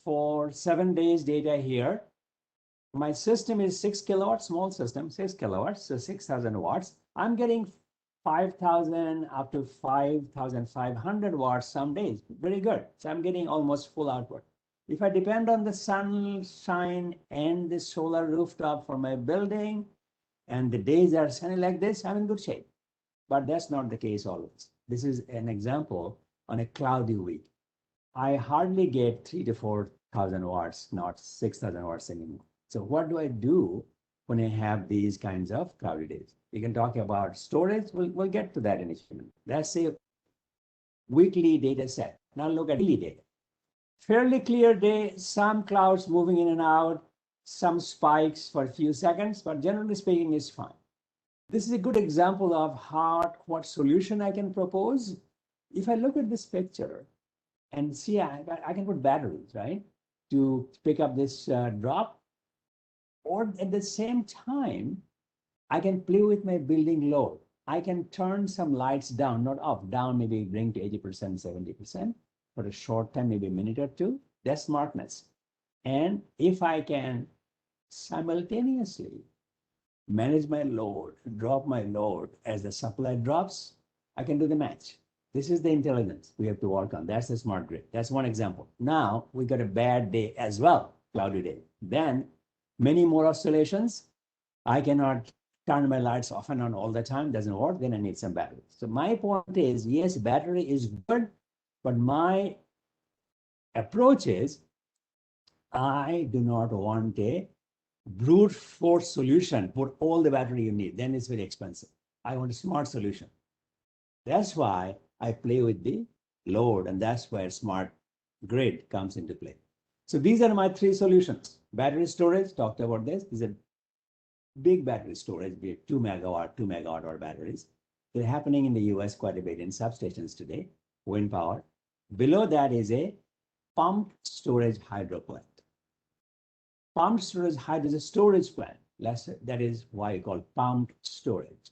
for 7 days data here. My system is 6 kilowatts, small system, 6 kilowatts, so 6,000 watts. I'm getting 5,000 up to 5,500 watts some days. Very good. So I'm getting almost full output. If I depend on the sunshine and the solar rooftop for my building, and the days are sunny like this, I'm in good shape. But that's not the case always. This is an example on a cloudy week. I hardly get 3,000 to 4,000 watts, not 6,000 watts anymore. So what do I do when I have these kinds of cloudy days? We can talk about storage. We'll get to that in a few minutes. That's a weekly data set. Now look at daily data. Fairly clear day, some clouds moving in and out, some spikes for a few seconds, but generally speaking, it's fine. This is a good example of what solution I can propose. If I look at this picture and see, I can put batteries, right, to pick up this drop. Or at the same time, I can play with my building load. I can turn some lights down, not off, down, maybe bring to 80%, 70% for a short time, maybe a minute or two. That's smartness. And if I can simultaneously manage my load, drop my load as the supply drops, I can do the match. This is the intelligence we have to work on. That's the smart grid. That's one example. Now we got a bad day as well, cloudy day. Then many more oscillations. I cannot turn my lights off and on all the time. Doesn't work. Then I need some battery. So my point is, yes, battery is good, but my approach is I do not want a brute force solution. Put all the battery you need. Then it's very expensive. I want a smart solution. That's why I play with the load, and that's where smart grid comes into play. So these are my three solutions. Battery storage, talked about this. These are big battery storage, be it 2 megawatt, 2 megawatt hour batteries. They're happening in the US quite a bit in substations today, wind power. Below that is a pumped storage hydro plant. Pumped storage hydro is a storage plant. That is why you call pumped storage.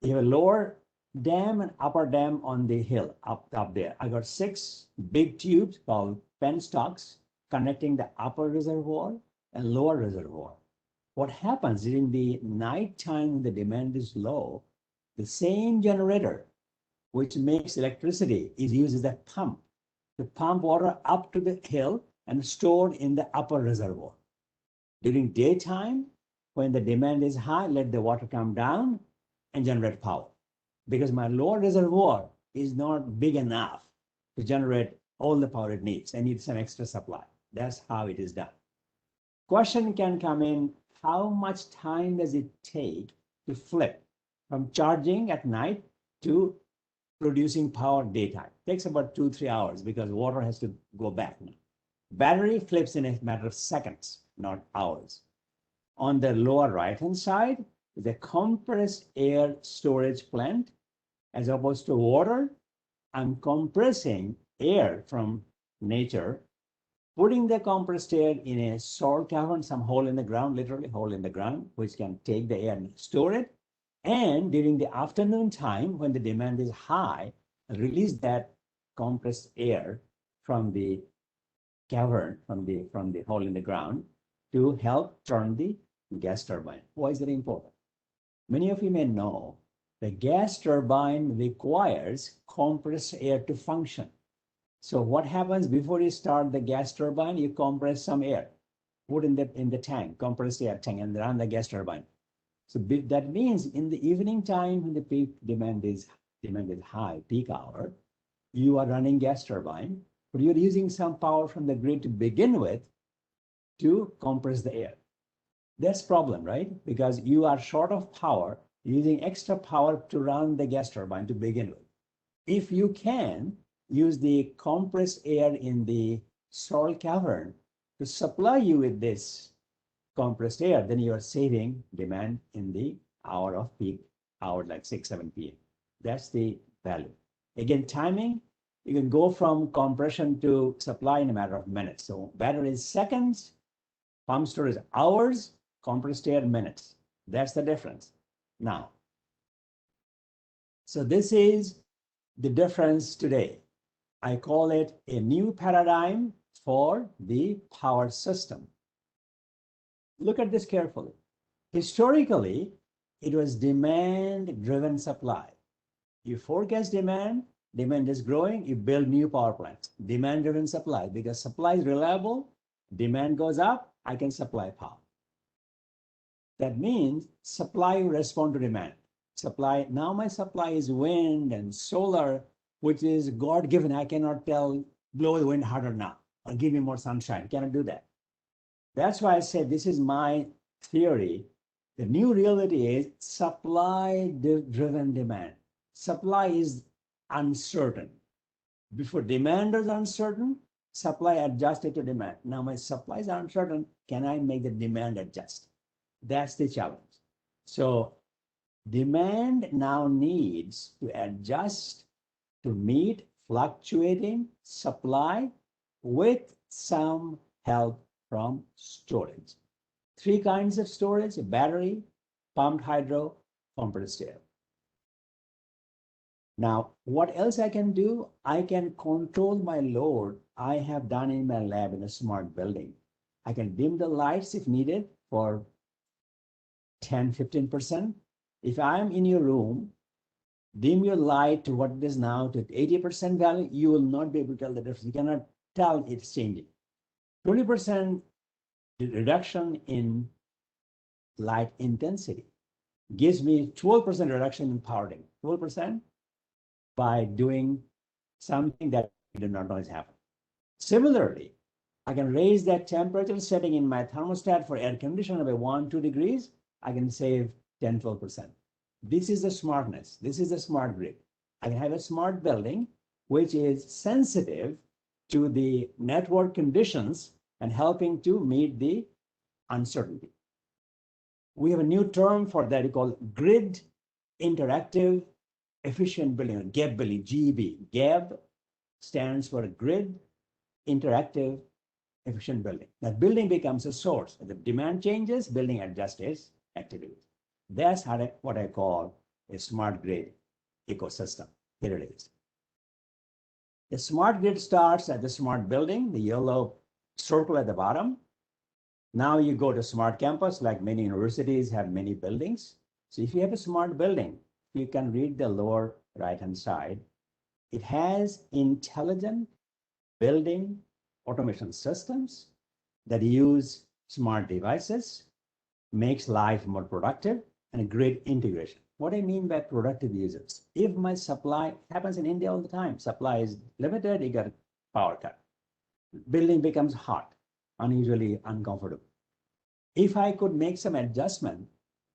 You have a lower dam and upper dam on the hill up there. I got 6 big tubes called penstocks connecting the upper reservoir and lower reservoir. What happens during the night time when the demand is low, the same generator which makes electricity is used as a pump to pump water up to the hill and stored in the upper reservoir. During daytime, when the demand is high, let the water come down and generate power. Because my lower reservoir is not big enough to generate all the power it needs. I need some extra supply. That's how it is done. Question can come in, how much time does it take to flip from charging at night to producing power daytime? It takes about 2-3 hours because water has to go back now. Battery flips in a matter of seconds, not hours. On the lower right-hand side is a compressed air storage plant. As opposed to water, I'm compressing air from nature, putting the compressed air in a salt cavern, some hole in the ground, literally hole in the ground, which can take the air and store it. And during the afternoon time, when the demand is high, release that compressed air from the cavern, from the hole in the ground, to help turn the gas turbine. Why is that important? Many of you may know the gas turbine requires compressed air to function. So what happens before you start the gas turbine? You compress some air, put in the tank, compressed air tank, and run the gas turbine. So that means in the evening time when the peak demand is high, peak hour, you are running gas turbine, but you're using some power from the grid to begin with to compress the air. That's problem, right? Because you are short of power, using extra power to run the gas turbine to begin with. If you can use the compressed air in the salt cavern to supply you with this compressed air, then you are saving demand in the hour of peak hour, like 6-7 p.m. That's the value. Again, timing, you can go from compression to supply in a matter of minutes. So battery is seconds, pump storage hours, compressed air minutes. That's the difference. Now, so this is the difference today. I call it a new paradigm for the power system. Look at this carefully. Historically, it was demand-driven supply. You forecast demand, demand is growing, you build new power plants. Demand-driven supply, because supply is reliable, demand goes up, I can supply power. That means supply will respond to demand. Supply, now my supply is wind and solar, which is God-given. I cannot tell, blow the wind harder now, or give me more sunshine. Cannot do that. That's why I said this is my theory. The new reality is supply-driven demand. Supply is uncertain. Before demand is uncertain, supply adjusted to demand. Now my supplies are uncertain. Can I make the demand adjust? That's the challenge. So demand now needs to adjust to meet fluctuating supply with some help from storage. 3 kinds of storage: battery, pumped hydro, compressed air. Now, what else I can do? I can control my load. I have done in my lab in a smart building. I can dim the lights if needed for 10-15%. If I'm in your room, dim your light to what it is now to 80% value, you will not be able to tell the difference. You cannot tell it's changing. 20% reduction in light intensity gives me 12% reduction in power demand. 12% by doing something that I did not know is happening. Similarly, I can raise that temperature setting in my thermostat for air conditioner by 1-2 degrees. I can save 10-12%. This is the smartness. This is the smart grid. I can have a smart building which is sensitive to the network conditions and helping to meet the uncertainty. We have a new term for that called grid interactive efficient building, or GEB building, GEB. GEB stands for grid interactive efficient building. That building becomes a source. As the demand changes, building adjusts its activities. That's what I call a smart grid ecosystem. Here it is. The smart grid starts at the smart building, the yellow circle at the bottom. Now you go to smart campus, like many universities have many buildings. So if you have a smart building, you can read the lower right-hand side. It has intelligent building automation systems that use smart devices, makes life more productive, and a grid integration. What I mean by productive users, if my supply happens in India all the time, supply is limited, you got a power cut. Building becomes hot, unusually uncomfortable. If I could make some adjustment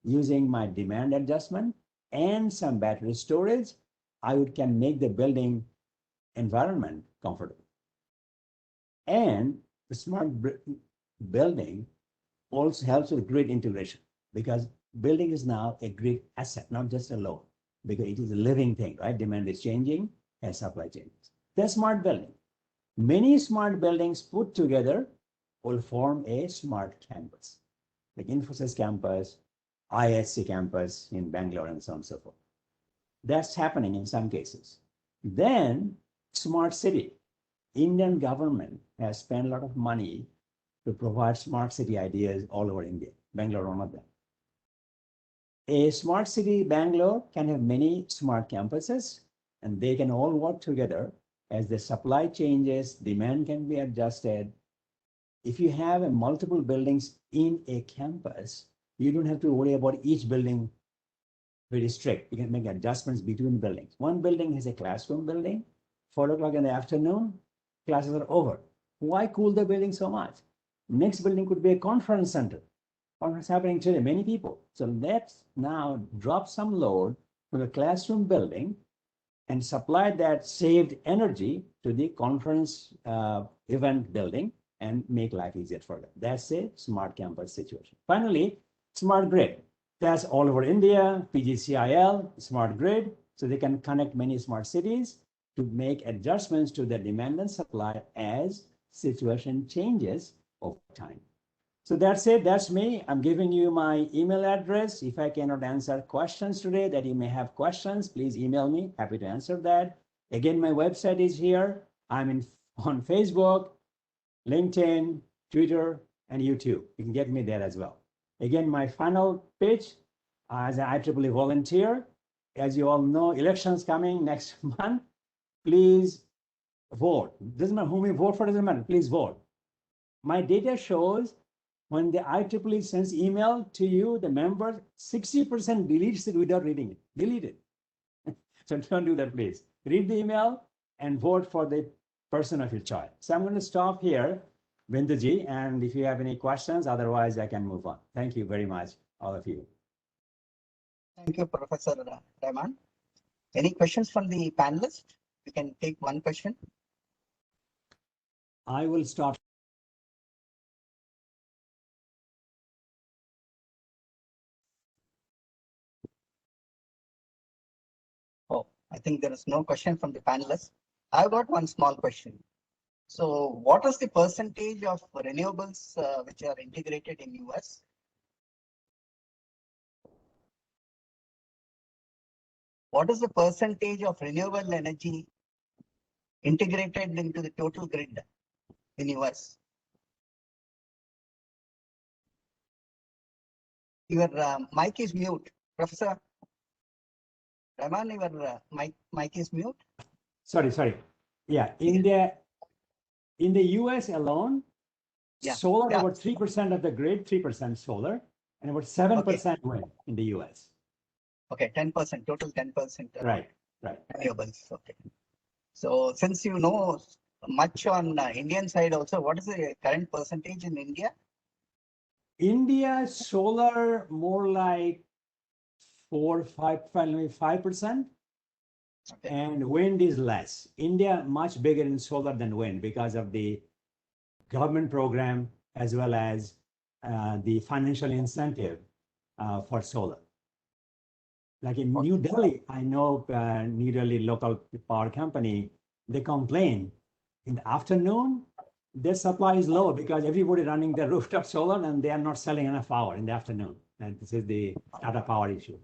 using my demand adjustment and some battery storage, I can make the building environment comfortable. And the smart building also helps with grid integration, because building is now a grid asset, not just a load, because it is a living thing, right? Demand is changing as supply changes. That's smart building. Many smart buildings put together will form a smart campus, like Infosys campus, ISC campus in Bangalore, and so on and so forth. That's happening in some cases. Then smart city. Indian government has spent a lot of money to provide smart city ideas all over India. Bangalore, one of them. A smart city, Bangalore, can have many smart campuses, and they can all work together. As the supply changes, demand can be adjusted. If you have multiple buildings in a campus, you don't have to worry about each building very strict. You can make adjustments between buildings. One building has a classroom building, 4 o'clock in the afternoon, classes are over. Why cool the building so much? Next building could be a conference center. Conference happening today, many people. So let's now drop some load from the classroom building and supply that saved energy to the conference event building and make life easier for them. That's a smart campus situation. Finally, smart grid. That's all over India, PGCIL, smart grid. So they can connect many smart cities to make adjustments to the demand and supply as situation changes over time. So that's it, that's me. I'm giving you my email address. If I cannot answer questions today that you may have questions, please email me, happy to answer that. Again, my website is here. I'm on Facebook, LinkedIn, Twitter, and YouTube. You can get me there as well. Again, my final pitch as an IEEE volunteer. As you all know, elections coming next month. Please vote. Doesn't matter whom you vote for, doesn't matter. Please vote. My data shows when the IEEE sends email to you, the members, 60% deletes it without reading it. Delete it. So don't do that, please. Read the email and vote for the person of your choice. So I'm going to stop here, Binduji, and if you have any questions, otherwise I can move on. Thank you very much, all of you. Thank you, Professor Raman. Any questions from the panelists? We can take one question. I will stop. Oh, I think there is no question from the panelists. I've got one small question. So what is the percentage of renewables which are integrated in US? What is the percentage of renewable energy integrated into the total grid in US? Your mic is mute, Professor Raman. Your mic is mute. Sorry. Yeah, in the US alone, Yeah. solar Yeah. about 3% of the grid, 3% solar, and about 7% wind in the US. Okay, 10%, total 10%. Right. Renewables. Okay. So since you know much on Indian side also, what is the current percentage in India? India solar more like 5%, Okay. and wind is less. India much bigger in solar than wind because of the government program as well as the financial incentive for solar. Like in New Delhi, I know New Delhi local power company, they complain in the afternoon, their supply is low because everybody running their rooftop solar and they are not selling enough power in the afternoon. And this is the Tata Power issue.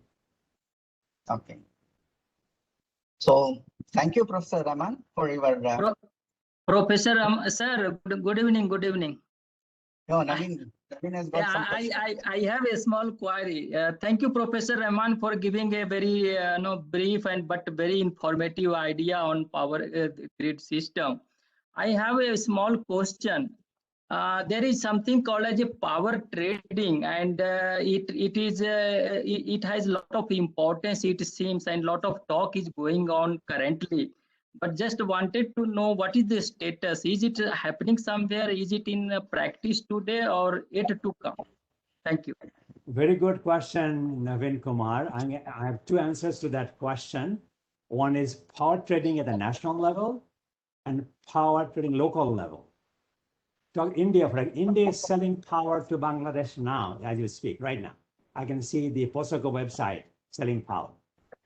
Okay. So thank you, Professor Raman, for your. Professor, sir, good evening, good evening. No, Naveen has got some questions. I have a small query. Thank you, Professor Raman, for giving a very brief but very informative idea on power grid system. I have a small question. There is something called as a power trading, and it has a lot of importance, it seems, and lot of talk is going on currently. But just wanted to know what is the status? Is it happening somewhere? Is it in practice today or yet to come? Thank you. Very good question, Naveen Kumar. I have two answers to that question. One is power trading at the national level and power trading local level. Talk India, for example, India is selling power to Bangladesh now, as you speak, right now. I can see the POSOCO website selling power.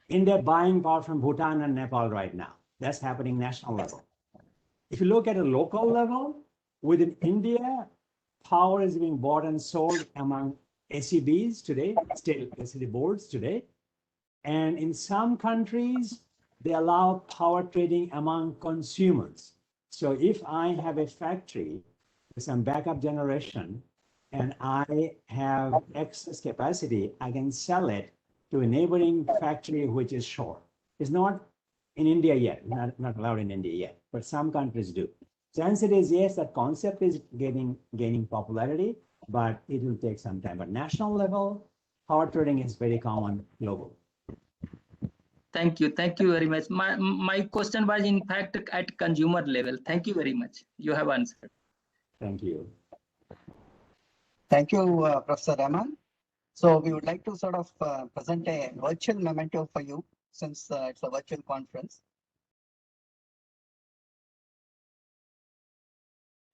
India buying power from Bhutan and Nepal right now. That's happening national level. If you look at a local level, within India, power is being bought and sold among SEBs today, state electricity boards today. And in some countries, they allow power trading among consumers. So if I have a factory with some backup generation and I have excess capacity, I can sell it to a neighboring factory which is short. It's not in India yet, not allowed in India yet, but some countries do. The answer is yes, that concept is gaining popularity, but it will take some time. But national level, power trading is very common global. Thank you very much. My question was in fact at consumer level. Thank you very much. You have answered. Thank you. Thank you, Professor Raman. So we would like to sort of present a virtual memento for you since it's a virtual conference.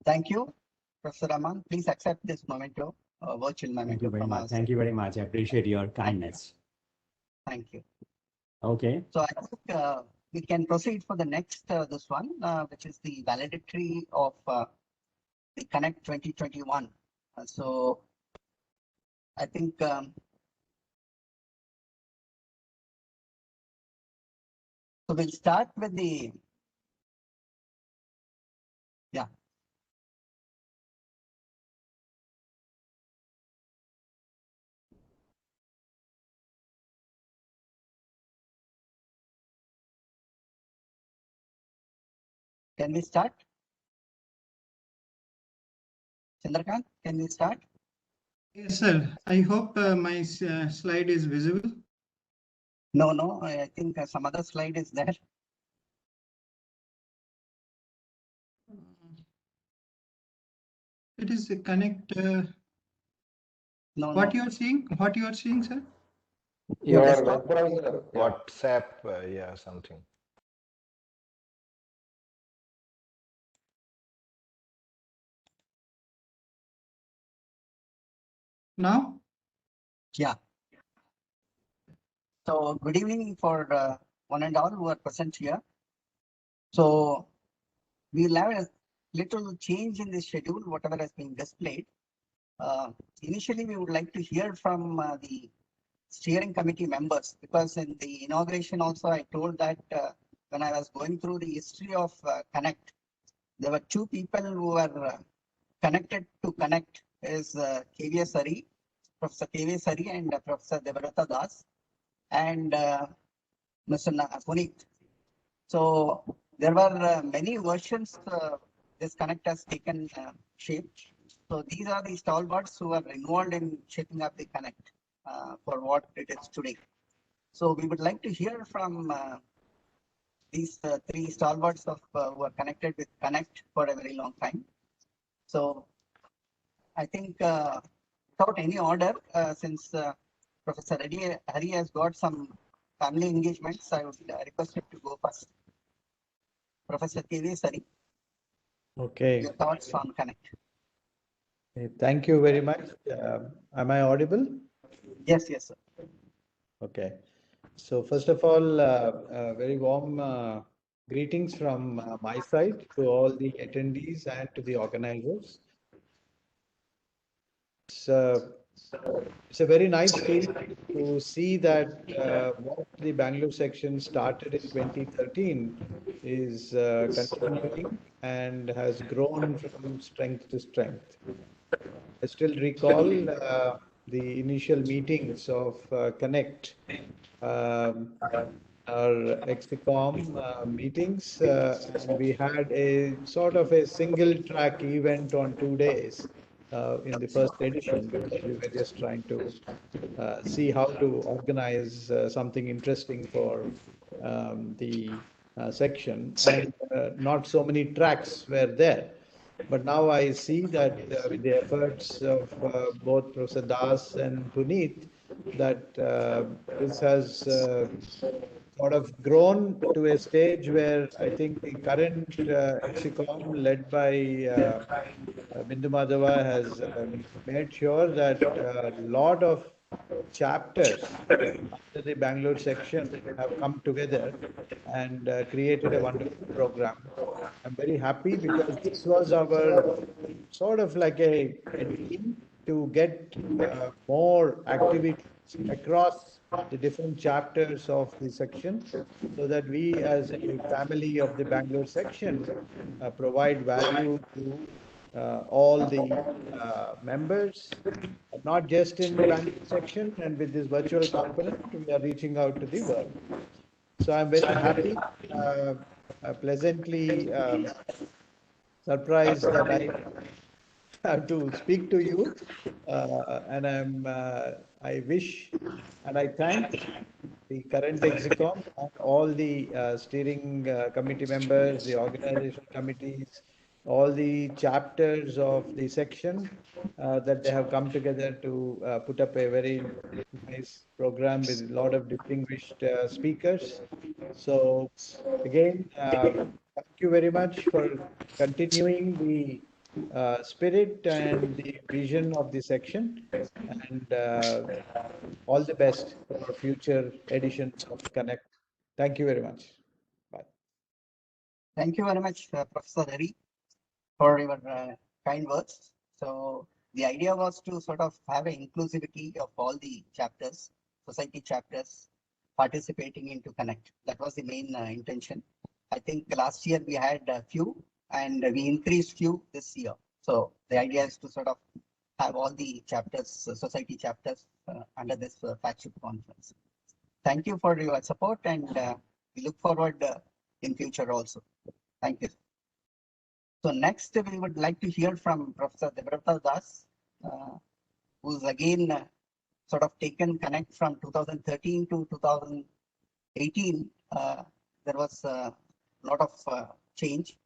Thank you, Professor Raman. Please accept this memento, virtual memento. Thank you very from much. us. Thank you very much. I appreciate your kindness. Thank you. Okay. So I think we can proceed for the next this one, which is the valedictory of the CONECCT 2021. So I think so we'll start with the Can we start? Chandrakant, can we start? Yes, sir. I hope my slide is visible. No, I think some other slide is there. It is a connect. No, What no. you are seeing? What you are seeing, sir? Your Your desktop? web browser, WhatsApp, yeah, something. Now? Yeah. So good evening for one and all who are present here. So we'll have a little change in the schedule, whatever has been displayed. Initially, we would like to hear from the steering committee members, because in the inauguration also I told that when I was going through the history of CONECCT, there were two people who were connected to CONECCT is KVS Hari, Professor KVS Hari and Professor Devrata Das and Mr. Puneet. So there were many versions this CONECCT has taken shape. So these are the stalwarts who are involved in shaping up the CONECCT for what it is today. So we would like to hear from these three stalwarts of who are connected with CONECCT for a very long time. So I think without any order, since Professor Hari has got some family engagements, I would request him to go first. Professor KVS Hari. Okay. Your thoughts on CONECCT. Thank you very much. Am I audible? Yes, yes, sir. Okay. So first of all, very warm greetings from my side to all the attendees and to the organizers. It's a very nice thing to see that what the Bangalore section started in 2013 is continuing and has grown from strength to strength. I still recall the initial meetings of CONECCT, our Exicom meetings, and we had a sort of a single track event on 2 days in the first edition because we were just trying to see how to organize something interesting for the section, and not so many tracks were there. But now I see that with the efforts of both Professor Das and Puneet, that this has sort of grown to a stage where I think the current Exicom led by Bindu Madhava has made sure that a lot of chapters under the Bangalore section have come together and created a wonderful program. I'm very happy because this was our sort of like a dream to get more activities across the different chapters of the section so that we as a family of the Bangalore section provide value to all the members, not just in Bangalore section, and with this virtual component, we are reaching out to the world. So I'm very happy, pleasantly surprised that I have to speak to you, and I wish and I thank the current Exicom and all the steering committee members, the organization committees, all the chapters of the section that they have come together to put up a very nice program with a lot of distinguished speakers. So again, thank you very much for continuing the spirit and the vision of the section, and all the best for future editions of CONECCT. Thank you very much. Bye. Thank you very much, Professor Hari, for your kind words. So the idea was to sort of have an inclusivity of all the chapters, society chapters participating into CONECCT. That was the main intention. I think last year we had a few and we increased few this year. So the idea is to sort of have all the chapters, society chapters under this flagship conference. Thank you for your support, and we look forward in future also. Thank you. So next we would like to hear from Professor Devrata Das, who's again sort of taken CONECCT from 2013 to 2018. There was a lot of change.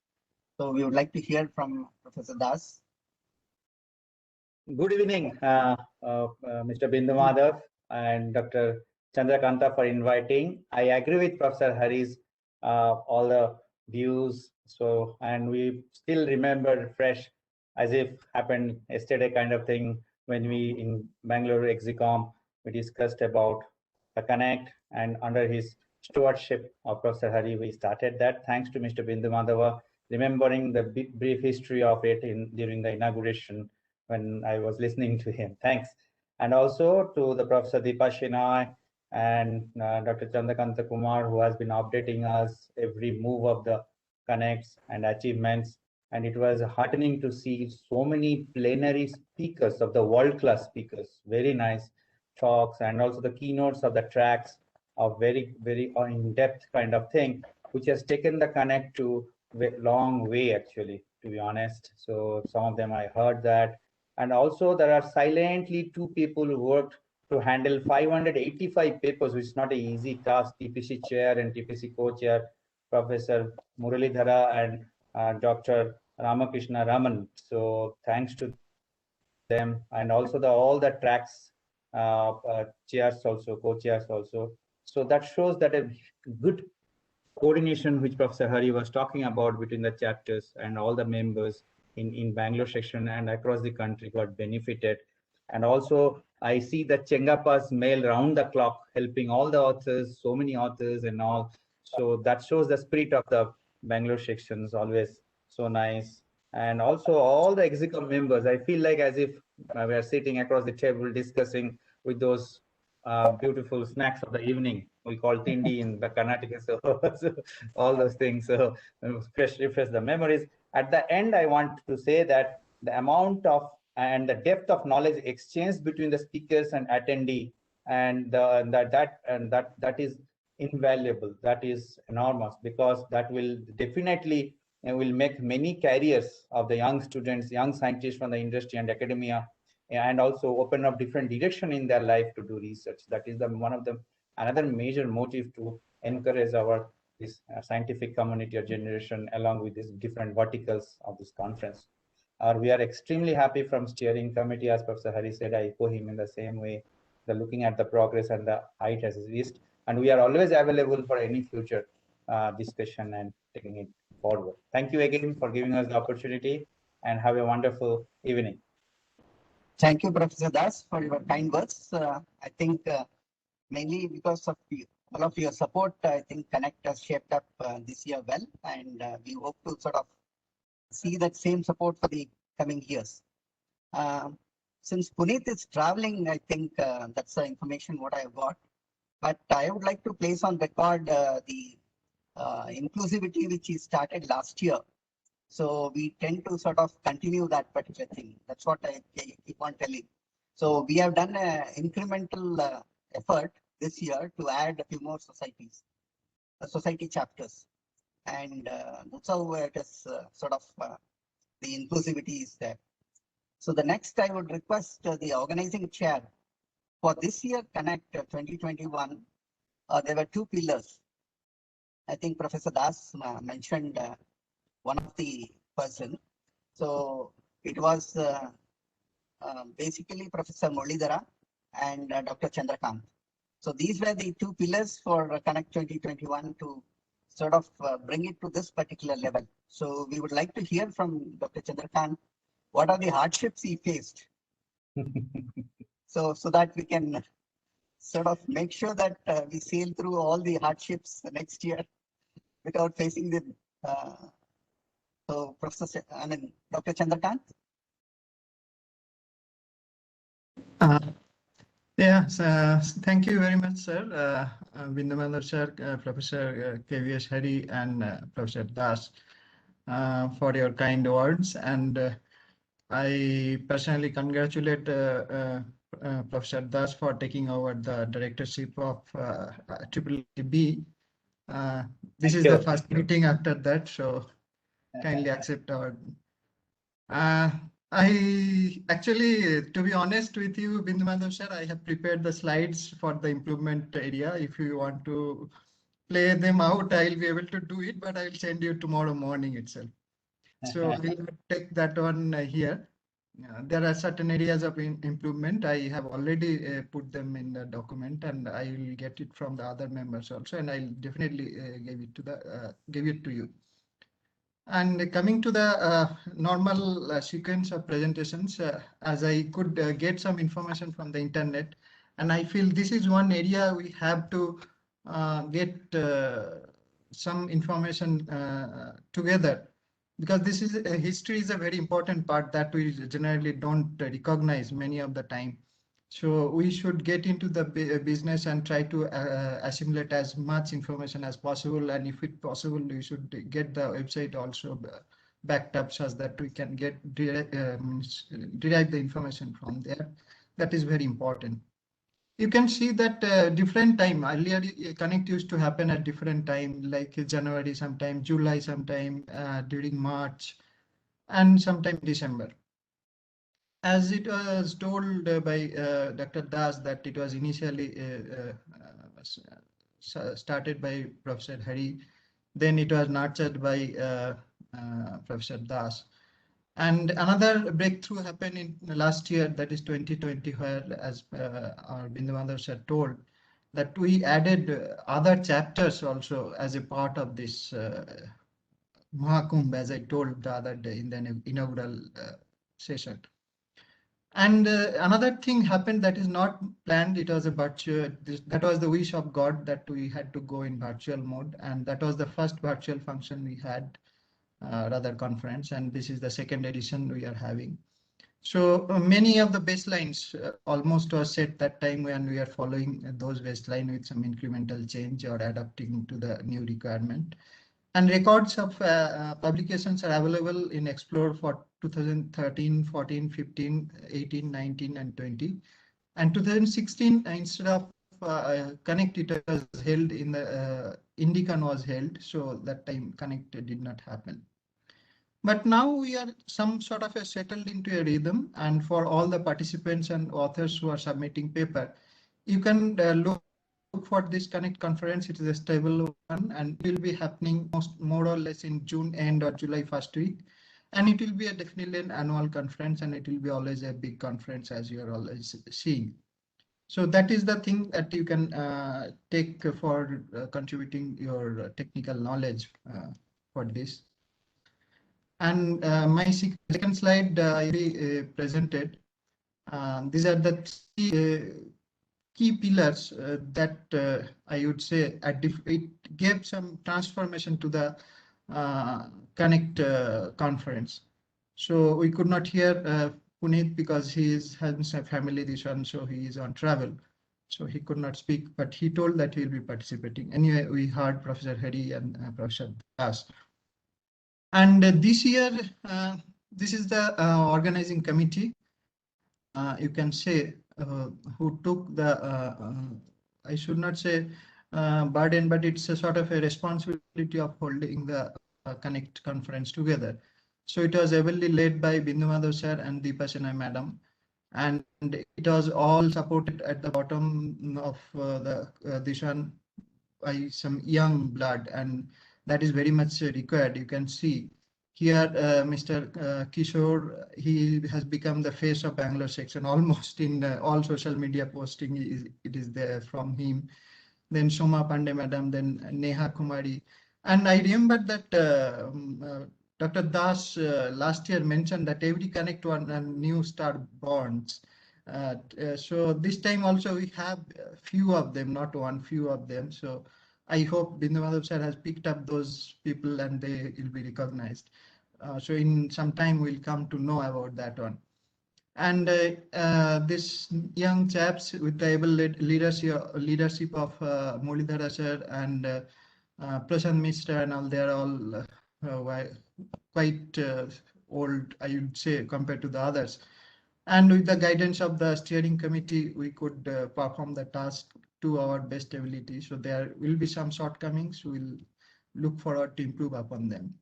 So we would like to hear from Professor Das. Good evening, Mr. Bindu Madhav and Dr. Chandrakanta for inviting. I agree with Professor Hari's all the views. So, and we still remember fresh as if happened yesterday kind of thing when we in Bangalore Exicom, we discussed about the CONECCT, and under his stewardship of Professor Hari, we started that. Thanks to Mr. Bindu Madhava, remembering the brief history of it during the inauguration when I was listening to him. Thanks. And also to the Professor Deepa Shenoy and Dr. Chandrakanta Kumar, who has been updating us every move of the CONECCTs and achievements. And it was heartening to see so many plenary speakers of the world-class speakers, very nice talks, and also the keynotes of the tracks of very, very in-depth kind of thing, which has taken the CONECCT to a long way, actually, to be honest. So some of them I heard that. And also there are silently two people who worked to handle 585 papers, which is not an easy task. TPC chair and TPC co-chair, Professor Muralidhara and Dr. Ramakrishna Raman. So thanks to them, and also all the tracks chairs also, co-chairs also. So that shows that a good coordination which Professor Hari was talking about between the chapters and all the members in Bangalore section and across the country got benefited. And also I see the Chengapa's mail round the clock, helping all the authors, so many authors and all. So that shows the spirit of the Bangalore sections, always so nice. And also all the executive members, I feel like as if we are sitting across the table discussing with those beautiful snacks of the evening. We call tindi in the Karnataka. So all those things. So refresh the memories. At the end, I want to say that the amount of and the depth of knowledge exchanged between the speakers and attendee, and that is invaluable. That is enormous, because that will definitely will make many careers of the young students, young scientists from the industry and academia, and also open up different direction in their life to do research. That is one of the another major motive to encourage our this scientific community or generation along with these different verticals of this conference. We are extremely happy from steering committee, as Professor Hari said. I echo him in the same way. The looking at the progress and the height has reached, and we are always available for any future discussion and taking it forward. Thank you again for giving us the opportunity, and have a wonderful evening. Thank you, Professor Das, for your kind words. I think mainly because of all of your support, I think CONECCT has shaped up this year well, and we hope to sort of see that same support for the coming years. Since Puneet is traveling, I think that's the information what I have got. But I would like to place on record the inclusivity which he started last year. So we tend to sort of continue that particular thing. That's what I keep on telling. So we have done an incremental effort this year to add a few more societies, society chapters. And that's how it is sort of the inclusivity is there. So the next I would request the organizing chair for this year CONECCT 2021. There were two pillars. I think Professor Das mentioned one of the person. So it was basically Professor Muralidhara and Dr. Chandrakant. So these were the two pillars for CONECCT 2021 to sort of bring it to this particular level. So we would like to hear from Dr. Chandrakant, what are the hardships he faced? so that we can sort of make sure that we sail through all the hardships next year without facing them. So Dr. Chandrakant. Yes, thank you very much, sir. Bindu sir, Professor KVS Hari, and Professor Das for your kind words. And I personally congratulate Professor Das for taking over the directorship of IEEE. This is the first meeting after that, so kindly accept our. I actually, to be honest with you, Bindu sir, I have prepared the slides for the improvement area. If you want to play them out, I'll be able to do it, but I'll send you tomorrow morning itself. So we'll take that one here. There are certain areas of improvement. I have already put them in the document, and I will get it from the other members also, and I'll definitely give it to you. And coming to the normal sequence of presentations, as I could get some information from the internet, and I feel this is one area we have to get some information together, because this is history is a very important part that we generally don't recognize many of the time. So we should get into the business and try to assimilate as much information as possible. And if it's possible, we should get the website also backed up so that we can get derive the information from there. That is very important. You can see that different time. Earlier, CONECCT used to happen at different time, like January sometime, July sometime, during March, and sometime December. As it was told by Dr. Das that it was initially started by Professor Hari, then it was nurtured by Professor Das. And another breakthrough happened in last year, that is 2020, where, as our Bindu sir told, that we added other chapters also as a part of this Mahakumbh, as I told the other day in the inaugural session. And another thing happened that is not planned. It was a virtual, that was the wish of God that we had to go in virtual mode. And that was the first virtual function we had, rather conference. And this is the second edition we are having. So many of the baselines almost was set that time when we are following those baseline with some incremental change or adapting to the new requirement. And records of publications are available in Explore for 2013, 14, 15, 18, 19, and 20. And 2016, instead of CONECCT, it was held in the Indicon was held. So that time CONECCT did not happen. But now we are some sort of settled into a rhythm, and for all the participants and authors who are submitting paper, you can look for this CONECCT conference. It is a stable one and will be happening more or less in June end or July first week. And it will be definitely an annual conference, and it will be always a big conference as you are always seeing. So that is the thing that you can take for contributing your technical knowledge for this. And my second slide I presented. These are the three key pillars that I would say it gave some transformation to the CONECCT conference. So we could not hear Puneet because he is having a family this one, so he is on travel. So he could not speak, but he told that he will be participating. Anyway, we heard Professor Hari and Professor Das. And this year, this is the organizing committee. You can say who took the, I should not say burden, but it's a sort of a responsibility of holding the CONECCT conference together. So it was heavily led by Bindu Madhav sir and Deepa Senai madam. And it was all supported at the bottom of this one by some young blood, and that is very much required. You can see here Mr. Kishore, he has become the face of Bangalore section almost in all social media posting. It is there from him. Then Soma Pandey madam, then Neha Kumari. And I remember that Dr. Das last year mentioned that every CONECCT one new star bonds. So this time also we have few of them, not one, few of them. So I hope Bindu Madhav sir has picked up those people and they will be recognized. So in some time we'll come to know about that one. And this young chaps with the able leadership of Muridhara sir and Prashant Mishra and all, they are all quite old, I would say, compared to the others. And with the guidance of the steering committee, we could perform the task to our best ability. So there will be some shortcomings. We'll look forward to improve upon them.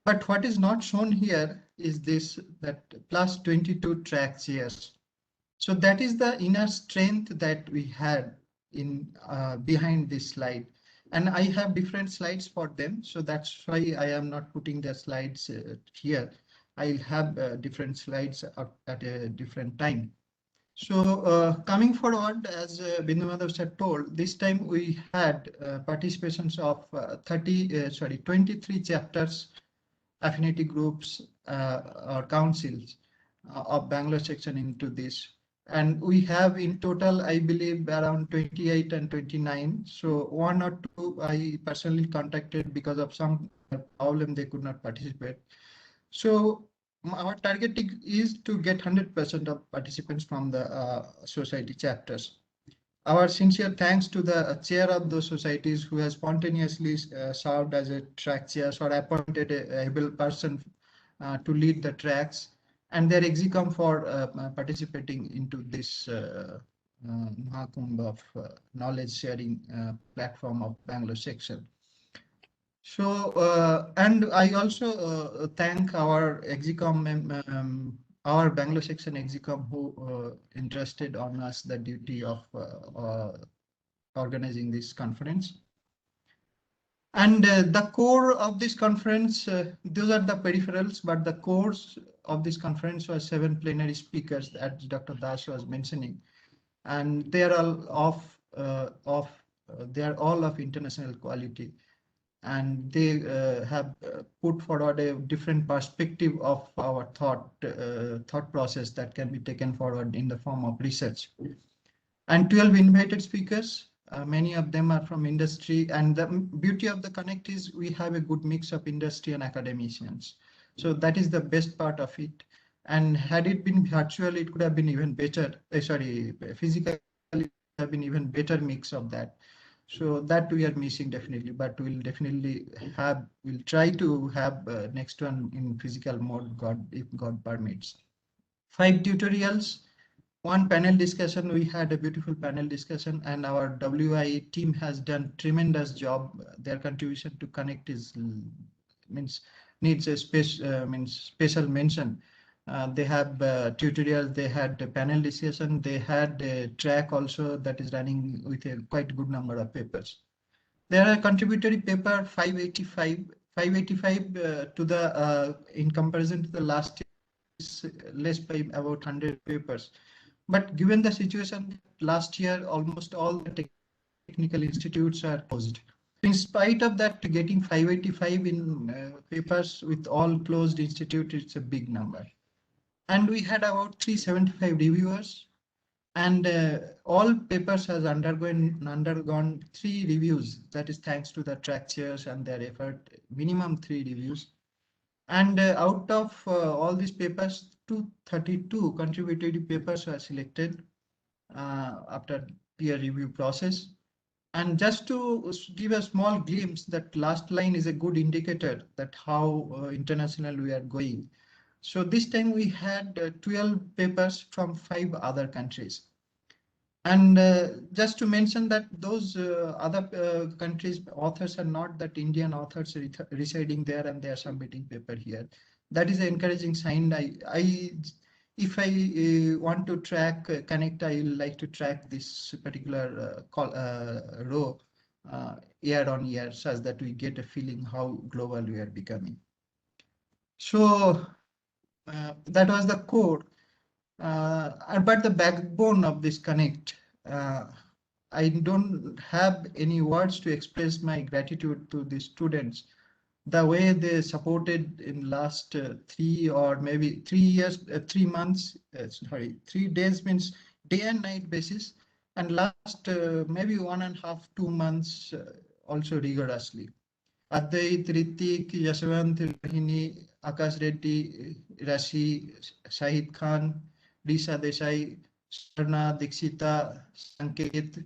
But what is not shown here is this, that plus 22 track chairs. So that is the inner strength that we had in behind this slide. And I have different slides for them. So that's why I am not putting the slides here. I'll have different slides at a different time. So coming forward, as Bindu Madhav sir told, this time we had participations of 23 chapters, affinity groups or councils of Bangalore section into this. And we have in total, I believe, around 28 and 29. So one or two I personally contacted because of some problem, they could not participate. So our target is to get 100% of participants from the society chapters. Our sincere thanks to the chair of those societies who has spontaneously served as a track chair or appointed a able person to lead the tracks, and their execom for participating into this Mahakumbh of knowledge sharing platform of Bangalore section. So, and I also thank our execom, our Bangalore section execom who entrusted on us the duty of organizing this conference. And the core of this conference, those are the peripherals, but the core of this conference was 7 plenary speakers that Dr. Das was mentioning. And they are all of they are all of international quality, and they have put forward a different perspective of our thought process that can be taken forward in the form of research. And 12 invited speakers, many of them are from industry, and the beauty of the CONECCT is we have a good mix of industry and academicians. So that is the best part of it. And had it been virtual, it could have been even better. Physically, it would have been even better mix of that. So that we are missing definitely, but we'll definitely we'll try to have next one in physical mode, if God permits. 5 tutorials, 1 panel discussion. We had a beautiful panel discussion, and our WIE team has done tremendous job. Their contribution to CONECCT is needs a special mention. They have tutorials, they had a panel discussion, they had a track also that is running with a quite good number of papers. There are contributory paper 585 to the in comparison to the last year is less by about 100 papers. But given the situation last year, almost all the technical institutes are closed. In spite of that, getting 585 in papers with all closed institutes, it's a big number. And we had about 375 reviewers, and all papers has undergone 3 reviews. That is thanks to the track chairs and their effort, minimum 3 reviews. And out of all these papers, 232 contributory papers were selected after peer review process. And just to give a small glimpse, that last line is a good indicator that how international we are going. So this time we had 12 papers from 5 other countries. And just to mention that those other countries authors are not that Indian authors residing there and they are submitting paper here. That is an encouraging sign. If I want to track CONECCT, I will like to track this particular row year on year, such that we get a feeling how global we are becoming. So that was the core. But the backbone of this CONECCT, I don't have any words to express my gratitude to the students. The way they supported in last 3 or maybe 3 years, 3 months, 3 days means day and night basis, and last maybe 1.5, 2 months also rigorously. Advait, Ritik, Yashwant, Rohini, Akash Reddy, Rashi, Shahid Khan, Risa Desai, Sharna, Dikshita, Sanket,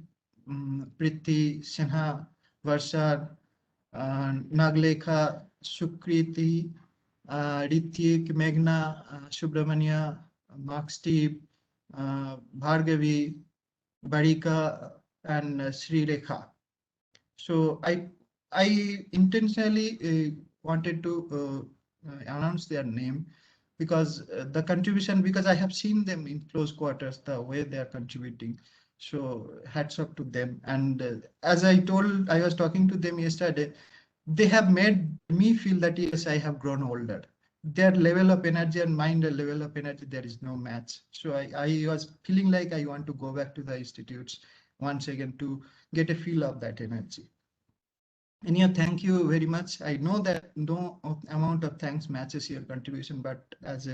Priti, Sinha, Varsar, Naglekha, Sukriti, Ritik, Meghna, Subramania, Mark Steve, Bhargavi, Barika, and Sri Rekha. So I intentionally wanted to announce their name because the contribution, because I have seen them in close quarters, the way they are contributing. So hats off to them. And as I was talking to them yesterday, they have made me feel that yes, I have grown older. Their level of energy and mind, level of energy, there is no match. So I was feeling like I want to go back to the institutes once again to get a feel of that energy. Anyhow, thank you very much. I know that no amount of thanks matches your contribution, but as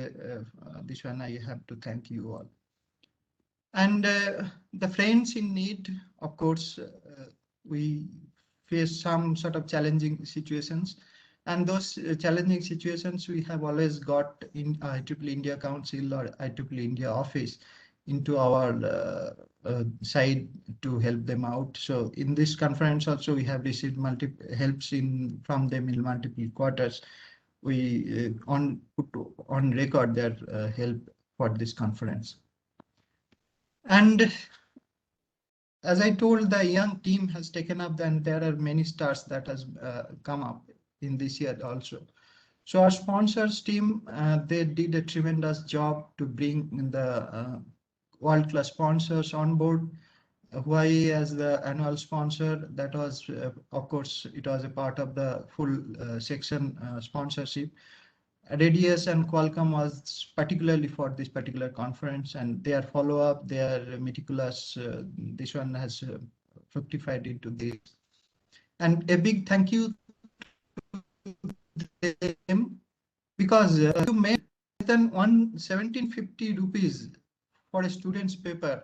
this one, I have to thank you all. And the friends in need, of course, we face some sort of challenging situations. And those challenging situations we have always got in IEEE India Council or IEEE India office into our side to help them out. So in this conference also we have received multiple helps from them in multiple quarters. We put on record their help for this conference. And as I told, the young team has taken up, and there are many stars that has come up in this year also. So our sponsors team, they did a tremendous job to bring the world-class sponsors on board. Huawei as the annual sponsor, that was, of course, it was a part of the full section sponsorship. Radius and Qualcomm was particularly for this particular conference, and their follow-up, their meticulous, this one has fructified into this. And a big thank you to them, because you made less than 1750 rupees for a student's paper,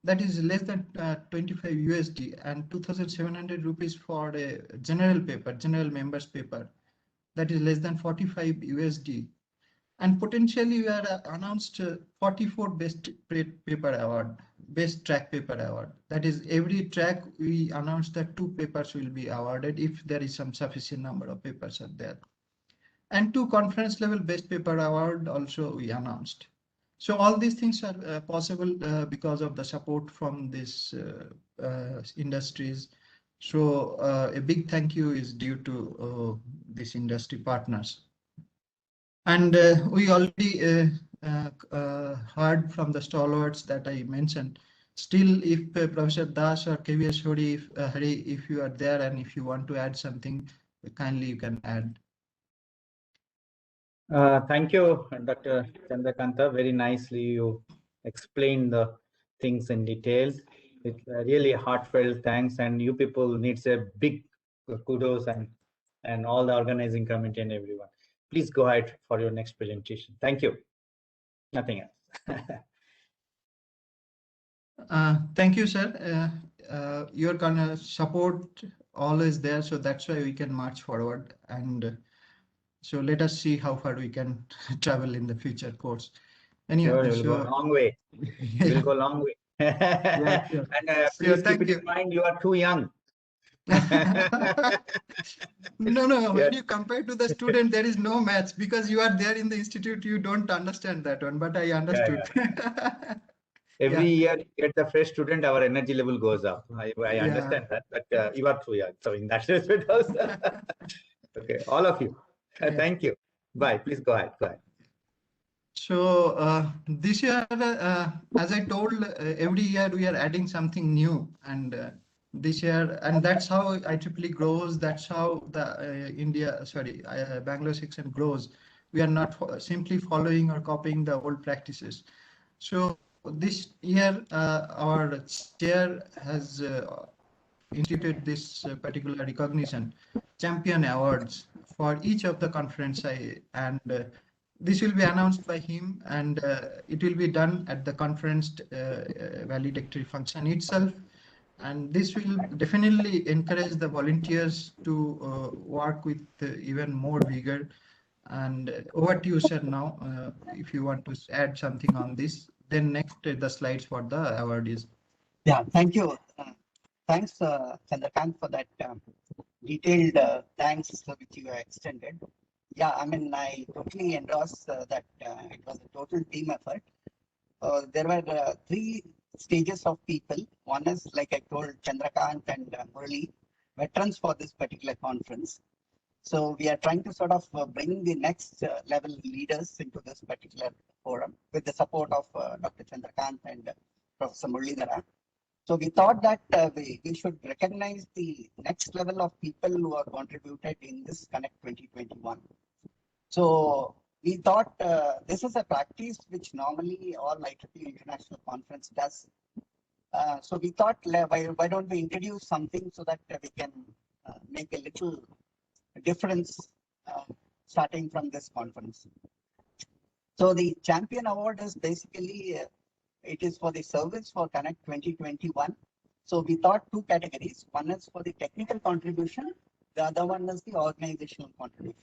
that is less than 25 USD, and 2,700 rupees for a general paper, general members paper, that is less than 45 USD. And potentially we are announced 44 best paper award, best track paper award. That is, every track we announced that 2 papers will be awarded if there is some sufficient number of papers are there. And 2 conference level best paper award also we announced. So all these things are possible because of the support from these industries. So a big thank you is due to these industry partners. And we already heard from the stalwarts that I mentioned. Still, if Professor Das or KVS Hari, if you are there and if you want to add something, kindly you can add. Thank you, Dr. Chandrakanta. Very nicely you explained the things in detail. It's really heartfelt thanks, and you people needs a big kudos and all the organizing committee and everyone. Please go ahead for your next presentation. Thank you. Nothing else. Thank you, sir. Your kind of support always there, so that's why we can march forward. And so let us see how far we can travel in the future course. Anyway, Sure, we'll go a long way. We'll go a long way. Yeah, sure. And please keep it in mind, you are too young. No, when Yeah. you compare to the student, there is no match, because you are there in the institute, you don't understand that one, but I understood. Every year you get the fresh student, our energy level goes up. I Yeah. understand that, but you are too young. So in that respect also. Okay, all of you. Yeah. Thank you. Bye. Please go ahead. Go ahead. So this year, as I told, every year we are adding something new, and this year, and that's how IEEE grows. That's how the Bangalore section grows. We are not simply following or copying the old practices. So this year, our chair has instituted this particular recognition, champion awards for each of the conference, and this will be announced by him, and it will be done at the conference valedictory function itself. And this will definitely encourage the volunteers to work with even more vigor. And over to you, sir, now, if you want to add something on this. Then next, the slides for the award is. Yeah, thank you. Thanks, Chandrakant, for that detailed thanks which you extended. Yeah, I mean, I totally endorse that it was a total team effort. There were 3 stages of people. One is, like I told, Chandrakant and Murali, veterans for this particular conference. So we are trying to sort of bring the next level leaders into this particular forum with the support of Dr. Chandrakant and Professor Muralidhara. So we thought that we should recognize the next level of people who are contributed in this CONECCT 2021. So we thought this is a practice which normally all IEEE International Conference does. So we thought, why don't we introduce something so that we can make a little difference starting from this conference. So the champion award is basically, it is for the service for CONECCT 2021. So we thought 2 categories. One is for the technical contribution. The other one is the organizational contribution.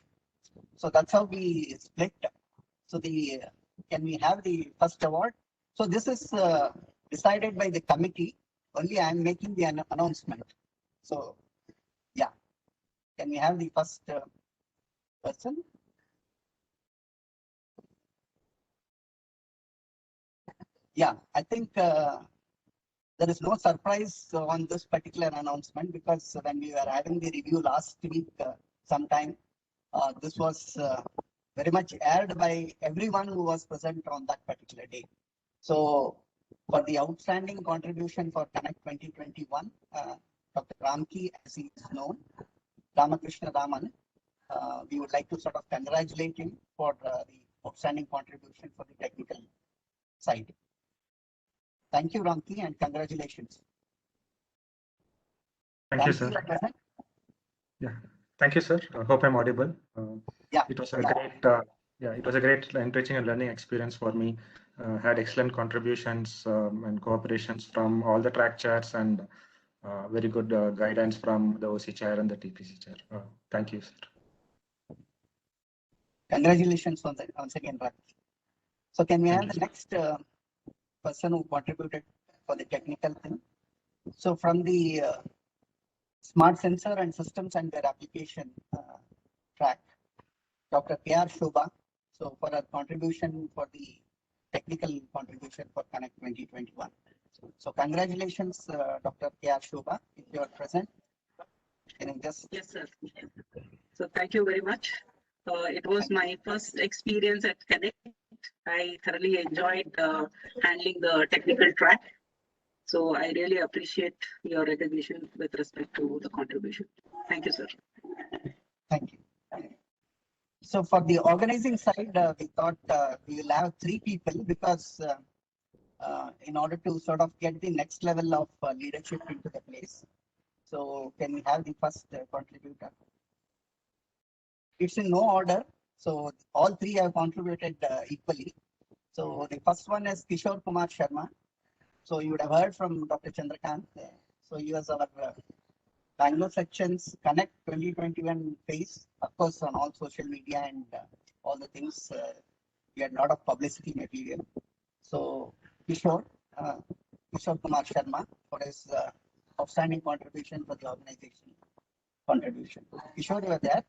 So that's how we split. So can we have the first award? So this is decided by the committee. Only I am making the announcement. So yeah, can we have the first person? Yeah, I think there is no surprise on this particular announcement, because when we were having the review last week sometime, this was very much aired by everyone who was present on that particular day. So for the outstanding contribution for CONECCT 2021, Dr. Ramki, as he is known, Ramakrishna Raman, we would like to sort of congratulate him for the outstanding contribution for the technical side. Thank you, Ramki, and congratulations. Thank you, sir. Yeah, thank you, sir. I hope I'm audible. Yeah. It was a great, it was a great enriching and learning experience for me. Had excellent contributions and cooperations from all the track chairs and very good guidance from the OC chair and the TPC chair. Thank you, sir. Congratulations once again, Raj. So can we have the next person who contributed for the technical thing? So from the Smart Sensor and Systems and their application track, Dr. K.R. Shobha. So for a contribution for the technical contribution for CONECCT 2021. So congratulations, Dr. K.R. Shobha, if you are present. Can you just... Yes, sir. So thank you very much. It was my first experience at CONECCT. I thoroughly enjoyed handling the technical track. So I really appreciate your recognition with respect to the contribution. Thank you, sir. Thank you. So for the organizing side, we thought we will have 3 people because in order to sort of get the next level of leadership into the place. So can we have the first contributor? It's in no order. So all 3 have contributed equally. So the first one is Kishore Kumar Sharma. So you would have heard from Dr. Chandrakant. So he was our Bangalore section's CONECCT 2021 phase, of course, on all social media and all the things. We had a lot of publicity material. So Kishore Kumar Sharma for his outstanding contribution for the organization contribution. Kishore, you are there?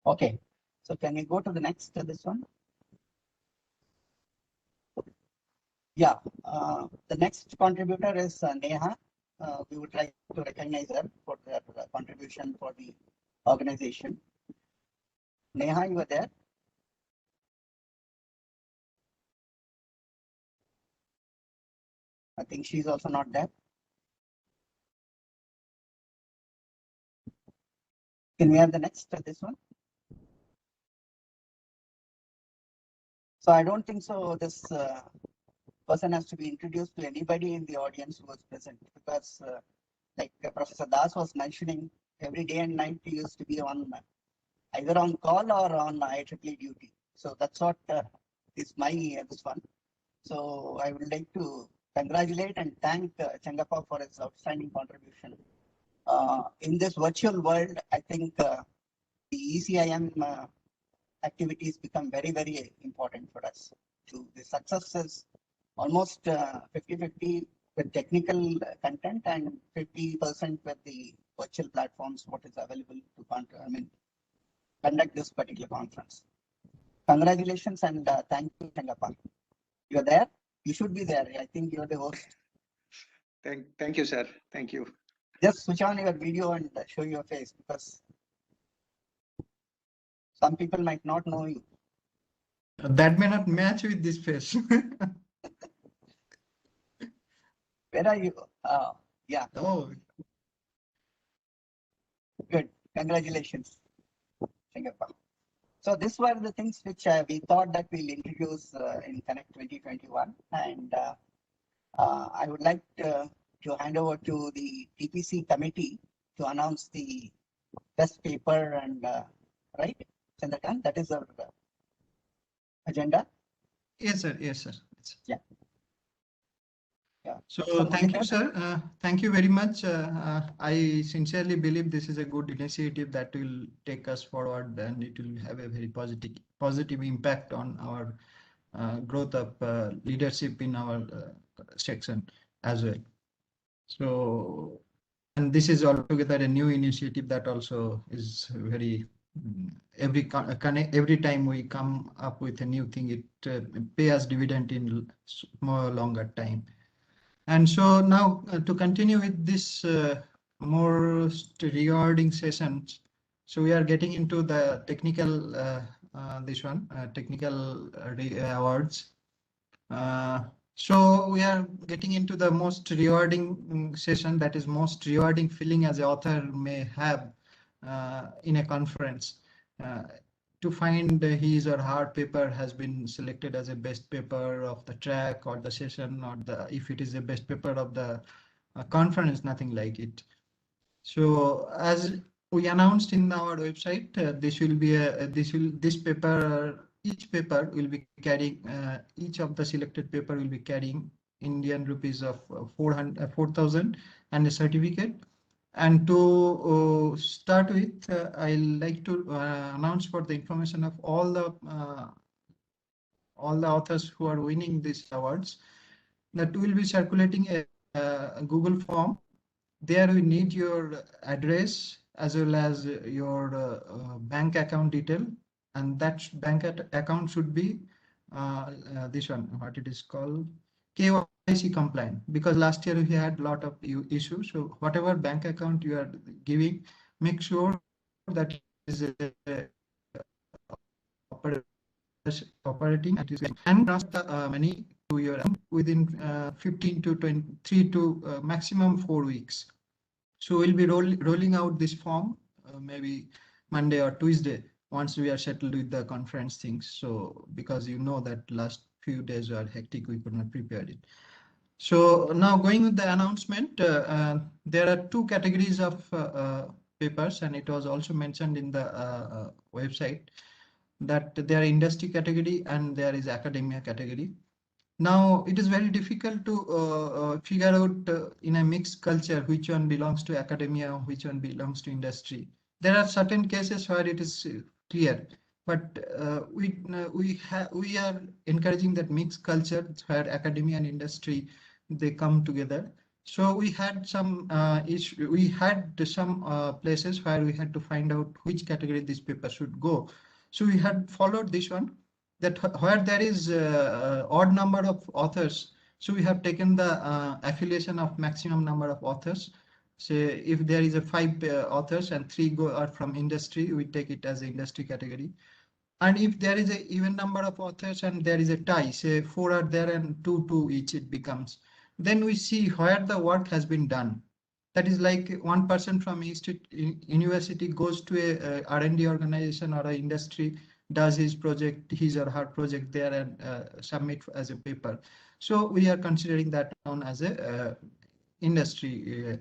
Okay. So can we go to the next, this one? Yeah, the next contributor is Neha. We would like to recognize her for their contribution for the organization. Neha, you are there? I think she's also not there. Can we have the next, this one? So I don't think so this person has to be introduced to anybody in the audience who was present, because like Professor Das was mentioning, every day and night he used to be on either on call or on IEEE duty. So that's what is my this one. So I would like to congratulate and thank Changappa for his outstanding contribution. In this virtual world, I think the ECIM activities become very, very important for us. The success is almost 50-50 with technical content and 50% with the virtual platforms, what is available to conduct this particular conference. Congratulations and thank you, Changappa. You're there? You should be there. I think you're the host. Thank you, sir. Thank you. Just switch on your video and show your face, because some people might not know you. That may not match with this face. Where are you? Yeah. Oh. Good. Congratulations, Singapore. So these were the things which we thought that we'll introduce in CONECCT 2021. And I would like to hand over to the TPC committee to announce the best paper and right, Chandrakant, that is our agenda. Yes, sir. Yes, sir. Yeah. Yeah. So thank you, sir. Thank you very much. I sincerely believe this is a good initiative that will take us forward, and it will have a very positive impact on our growth of leadership in our section as well. So, and this is altogether a new initiative that also is very every time we come up with a new thing, it pays dividend in more longer time. And so now to continue with this more rewarding sessions, so we are getting into the technical technical awards. So we are getting into the most rewarding session, that is most rewarding feeling as an author may have in a conference. to find his or her paper has been selected as a best paper of the track or the session, or if it is a best paper of the conference, nothing like it. So as we announced in our website, this will be each paper will be carrying, each of the selected paper will be carrying Indian rupees of 4,000 and a certificate. And to start with, I like to announce for the information of all the authors who are winning these awards, that we will be circulating a Google form. There we need your address as well as your bank account detail, and that bank account should be this one, what it is called, KYC compliant, because last year we had a lot of issues. So whatever bank account you are giving, make sure that it is operating and transfer the money to your account within 15 to 23 to maximum 4 weeks. So we'll be rolling out this form maybe Monday or Tuesday once we are settled with the conference things. So because you know that last few days were hectic, we could not prepare it. So now going with the announcement, there are 2 categories of papers, and it was also mentioned in the website that there are industry category and there is academia category. Now it is very difficult to figure out in a mixed culture which one belongs to academia, which one belongs to industry. There are certain cases where it is clear, but we are encouraging that mixed culture where academia and industry, they come together. So we had some places where we had to find out which category this paper should go. So we had followed this one, that where there is odd number of authors, so we have taken the affiliation of maximum number of authors. So if there is a 5 authors and 3 are from industry, we take it as an industry category. And if there is a even number of authors and there is a tie, say 4 are there and 2 each it becomes, then we see where the work has been done. That is like one person from university goes to a R&D organization or an industry, does his or her project there and submit as a paper. So we are considering that one as a industry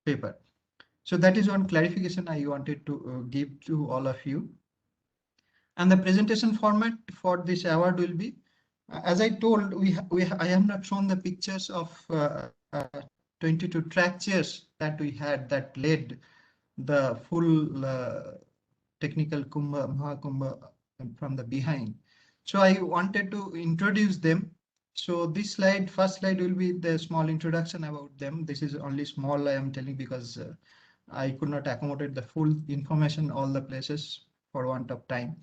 paper. So that is one clarification I wanted to give to all of you. And the presentation format for this award will be, as I told, I have not shown the pictures of 22 track chairs that we had that led the full technical Mahakumbha from the behind. So I wanted to introduce them. So this slide, first slide will be the small introduction about them. This is only small I am telling because I could not accommodate the full information all the places for want of time.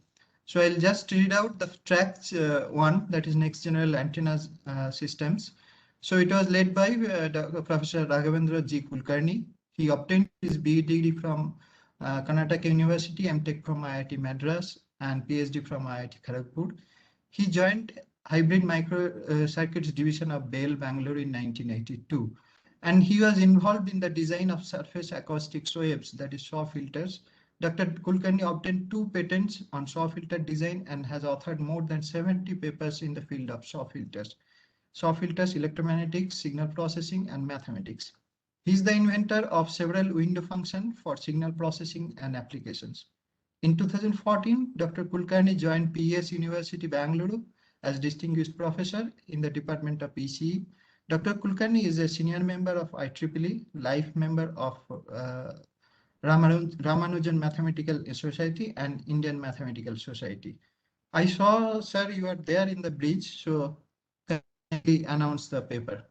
So I'll just read out the track 1, that is next general antennas systems. So it was led by Professor Raghavendra G. Kulkarni. He obtained his BE degree from Karnataka University, MTech from IIT Madras, and PhD from IIT Kharagpur. He joined Hybrid Microcircuits Division of BAIL, Bangalore in 1982. And he was involved in the design of surface acoustic waves, that is SAW filters. Dr. Kulkarni obtained 2 patents on SAW filter design and has authored more than 70 papers in the field of SAW filters, electromagnetics, signal processing, and mathematics. He is the inventor of several window functions for signal processing and applications. In 2014, Dr. Kulkarni joined PES University, Bangalore as Distinguished Professor in the Department of ECE. Dr. Kulkarni is a senior member of IEEE, life member of Ramanujan Mathematical Society and Indian Mathematical Society. I saw, sir, you are there in the bridge, so can we announce the paper?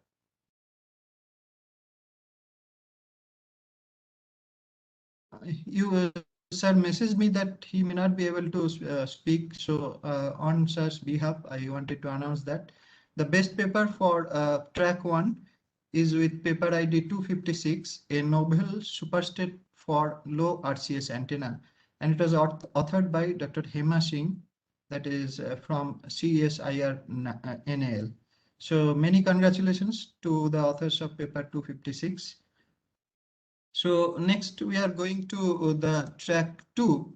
You, sir, messaged me that he may not be able to speak, so on sir's behalf, I wanted to announce that the best paper for track 1 is with paper ID 256, a novel superstate for low RCS antenna, and it was authored by Dr. Hema Singh, that is from CSIR NAL. So many congratulations to the authors of paper 256. So next we are going to the track 2.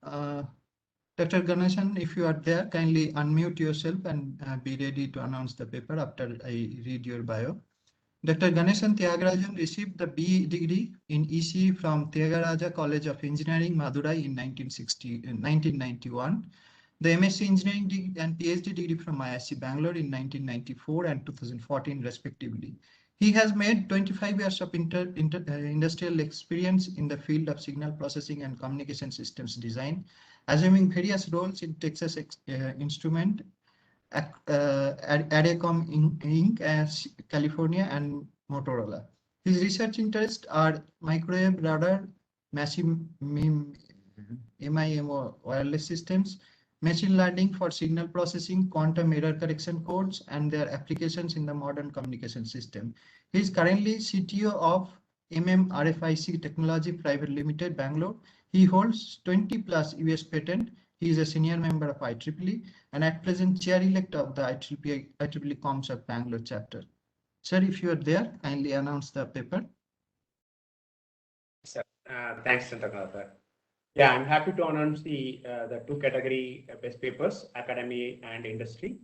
Dr. Ganeshan, if you are there, kindly unmute yourself and be ready to announce the paper after I read your bio. Dr. Ganeshan Tyagarajan received the BE degree in ECE from Tyagaraja College of Engineering, Madurai in 1991. The MSc Engineering and PhD degree from IISc Bangalore in 1994 and 2014 respectively. He has made 25 years of industrial experience in the field of signal processing and communication systems design, assuming various roles in Texas Instrument, Adecom Inc. as California and Motorola. His research interests are microwave radar, massive MIMO wireless systems, machine learning for signal processing, quantum error correction codes, and their applications in the modern communication system. He is currently CTO of RFIC Technology Private Limited, Bangalore. He holds 20 plus US patent. He is a senior member of IEEE and at present chair-elect of the IEEE CONECCT Bangalore chapter. Sir, if you are there, kindly announce the paper. Sir, thanks, Chandrakanta. Yeah, I'm happy to announce the two category best papers, academy and industry.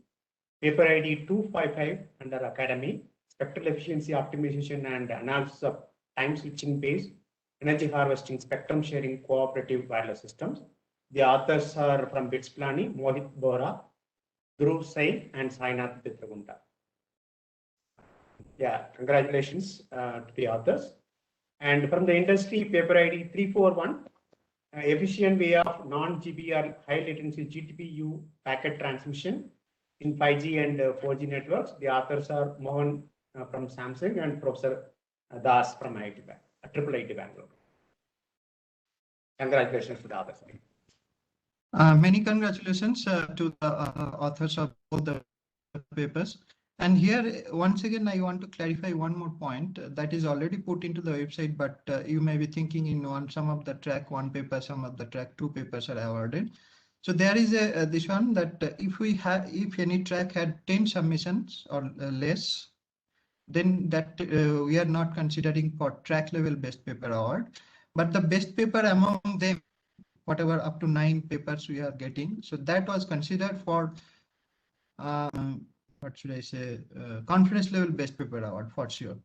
Paper ID 255 under academy, spectral efficiency optimization and analysis of time switching based energy harvesting spectrum sharing cooperative wireless systems. The authors are from BITS Planning, Mohit Bora, Dhruv Sai, and Sainath Pitragunta. Yeah, congratulations to the authors. And from the industry, paper ID 341, efficient way of non-GBR high latency GPU packet transmission in 5G and 4G networks. The authors are Mohan from Samsung and Professor Das from IIT Bangalore. Congratulations to the authors. Many congratulations to the authors of both the papers. And here, once again, I want to clarify one more point that is already put into the website, but you may be thinking in some of the track 1 paper, some of the track 2 papers are awarded. So there is this one that if any track had 10 submissions or less, then that we are not considering for track level best paper award, but the best paper among them, whatever up to 9 papers we are getting. So that was considered for, what should I say, conference level best paper award for sure.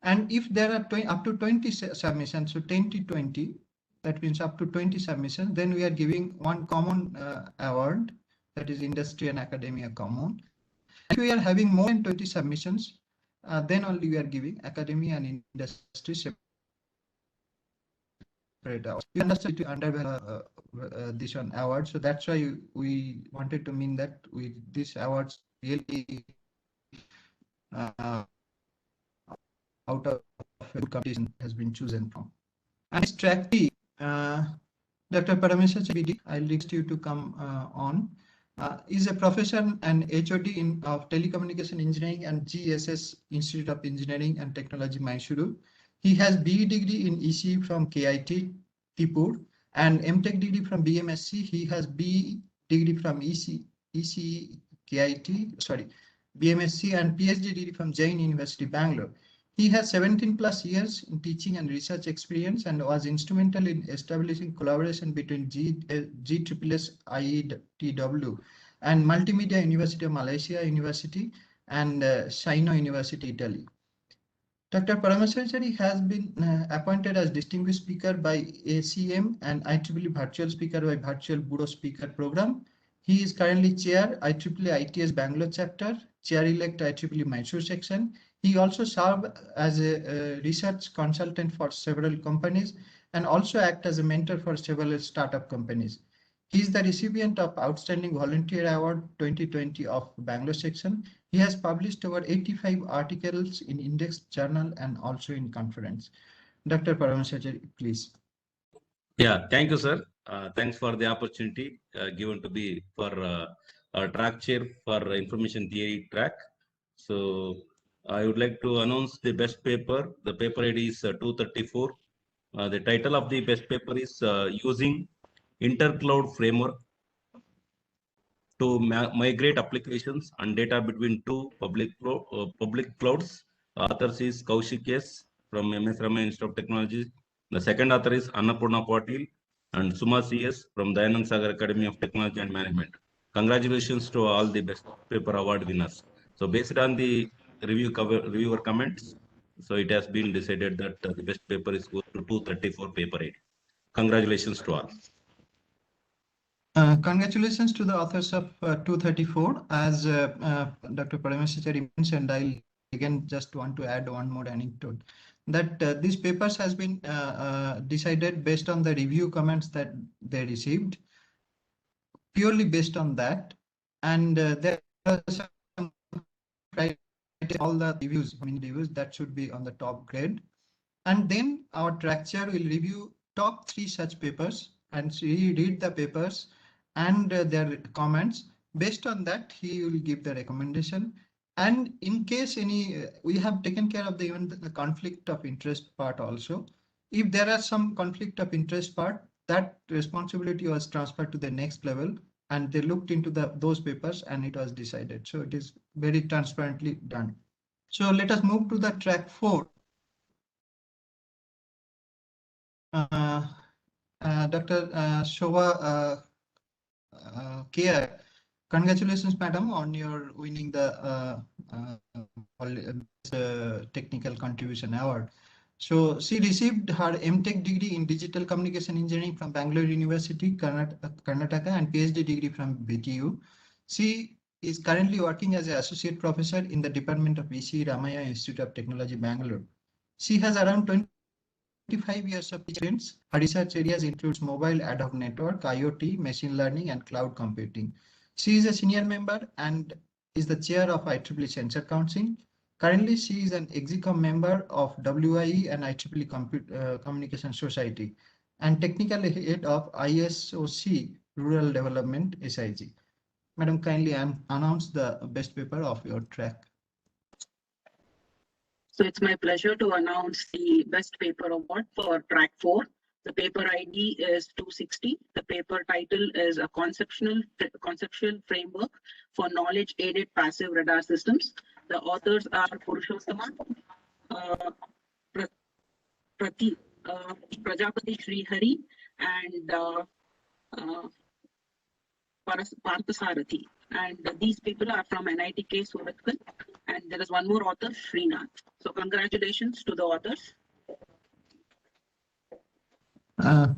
And if there are up to 20 submissions, so 10 to 20, that means up to 20 submissions, then we are giving one common award, that is industry and academia common. If we are having more than 20 submissions, then only we are giving academia and industry separate awards. We understand to under this one award, so that's why we wanted to mean that with these awards really out of competition has been chosen from. And this track B, Dr. Parameswar BD, I'll request you to come on. Is a professor and HOD of Telecommunication Engineering and GSS Institute of Engineering and Technology, Mysuru. He has BE degree in ECE from KIT, Tipur, and MTech degree from BMSC. He has BE degree from BMSC and PhD degree from Jain University, Bangalore. He has 17 plus years in teaching and research experience and was instrumental in establishing collaboration between GSSS IETW and Multimedia University of Malaysia University and Shino University, Italy. Dr. Parameswar has been appointed as distinguished speaker by ACM and IEEE virtual speaker by Virtual Bureau Speaker Program. He is currently chair IEEE ITS Bangalore chapter, chair-elect IEEE Mysore section. He also served as a research consultant for several companies and also act as a mentor for several startup companies. He is the recipient of Outstanding Volunteer Award 2020 of Bangalore section. He has published over 85 articles in Index Journal and also in conference. Dr. Parameswar, please. Yeah, thank you, sir. Thanks for the opportunity given to be for track chair for information theory track. So I would like to announce the best paper. The paper ID is 234. The title of the best paper is using intercloud framework to migrate applications and data between two public clouds. Authors is Kaushik S. from MS Raman Institute of Technology. The second author is Annapurna Patil and Suma CS from Dayanand Sagar Academy of Technology and Management. Congratulations to all the best paper award winners. So based on the reviewer comments, so it has been decided that the best paper is goes to 234 paper 8. Congratulations to all. Congratulations to the authors of 234. As Dr. Parameswari mentioned, I again just want to add one more anecdote that these papers has been decided based on the review comments that they received, purely based on that, and there are some criteria, all the reviews, reviews that should be on the top grade, and then our track chair will review top 3 such papers and he read the papers and their comments. Based on that, he will give the recommendation. And in case any, we have taken care of even the conflict of interest part also. If there are some conflict of interest part, that responsibility was transferred to the next level, and they looked into those papers and it was decided. So it is very transparently done. So let us move to the track 4. Dr. Shova K. Congratulations, madam, on your winning the technical contribution award. So she received her MTech degree in digital communication engineering from Bangalore University, Karnataka, and PhD degree from BTU. She is currently working as an associate professor in the Department of VC Ramaya Institute of Technology, Bangalore. She has around 25 years of experience. Her research areas includes mobile ad hoc network, IoT, machine learning, and cloud computing. She is a senior member and is the chair of IEEE Sensor Council. Currently, she is an EXICOM member of WIE and IEEE Communication Society and technical head of ISOC Rural Development SIG. Madam, kindly announce the best paper of your track. So it's my pleasure to announce the best paper award for track 4. The paper ID is 260. The paper title is a conceptual framework for knowledge aided passive radar systems. The authors are Purushottama, Prajapati Srihari, and Parthasarathi. And these people are from NITK Suratkal, and there is one more author, Srinath. So congratulations to the authors.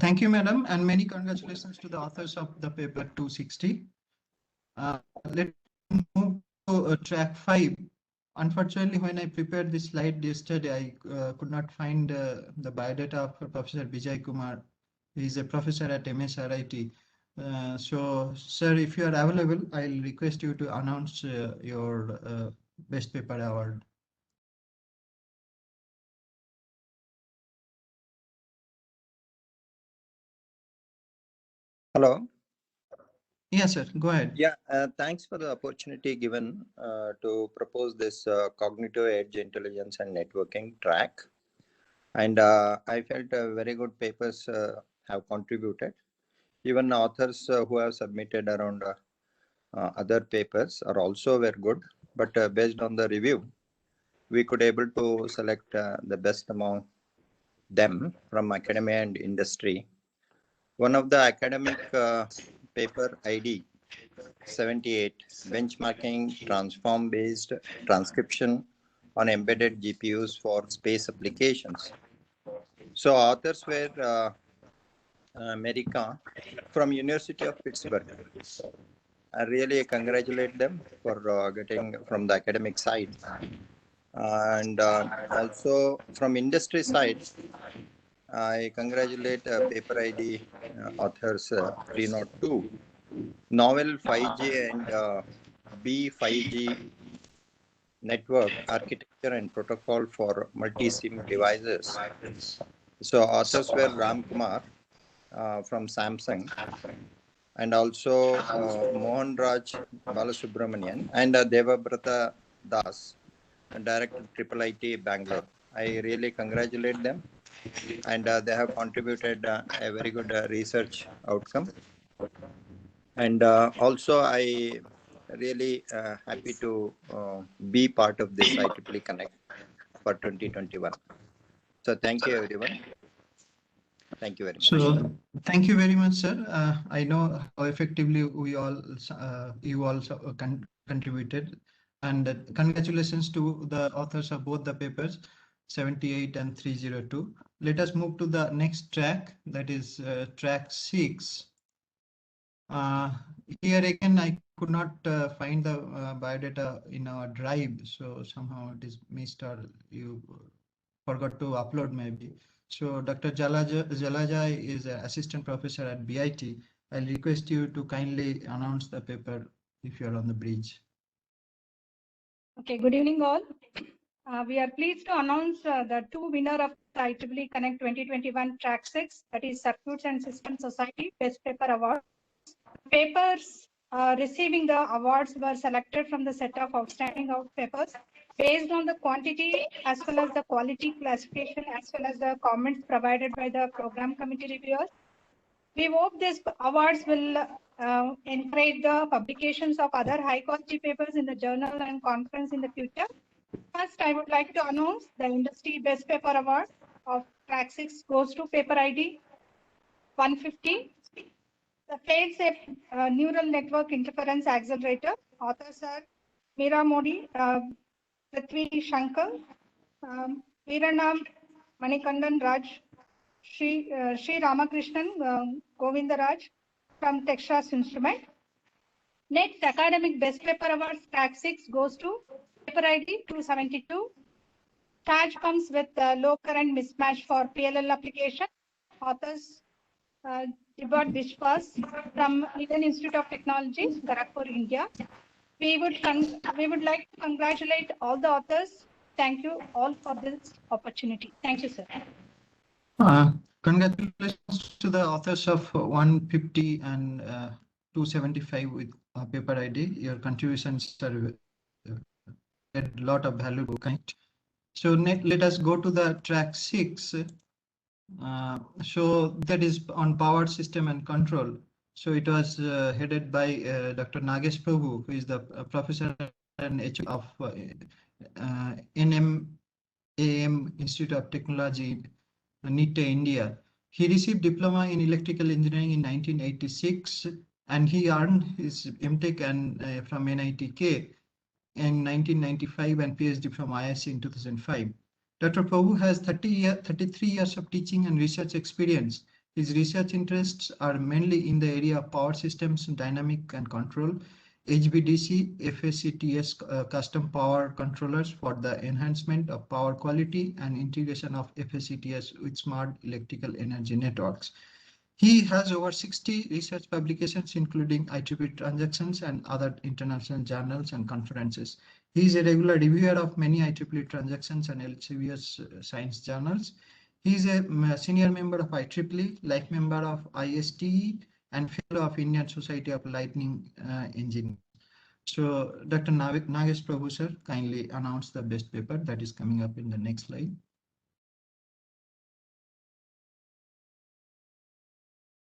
Thank you, madam, and many congratulations to the authors of the paper 260. Let's move to track 5. Unfortunately, when I prepared this slide yesterday, I could not find the biodata of Professor Vijay Kumar. He is a professor at MSRIT. So, sir, if you are available, I'll request you to announce your best paper award. Hello. Yes, sir. Go ahead. Yeah, thanks for the opportunity given to propose this cognitive edge intelligence and networking track. And I felt very good papers have contributed. Even authors who have submitted around other papers are also very good. But based on the review, we could able to select the best among them from academia and industry. One of the academic paper ID 78, benchmarking transform-based transcription on embedded GPUs for space applications. So authors were America from University of Pittsburgh. I really congratulate them for getting from the academic side. And also from industry side, I congratulate paper ID authors 302. Novel 5G and B5G network architecture and protocol for multi-SIM devices. So authors were Ram Kumar from Samsung, and also Mohan Raj Balasubramanian and Devabrata Das, Director IIIT Bangalore. I really congratulate them, and they have contributed a very good research outcome. And also I really happy to be part of this IEEE Connect for 2021. So thank you, everyone. Thank you very much. So thank you very much, sir. I know how effectively we all, you also contributed, and congratulations to the authors of both the papers, 78 and 302. Let us move to the next track, that is track 6. Here again, I could not find the biodata in our drive, so somehow it is missed or you forgot to upload maybe. So Dr. Jalajai is an assistant professor at BIT. I'll request you to kindly announce the paper if you're on the bridge. Okay, good evening all. We are pleased to announce the two winners of the IEEE Connect 2021 Track 6, that is Circuits and Systems Society Best Paper Award. Papers receiving the awards were selected from the set of outstanding papers based on the quantity as well as the quality classification as well as the comments provided by the program committee reviewers. We hope these awards will encourage the publications of other high quality papers in the journal and conference in the future. First, I would like to announce the Industry Best Paper Award of Track 6 goes to paper ID 150. The phase a neural network interference accelerator. Authors are Meera Modi, Prithvi Shankar, Veeranam Manikandan Raj, Sri Ramakrishnan Govindaraj from Texas Instrument. Next, Academic Best Paper Awards Track 6 goes to paper ID 272. Charge comes with low current mismatch for PLL application. Authors Dibot Vishwas from Indian Institute of Technology, Kharagpur, India. We would like to congratulate all the authors. Thank you all for this opportunity. Thank you, sir. Congratulations to the authors of 150 and 275 with paper ID. Your contributions are a lot of value to CONECCT. So let us go to the track 6. So that is on power system and control. So it was headed by Dr. Nagesh Prabhu, who is the professor and HO of NMAM Institute of Technology, NITE, India. He received diploma in electrical engineering in 1986, and he earned his MTech and from NITK in 1995 and PhD from IISc in 2005. Dr. Prabhu has 33 years of teaching and research experience. His research interests are mainly in the area of power systems, dynamic and control, HVDC, FACTS custom power controllers for the enhancement of power quality and integration of FACTS with smart electrical energy networks. He has over 60 research publications, including IEEE transactions and other international journals and conferences. He is a regular reviewer of many IEEE transactions and Elsevier science journals. He is a senior member of IEEE, life member of ISTE, and fellow of Indian Society of Lightning Engineering. So Dr. Nagesh Prabhu, sir, kindly announce the best paper that is coming up in the next slide.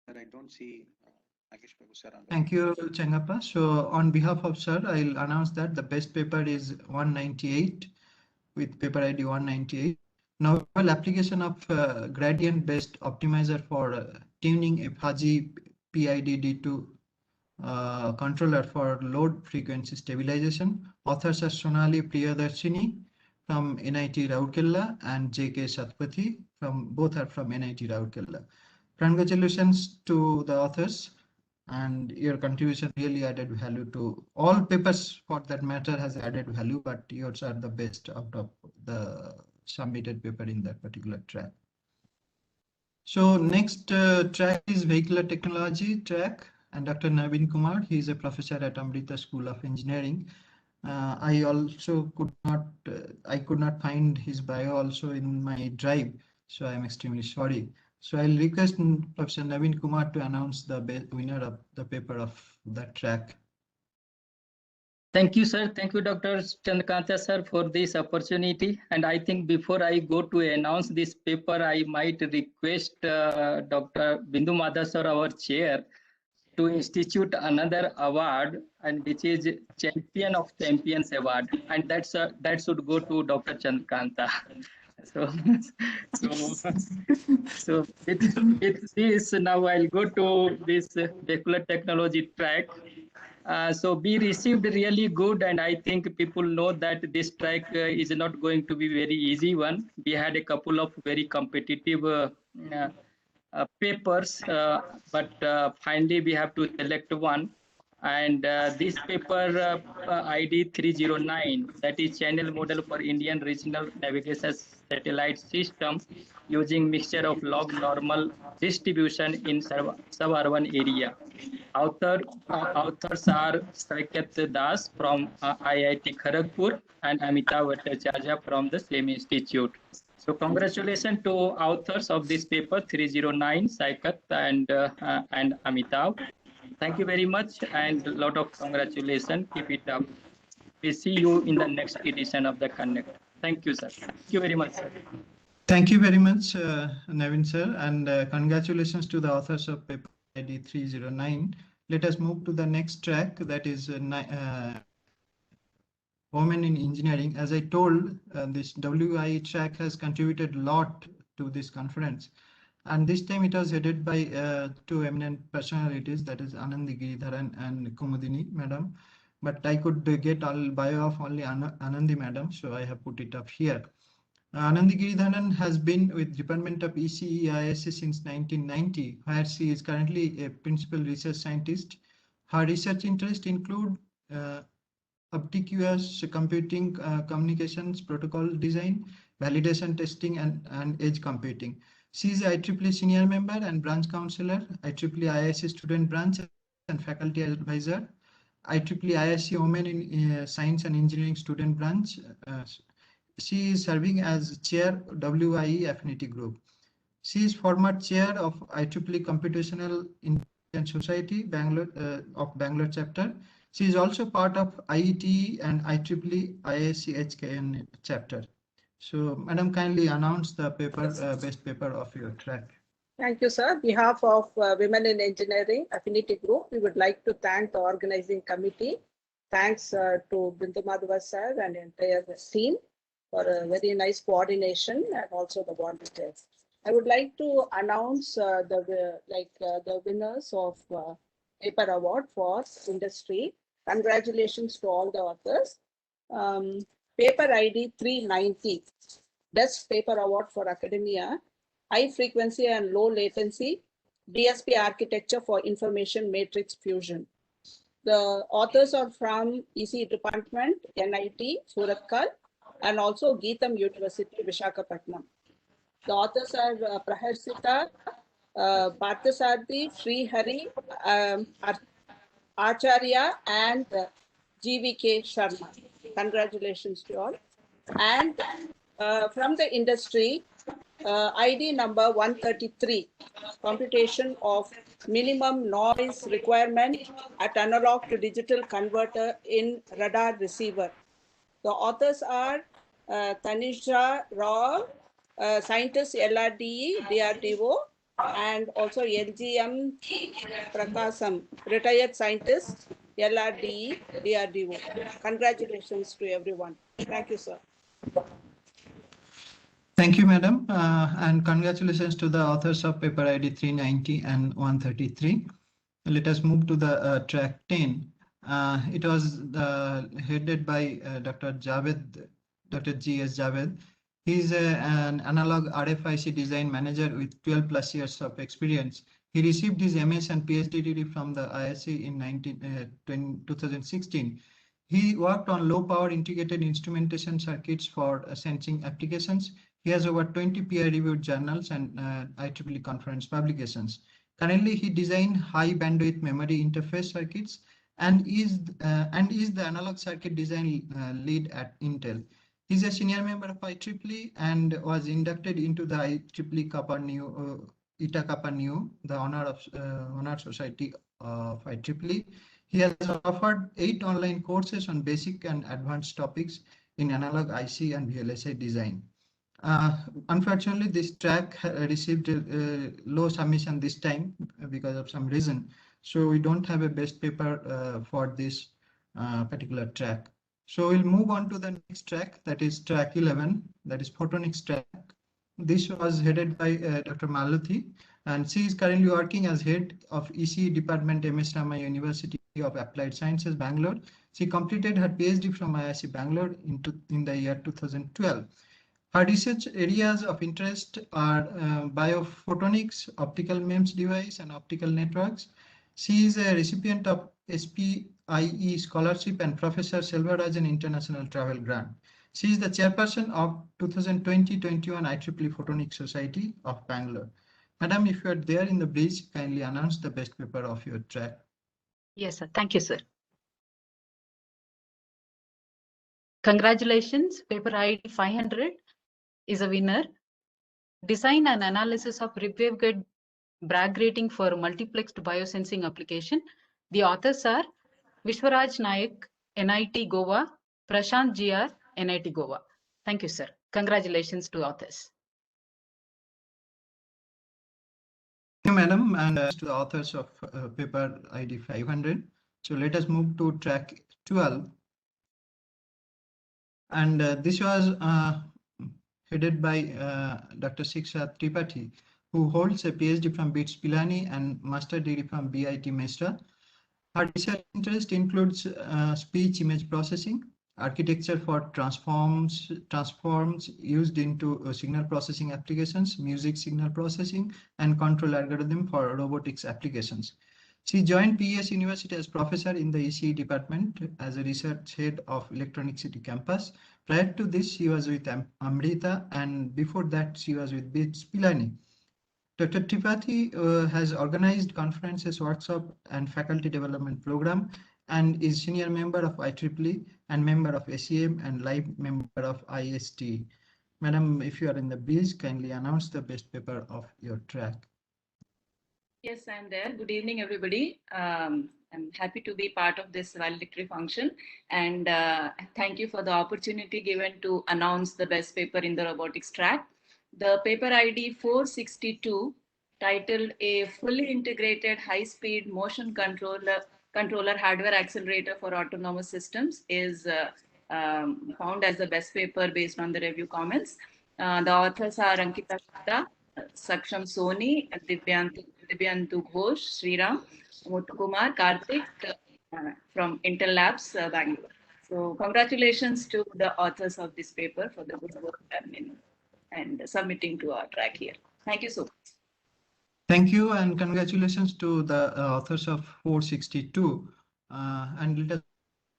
I don't see Nagesh Prabhu, sir. Thank you, Chengappa. So on behalf of sir, I'll announce that the best paper is 198 with paper ID 198. Novel application of gradient-based optimizer for tuning a fuzzy PIDD2 controller for load frequency stabilization. Authors are Sonali Priyadarshini from NIT Rourkela and JK Satpathy from both are from NIT Rourkela. Congratulations to the authors, and your contribution really added value to all papers for that matter has added value, but yours are the best out of the submitted paper in that particular track. So next track is vehicular technology track, and Dr. Naveen Kumar, he is a professor at Amrita School of Engineering. I also could not find his bio also in my drive, so I am extremely sorry. So I'll request Professor Naveen Kumar to announce the winner of the paper of that track. Thank you, sir. Thank you, Dr. Chandrakanta, sir, for this opportunity. And I think before I go to announce this paper, I might request Dr. Bindu Madha, sir, our chair, to institute another award, and which is Champion of Champions Award. And that should go to Dr. Chandrakanta. So, so with this, now I'll go to this particular technology track. So we received really good, and I think people know that this track is not going to be very easy one. We had a couple of very competitive papers, but finally we have to select one. And this paper ID 309, that is channel model for Indian regional navigation satellite system using mixture of log normal distribution in suburban area. Authors are Saikat Das from IIT Kharagpur and Amitav Bhattacharya from the same institute. So congratulations to authors of this paper 309, Saikat and Amitav. Thank you very much and a lot of congratulations. Keep it up. We see you in the next edition of the CONECCT. Thank you, sir. Thank you very much, sir. Thank you very much, Navin sir, and congratulations to the authors of paper ID 309. Let us move to the next track, that is Women in Engineering. As I told, this WIE track has contributed a lot to this conference. And this time it was headed by two eminent personalities, that is Anandi Giridharan and Kumudini madam. But I could get all bio of only Anandi madam, so I have put it up here. Anandi Giridharan has been with Department of ECE ISS since 1990, where she is currently a principal research scientist. Her research interests include ubiquitous computing, communications protocol design, validation testing, and edge computing. She is IEEE senior member and branch counselor, IEEE ISC student branch and faculty advisor, IEEE ISC Women in Science and Engineering student branch. She is serving as chair WIE Affinity Group. She is former chair of IEEE Computational Intelligence Society Bangalore of Bangalore chapter. She is also part of IETE and IEEE ISC HKN chapter. So, madam, kindly announce the paper, best paper of your track. Thank you, sir. On behalf of Women in Engineering Affinity Group, we would like to thank the organizing committee. Thanks to Bindu Madhava sir and entire team for a very nice coordination and also the volunteers. I would like to announce the winners of paper award for industry. Congratulations to all the authors. Paper ID 390, Best Paper Award for Academia, High Frequency and Low Latency, DSP Architecture for Information Matrix Fusion. The authors are from EC Department, NIT, Suratkal, and also Geetham University, Vishakhapatnam. The authors are Praharsita, Parthasarthi, Sri Hari, Acharya, and GVK Sharma. Congratulations to all. And from the industry, ID number 133, Computation of Minimum Noise Requirement at Analog to Digital Converter in Radar Receiver. The authors are Tanisha Rao, scientist LRDE, DRDO, and also LGM Prakasam, retired scientist, LRDE, DRDO. Congratulations to everyone. Thank you, sir. Thank you, madam, and congratulations to the authors of paper ID 390 and 133. Let us move to the track 10. It was headed by Dr. Javed, Dr. G.S. Javed. He is an analog RFIC design manager with 12 plus years of experience. He received his MS and PhD degree from the ISC in 2016. He worked on low power integrated instrumentation circuits for sensing applications. He has over 20 peer-reviewed journals and IEEE conference publications. Currently, he designed high bandwidth memory interface circuits and is the analog circuit design lead at Intel. He's a senior member of IEEE and was inducted into the IEEE Kappa New, Eta Kappa New, the Honor Society of IEEE. He has offered 8 online courses on basic and advanced topics in analog IC and VLSI design. Unfortunately, this track received low submission this time because of some reason. So we don't have a best paper for this particular track. So we'll move on to the next track, that is track 11, that is photonics track. This was headed by Dr. Maluthi, and she is currently working as head of ECE Department, MS Rama University of Applied Sciences, Bangalore. She completed her PhD from IISc Bangalore in the year 2012. Her research areas of interest are biophotonics, optical MEMS device, and optical networks. She is a recipient of SPIE scholarship and Professor Selvarajan International Travel Grant. She is the chairperson of 2020-21 IEEE Photonics Society of Bangalore. Madam, if you are there in the bridge, kindly announce the best paper of your track. Yes, sir. Thank you, sir. Congratulations, paper ID 500 is a winner. Design and analysis of rib waveguide Bragg rating for multiplexed biosensing application. The authors are Vishwaraj Nayak, NIT Goa, Prashant GR, NIT Goa. Thank you, sir. Congratulations to authors. Thank you, madam, and to the authors of paper ID 500. So let us move to track 12. And this was headed by Dr. Shiksha Tripathi, who holds a PhD from BITS Pilani and master degree from BIT Mesra. Her research interest includes speech image processing, architecture for transforms used into signal processing applications, music signal processing, and control algorithm for robotics applications. She joined PES University as professor in the ECE department as a research head of Electronic City campus. Prior to this, she was with Amrita, and before that, she was with BITS Pilani. Dr. Tripathi has organized conferences, workshop, and faculty development program, and is senior member of IEEE and member of ACM and live member of IST. Madam, if you are in the bridge, kindly announce the best paper of your track. Yes, I'm there. Good evening, everybody. I'm happy to be part of this valedictory function, and thank you for the opportunity given to announce the best paper in the robotics track. The paper ID 462, titled A Fully Integrated High-Speed Motion Controller Hardware Accelerator for Autonomous Systems, is found as the best paper based on the review comments. The authors are Ankita Gupta, Saksham Soni, Divyantu Ghosh, Sriram, Muthukumar, Karthik from Intel Labs, Bangalore. So congratulations to the authors of this paper for the good work done and submitting to our track here. Thank you so much. Thank you, and congratulations to the authors of 462. And let us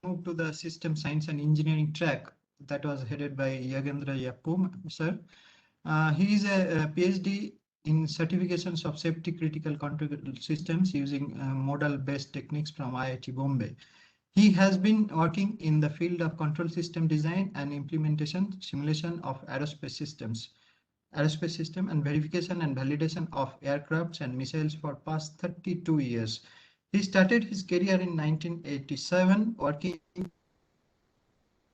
move to the system science and engineering track that was headed by Yagendra Yappu, sir. He is a PhD in certifications of safety critical control systems using model-based techniques from IIT Bombay. He has been working in the field of control system design and implementation, simulation of aerospace system and verification and validation of aircrafts and missiles for past 32 years. He started his career in 1987 working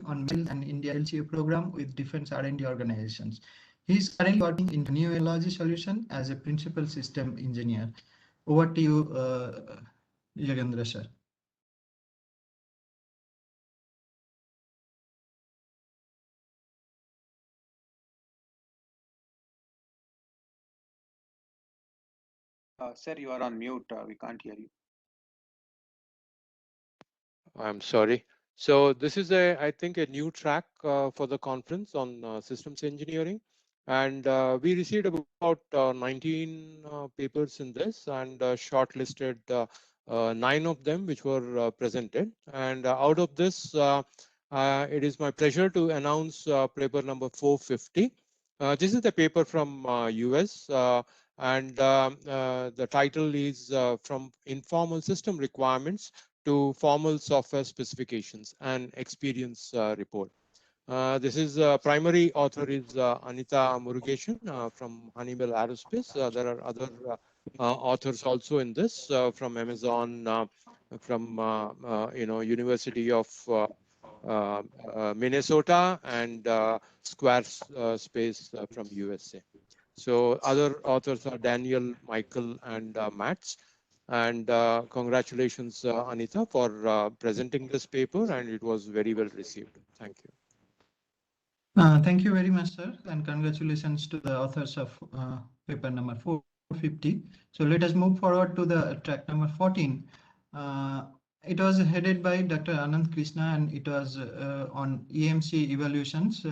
on an India LCA program with defense R&D organizations. He is currently working in new energy solution as a principal system engineer. Over to you, Yagendra sir. Sir, you are on mute. We can't hear you. I'm sorry. So this is I think a new track for the conference on systems engineering. And we received about 19 papers in this and shortlisted 9 of them which were presented. And out of this, it is my pleasure to announce paper number 450. This is the paper from US. And the title is From Informal System Requirements to Formal Software Specifications and Experience Report. This is primary author is Anita Murugesan from Honeywell Aerospace. There are other authors also in this from Amazon, from University of Minnesota, and Squarespace from USA. So other authors are Daniel, Michael, and Mats. And congratulations, Anita, for presenting this paper, and it was very well received. Thank you. Thank you very much, sir, and congratulations to the authors of paper number 450. So let us move forward to the track number 14. It was headed by Dr. Anand Krishna, and it was on EMC evaluations,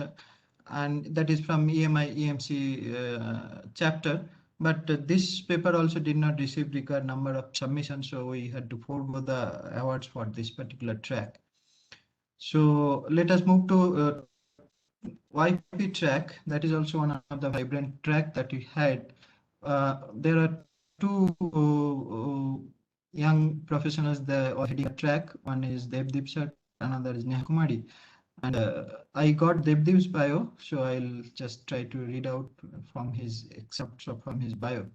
and that is from EMI EMC chapter. But this paper also did not receive required number of submissions, so we had to forego the awards for this particular track. So let us move to YP track. That is also one of the vibrant track that we had. There are two young professionals that are heading a track. One is Devdeep sir, another is Neha Kumari. And I got Devdeep's bio, so I'll just try to read out from his excerpts from his bio.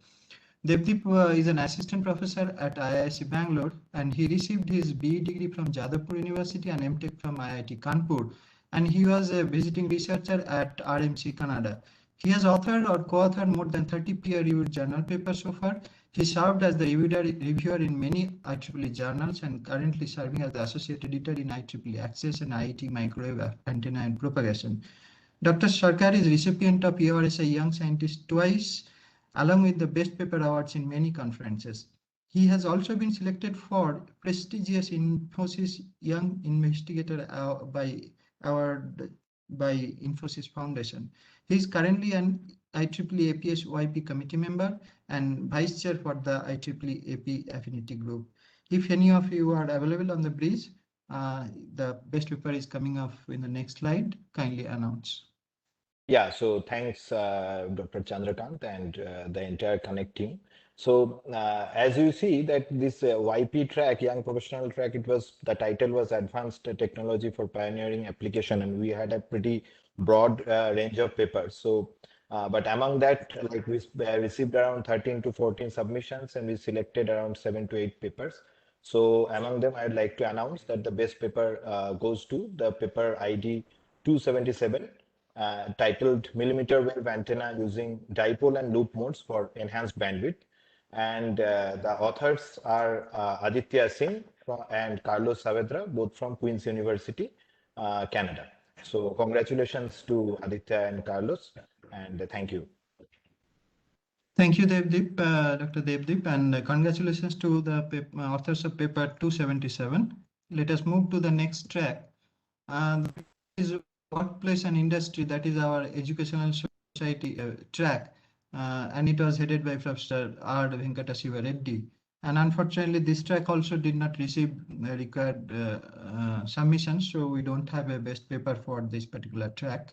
Devdeep is an assistant professor at IISc Bangalore, and he received his BE degree from Jadavpur University and MTech from IIT Kanpur, and he was a visiting researcher at RMC Canada. He has authored or co-authored more than 30 peer-reviewed journal papers so far. He served as the reviewer in many IEEE journals and currently serving as the associate editor in IEEE Access and IET Microwave Antenna and Propagation. Dr. Sarkar is recipient of ERSI Young Scientist twice, along with the Best Paper Awards in many conferences. He has also been selected for prestigious Infosys Young Investigator Award by Infosys Foundation. He is currently an IEEE APS YP committee member and vice chair for the IEEE AP Affinity Group. If any of you are available on the bridge, the best paper is coming up in the next slide. Kindly announce. Yeah, so thanks, Dr. Chandrakant and the entire CONECCT team. So as you see that this YP track, Young Professional track, the title was Advanced Technology for Pioneering Application, and we had a pretty broad range of papers. So, but among that, like we received around 13 to 14 submissions, and we selected around 7 to 8 papers. So among them, I'd like to announce that the best paper goes to the paper ID 277. Titled Millimeter Wave Antenna Using Dipole and Loop Modes for Enhanced Bandwidth. And the authors are Aditya Singh and Carlos Saavedra, both from Queen's University, Canada. So congratulations to Aditya and Carlos, and thank you. Thank you, Devdeep, Dr. Devdeep, and congratulations to the authors of paper 277. Let us move to the next track. This is Workplace and Industry, that is our educational society track, and it was headed by Professor R. Venkatasiva Reddy. And unfortunately, this track also did not receive required submissions, so we don't have a best paper for this particular track.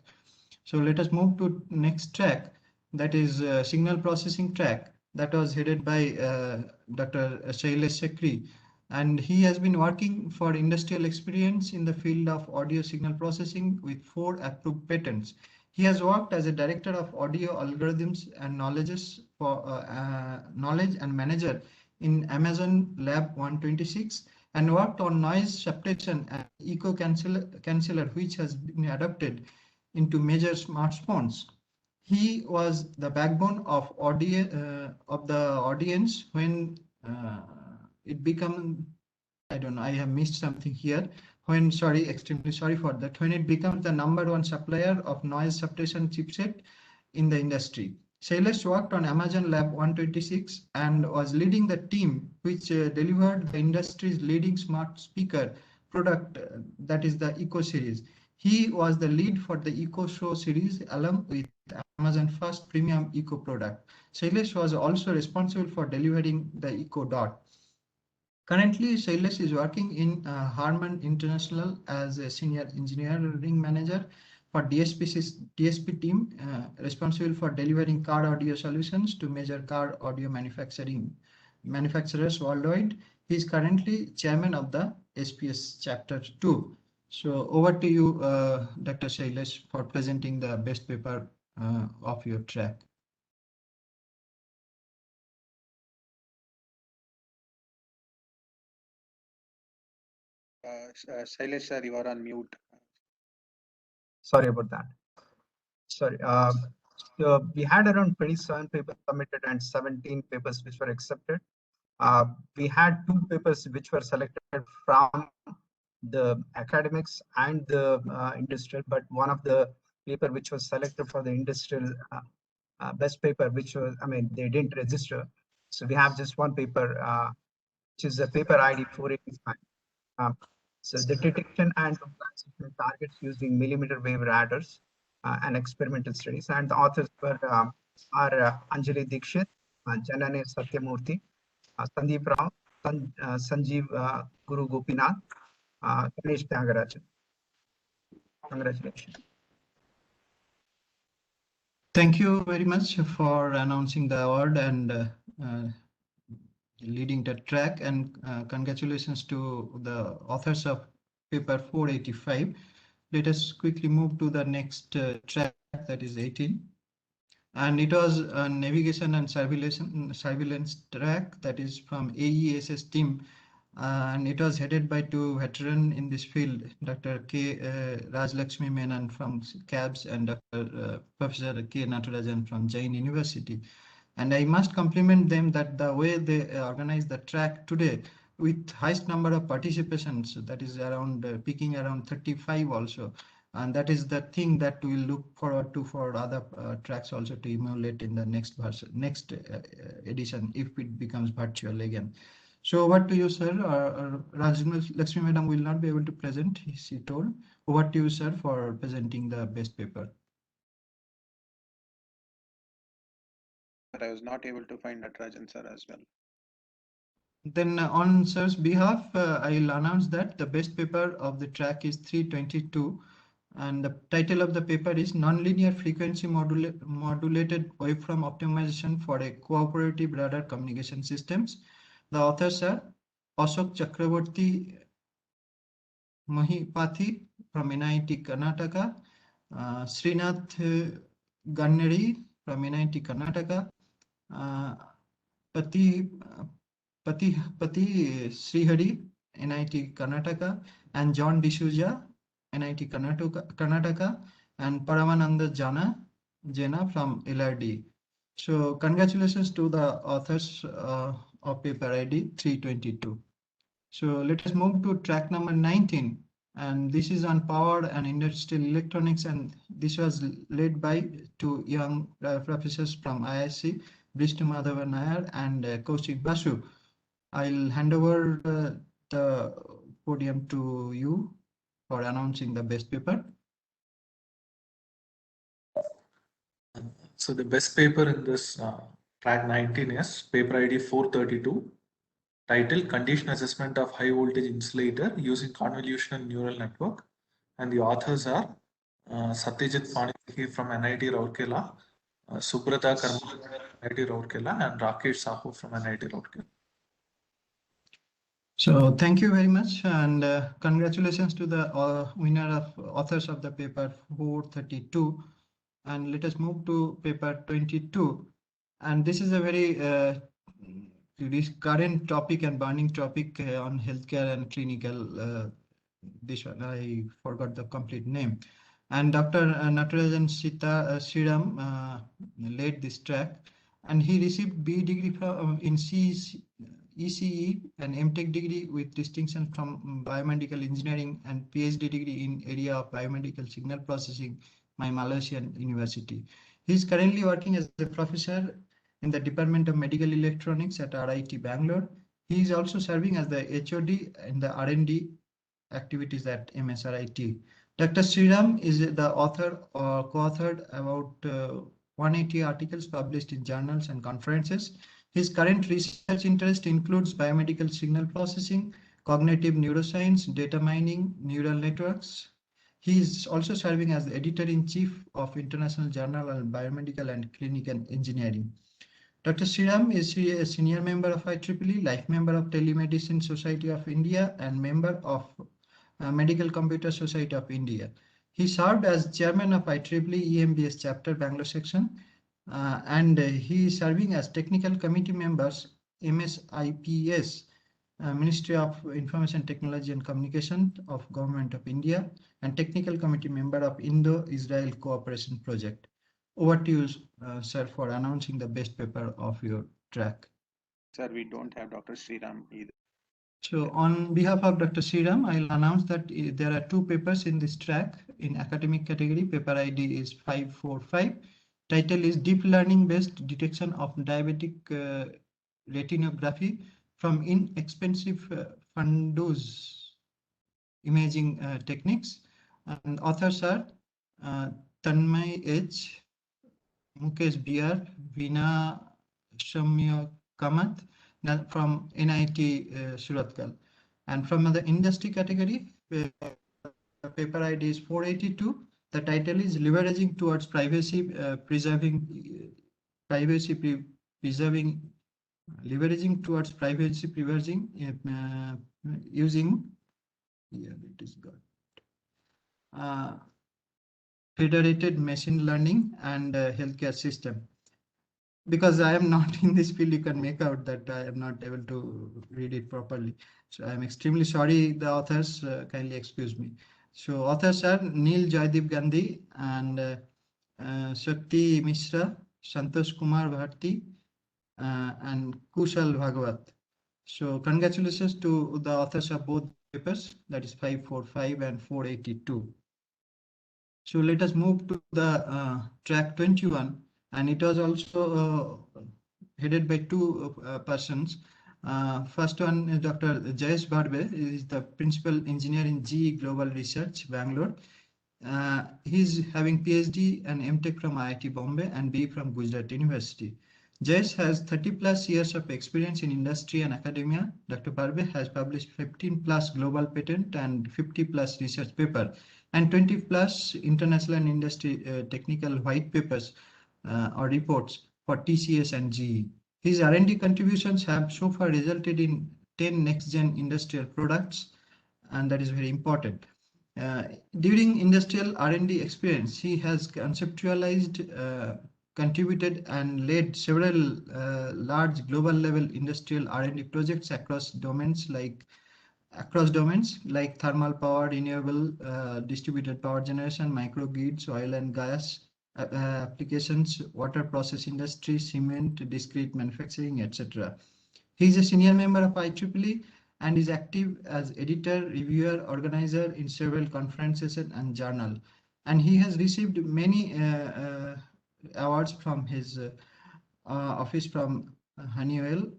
So let us move to next track, that is Signal Processing track, that was headed by Dr. Shailesh Sekri. And he has been working for industrial experience in the field of audio signal processing with 4 approved patents. He has worked as a director of audio algorithms and knowledge and manager in Amazon Lab 126, and worked on noise suppression and echo canceller, which has been adopted into major smartphones. He was the backbone of the audience when it become, I don't know, I have missed something here. When, sorry, extremely sorry for that. When it becomes the #1 supplier of noise suppression chipset in the industry. Shailesh worked on Amazon Lab 126 and was leading the team which delivered the industry's leading smart speaker product, that is the Echo series. He was the lead for the Echo Show series along with Amazon's first premium Echo product. Shailesh was also responsible for delivering the Echo Dot. Currently, Shailesh is working in Harman International as a senior engineering manager for DSP team, responsible for delivering car audio solutions to major car audio manufacturers worldwide. He is currently chairman of the SPS Chapter 2. So over to you, Dr. Shailesh, for presenting the best paper of your track. Shailesh sir, you are on mute. Sorry about that. Sorry. So we had around 27 papers submitted and 17 papers which were accepted. We had 2 papers which were selected from the academics and the industrial, but one of the paper which was selected for the industrial best paper, which was, I mean, they didn't register. So we have just one paper, which is a paper ID 485. So the detection and compliance system targets using millimeter wave radars and experimental studies. And the authors were are Anjali Dikshit, Janane Satyamurthy, Sandeep Rao, Sanjeev Guru Gopinath, Ganesh Tyagarajan. Congratulations. Thank you very much for announcing the award and leading the track, and congratulations to the authors of paper 485. Let us quickly move to the next track, that is 18. And it was a navigation and surveillance track that is from AESS team. And it was headed by two veterans in this field, Dr. K. Rajlakshmi Menon from CABS and Dr. Professor K. Natarajan from Jain University. And I must compliment them that the way they organized the track today with highest number of participations, that is around peaking around 35 also. And that is the thing that we look forward to for other tracks also to emulate in the next edition if it becomes virtual again. So over to you, sir. Lakshmi Madam will not be able to present, she told. Over to you, sir, for presenting the best paper. I was not able to find Natarajan sir as well. Then on sir's behalf, I will announce that the best paper of the track is 322. And the title of the paper is Nonlinear Frequency Modulated Waveform Optimization for a Cooperative Radar Communication Systems. The authors are Ashok Chakraborty Mahipathy from NIT Karnataka, Srinath Ganneri from NIT Karnataka, Pati Srihari, NIT Karnataka, and John D'Souza, NIT Karnataka, and Paramananda Jena from LRD. So congratulations to the authors of paper ID 322. So let us move to track number 19. And this is on power and industrial electronics. And this was led by two young professors from IISc, Brishnu Madhavan Nair and Kaushik Basu. I'll hand over the podium to you for announcing the best paper. So the best paper in this track 19 is paper ID 432, title Condition Assessment of High Voltage Insulator Using Convolutional Neural Network. And the authors are Satyajit Panihi from NIT Rourkela, Subrata Karma from NIT Rourkela, and Rakesh Sahu from NIT Rourkela. So thank you very much, and congratulations to the winner of authors of the paper 432. And let us move to paper 22. And this is a very this current topic and burning topic on healthcare and clinical. This one, I forgot the complete name. And Dr. Natarajan Sriram led this track, and he received BE degree from in ECE and MTech degree with distinction from biomedical engineering and PhD degree in area of biomedical signal processing by Malaysian University. He is currently working as a professor in the Department of Medical Electronics at RIT Bangalore. He is also serving as the HOD in the R&D activities at MSRIT. Dr. Sriram is the author or co-authored about 180 articles published in journals and conferences. His current research interest includes biomedical signal processing, cognitive neuroscience, data mining, neural networks. He is also serving as the editor-in-chief of International Journal on Biomedical and Clinical Engineering. Dr. Sriram is a senior member of IEEE, life member of Telemedicine Society of India, and member of Medical Computer Society of India. He served as chairman of IEEE EMBS chapter Bangalore section, and he is serving as technical committee members MSIPS, Ministry of Information Technology and Communication of Government of India, and technical committee member of Indo-Israel Cooperation Project. Over to you, sir, for announcing the best paper of your track. Sir, we don't have Dr. Sriram either. So on behalf of Dr. Sriram, I'll announce that there are 2 papers in this track in academic category. Paper ID is 545. Title is Deep Learning Based Detection of Diabetic Retinography from Inexpensive fundus Imaging Techniques. And authors are Tanmay H, Mukesh BR, Veena Shamya Kamath from NIT Surathkal. And from the industry category, paper ID is 482. The title is Leveraging Towards Privacy Leveraging Towards Privacy Preserving using, here it is got, federated machine learning and healthcare system. Because I am not in this field, you can make out that I am not able to read it properly. So I am extremely sorry, the authors, kindly excuse me. So authors are Neil Jaydeep Gandhi and Shakti Mishra, Santosh Kumar Bharti, and Kushal Bhagwat. So congratulations to the authors of both papers, that is 545 and 482. So let us move to the track 21, and it was also headed by 2 persons. First one is Dr. Jayesh Barbe, he is the Principal Engineer in GE Global Research, Bangalore. He's having PhD and MTech from IIT Bombay and B from Gujarat University. Jayesh has 30 plus years of experience in industry and academia. Dr. Barbe has published 15 plus global patent and 50 plus research paper and 20 plus international and industry technical white papers or reports for TCS and GE. His R&D contributions have so far resulted in 10 next-gen industrial products, and that is very important. During industrial R&D experience, he has conceptualized, contributed and led several large global level industrial R&D projects across domains like thermal power, renewable, distributed power generation, microgrids, oil and gas applications, water process industry, cement, discrete manufacturing, etc. He is a senior member of IEEE and is active as editor, reviewer, organizer in several conferences and journal. And he has received many awards from his office from Honeywell.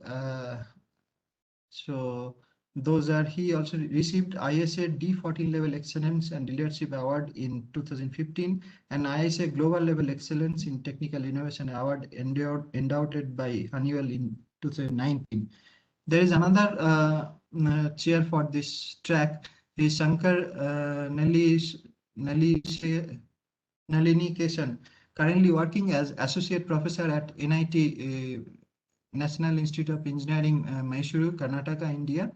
So those are, he also received ISA D14 level excellence and leadership award in 2015 and ISA global level excellence in technical innovation award endowed by Honeywell in 2019. There is another chair for this track, is Shankar Nalini, currently working as associate professor at NIT National Institute of Engineering, Mysuru, Karnataka, India.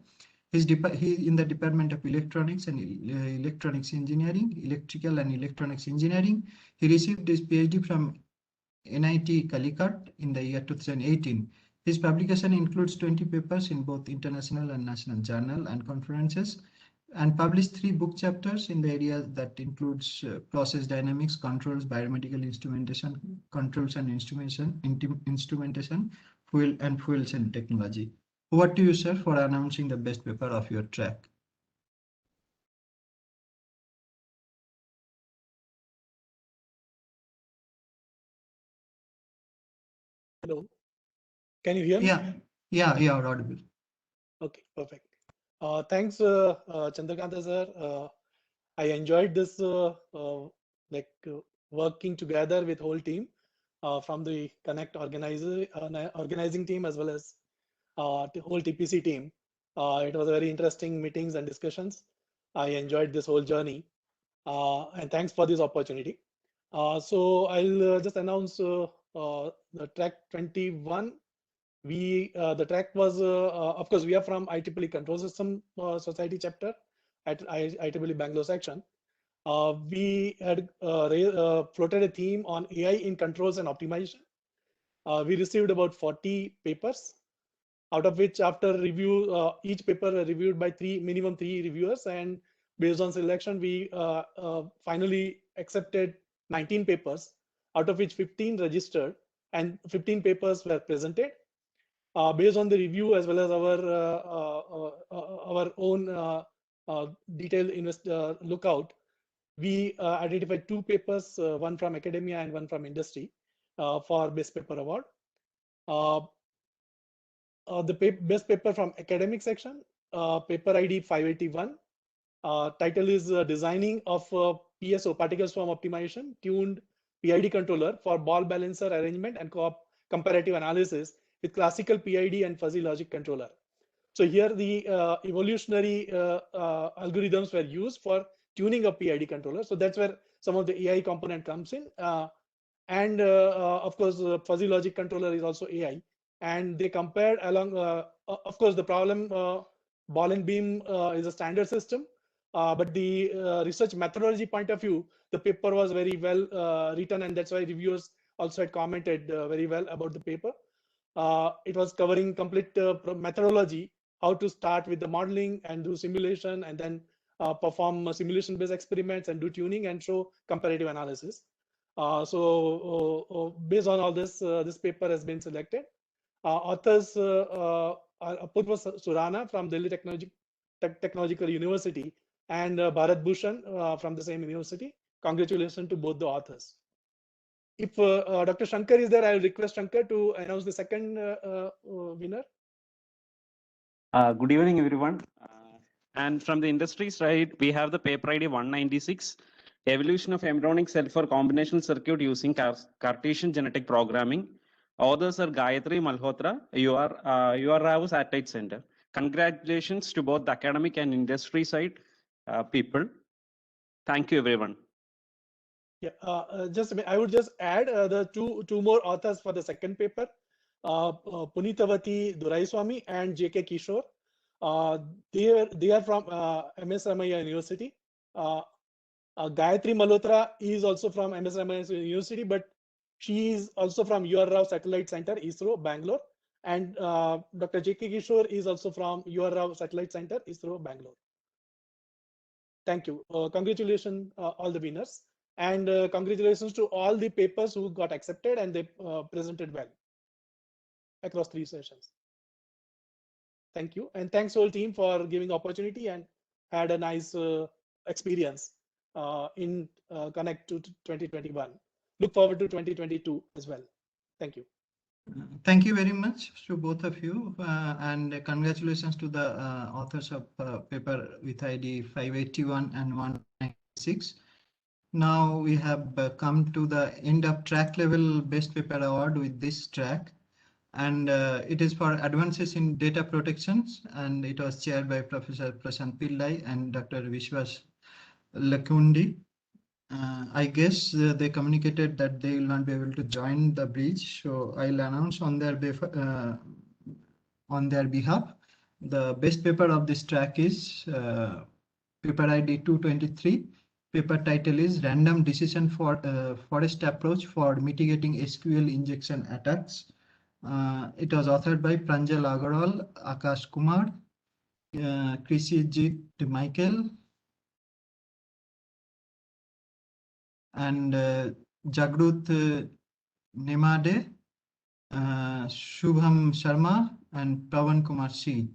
He is in the Department of Electronics and Electronics Engineering, Electrical and Electronics Engineering. He received his PhD from NIT Calicut in the year 2018. His publication includes 20 papers in both international and national journal and conferences, and published 3 book chapters in the areas that includes process dynamics, controls, biomedical instrumentation, controls and instrumentation, fuel and fuel cell technology. Over to you, sir, for announcing the best paper of your track. Hello, can you hear me? Yeah, you're audible. Okay, perfect. Thanks, Chandrakanta sir. I enjoyed this working together with whole team from the CONECCT organizing team as well as the whole TPC team. It was a very interesting meetings and discussions. I enjoyed this whole journey, and thanks for this opportunity. So I'll just announce the track 21. The track was, of course, we are from IEEE Control System Society chapter at IEEE Bangalore section. We had floated a theme on AI in controls and optimization. We received about 40 papers, out of which after review, each paper reviewed by minimum three reviewers, and based on selection, we finally accepted 19 papers, out of which 15 registered and 15 papers were presented. Based on the review as well as our own detailed lookout, we identified 2 papers, one from academia and one from industry, for best paper award. The best paper from academic section, paper ID 581. Title is Designing of PSO, Particle Swarm Optimization, Tuned PID Controller for Ball Balancer Arrangement and Comparative Analysis with Classical PID and Fuzzy Logic Controller. So here the evolutionary algorithms were used for tuning a PID controller. So that's where some of the AI component comes in. And of course, Fuzzy Logic Controller is also AI. And they compared along, of course, the problem, ball and beam is a standard system. But the research methodology point of view, the paper was very well written, and that's why reviewers also had commented very well about the paper. It was covering complete methodology, how to start with the modeling and do simulation, and then perform simulation-based experiments and do tuning and show comparative analysis. So based on all this, this paper has been selected. Authors are Apurva Surana from Delhi Technological University and Bharat Bhushan from the same university. Congratulations to both the authors. If Dr. Shankar is there, I will request Shankar to announce the second winner. Good evening, everyone. And from the industry side, we have the paper ID 196, Evolution of Embryonic Cell for Combinational Circuit Using Cartesian Genetic Programming. Authors are Gayatri Malhotra, UR Rao Satellite Center. Congratulations to both the academic and industry side people. Thank you, everyone. Yeah, I would just add the two more authors for the second paper, Punitavati Duraiswamy and J.K. Kishore. They are from MS Ramaiah University. Gayatri Malhotra is also from MS Ramaiah University, but she is also from UR Rao Satellite Center, ISRO, Bangalore. And Dr. J.K. Kishore is also from UR Rao Satellite Center, ISRO, Bangalore. Thank you. Congratulations, all the winners. And congratulations to all the papers who got accepted and they presented well across 3 sessions. Thank you. And thanks whole team for giving opportunity and had a nice experience in Connect to 2021. Look forward to 2022 as well. Thank you. Thank you very much to both of you, and congratulations to the authors of paper with ID 581 and 196. Now we have come to the end of track level best paper award with this track, and it is for advances in data protections, and it was chaired by Professor Prashant Pillai and Dr. Vishwas Lakundi. I guess they communicated that they will not be able to join the bridge, so I'll announce on their behalf. The best paper of this track is paper ID 223. Paper title is Random Decision for Forest Approach for Mitigating SQL Injection Attacks. It was authored by Pranjal Agarwal, Akash Kumar, Krisijit Michael, and Jagrut Nemade, Shubham Sharma, and Pawan Kumar C.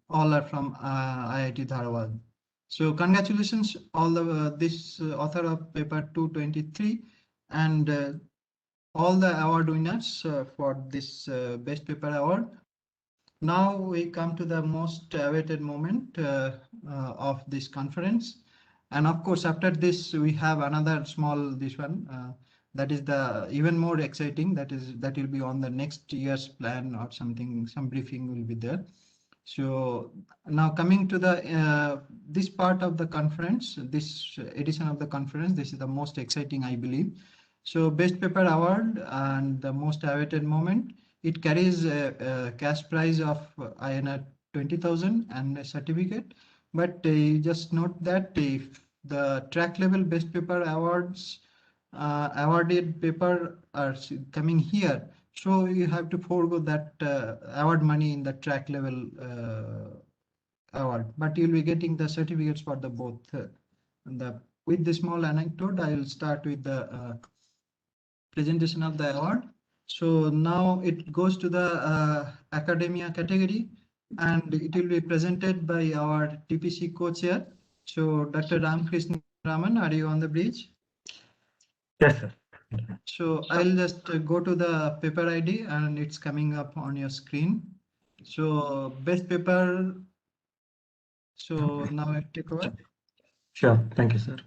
All are from IIT Dharwad. So congratulations all this author of paper 223 and all the award winners for this best paper award. Now we come to the most awaited moment of this conference. And of course, after this, we have another small, that is the even more exciting, that will be on the next year's plan or something, some briefing will be there. So now coming to the this part of the conference, this edition of the conference, this is the most exciting, I believe. So best paper award and the most awaited moment, it carries a cash prize of INR 20,000 and a certificate. But just note that if the track level best paper awards awarded paper are coming here, so you have to forego that award money in the track level award, but you'll be getting the certificates for the both. With this small anecdote, I will start with the presentation of the award. So now it goes to the academia category, and it will be presented by our TPC co-chair. So Dr. Raman, are you on the bridge? Yes, sir. So I'll just go to the paper ID and it's coming up on your screen. So best paper. So now I take over. Sure. Thank you, sir.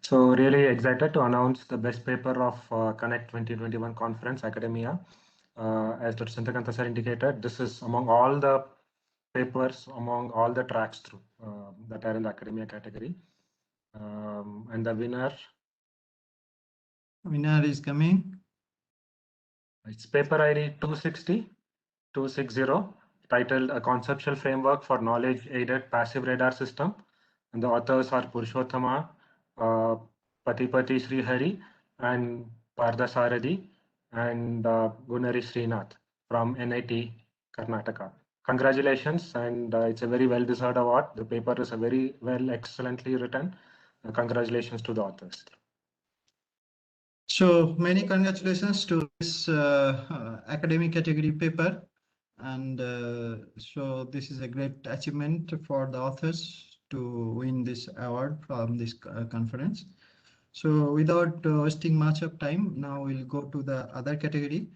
So really excited to announce the best paper of CONECCT 2021 conference academia. As Dr. Chandrakanta sir indicated, this is among all the papers, among all the tracks through that are in the academia category. And the winner is coming. It's paper ID 260, titled A Conceptual Framework for Knowledge Aided Passive Radar System. And the authors are Purushottama, Patipati Srihari, and Pardasaradi, and Gunari Srinath from NIT Karnataka. Congratulations, and it's a very well-deserved award. The paper is a very excellently written. Congratulations to the authors. So many congratulations to this academic category paper. And so this is a great achievement for the authors to win this award from this conference. So without wasting much of time, now we'll go to the other category.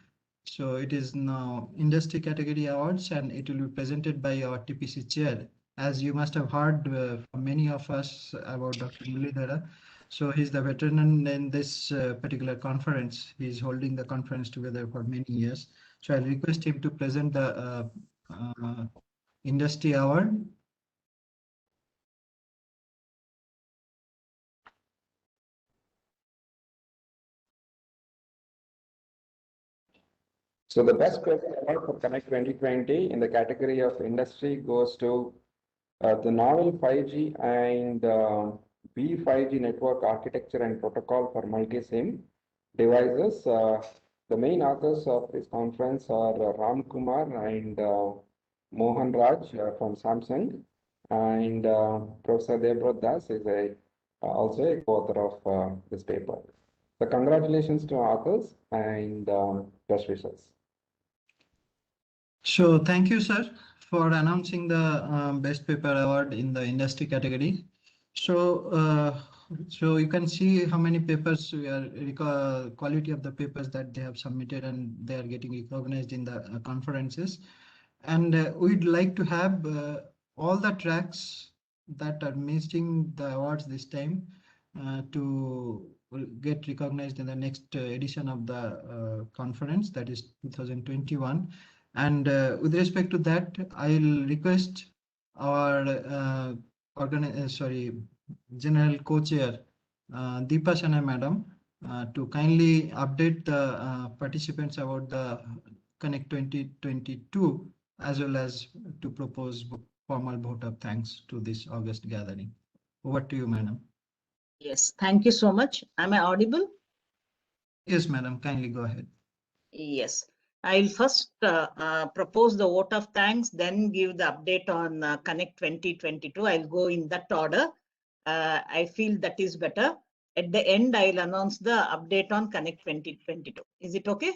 So it is now industry category awards, and it will be presented by our TPC chair. As you must have heard from many of us about Dr. Mulidhara. So he's the veteran in this particular conference. He's holding the conference together for many years. So I'll request him to present the industry award. So the best paper award for CONECCT 2020 in the category of industry goes to the novel 5G and B5G network architecture and protocol for multi-SIM devices. The main authors of this conference are Ram Kumar and Mohan Raj from Samsung, and Professor Debrot Das is also a co-author of this paper. So congratulations to authors and best wishes. So thank you, sir, for announcing the best paper award in the industry category. So so you can see how many papers we are, quality of the papers that they have submitted, and they are getting recognized in the conferences. And we'd like to have all the tracks that are missing the awards this time to get recognized in the next edition of the conference, that is 2021. And with respect to that, I'll request our General Co-Chair Deepa Shana Madam to kindly update the participants about the CONECCT 2022, as well as to propose formal vote of thanks to this August gathering. Over to you, Madam. Yes, thank you so much. Am I audible? Yes, Madam, kindly go ahead. Yes. I'll first propose the vote of thanks, then give the update on CONECCT 2022. I'll go in that order. I feel that is better. At the end, I'll announce the update on CONECCT 2022. Is it okay?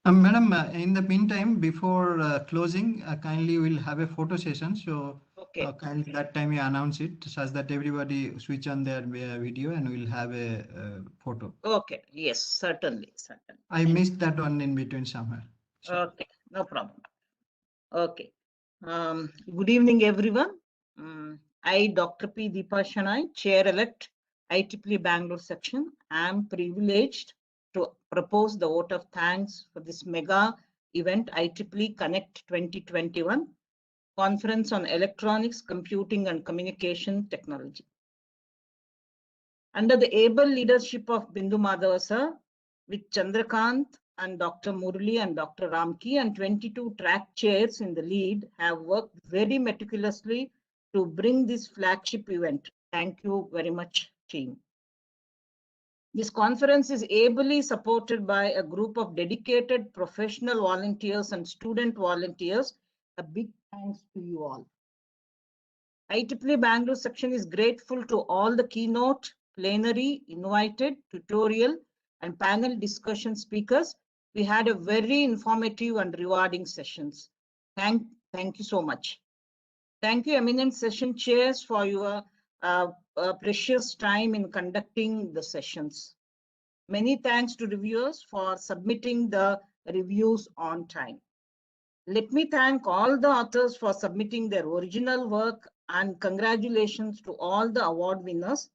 Madam, in the meantime, before closing, kindly we'll have a photo session. So okay. Kindly that time you announce it such that everybody switch on their video and we'll have a photo. Okay. Yes, certainly. I missed that one in between somewhere. Okay, no problem. Okay. Good evening, everyone. I, Dr. P. Deepa Shanai, Chair-elect, IEEE Bangalore section. I am privileged to propose the vote of thanks for this mega event, IEEE CONECCT 2021, Conference on Electronics, Computing and Communication Technology. Under the able leadership of Bindu Madhava sir, with Chandrakant and Dr. Murli and Dr. Ramki and 22 track chairs in the lead, have worked very meticulously to bring this flagship event. Thank you very much, team. This conference is ably supported by a group of dedicated professional volunteers and student volunteers. A big thanks to you all. IEEE Bangalore section is grateful to all the keynote, plenary, invited, tutorial, and panel discussion speakers. We had a very informative and rewarding sessions. Thank you so much. Thank you, eminent session chairs, for your precious time in conducting the sessions. Many thanks to reviewers for submitting the reviews on time. Let me thank all the authors for submitting their original work, and congratulations to all the award winners.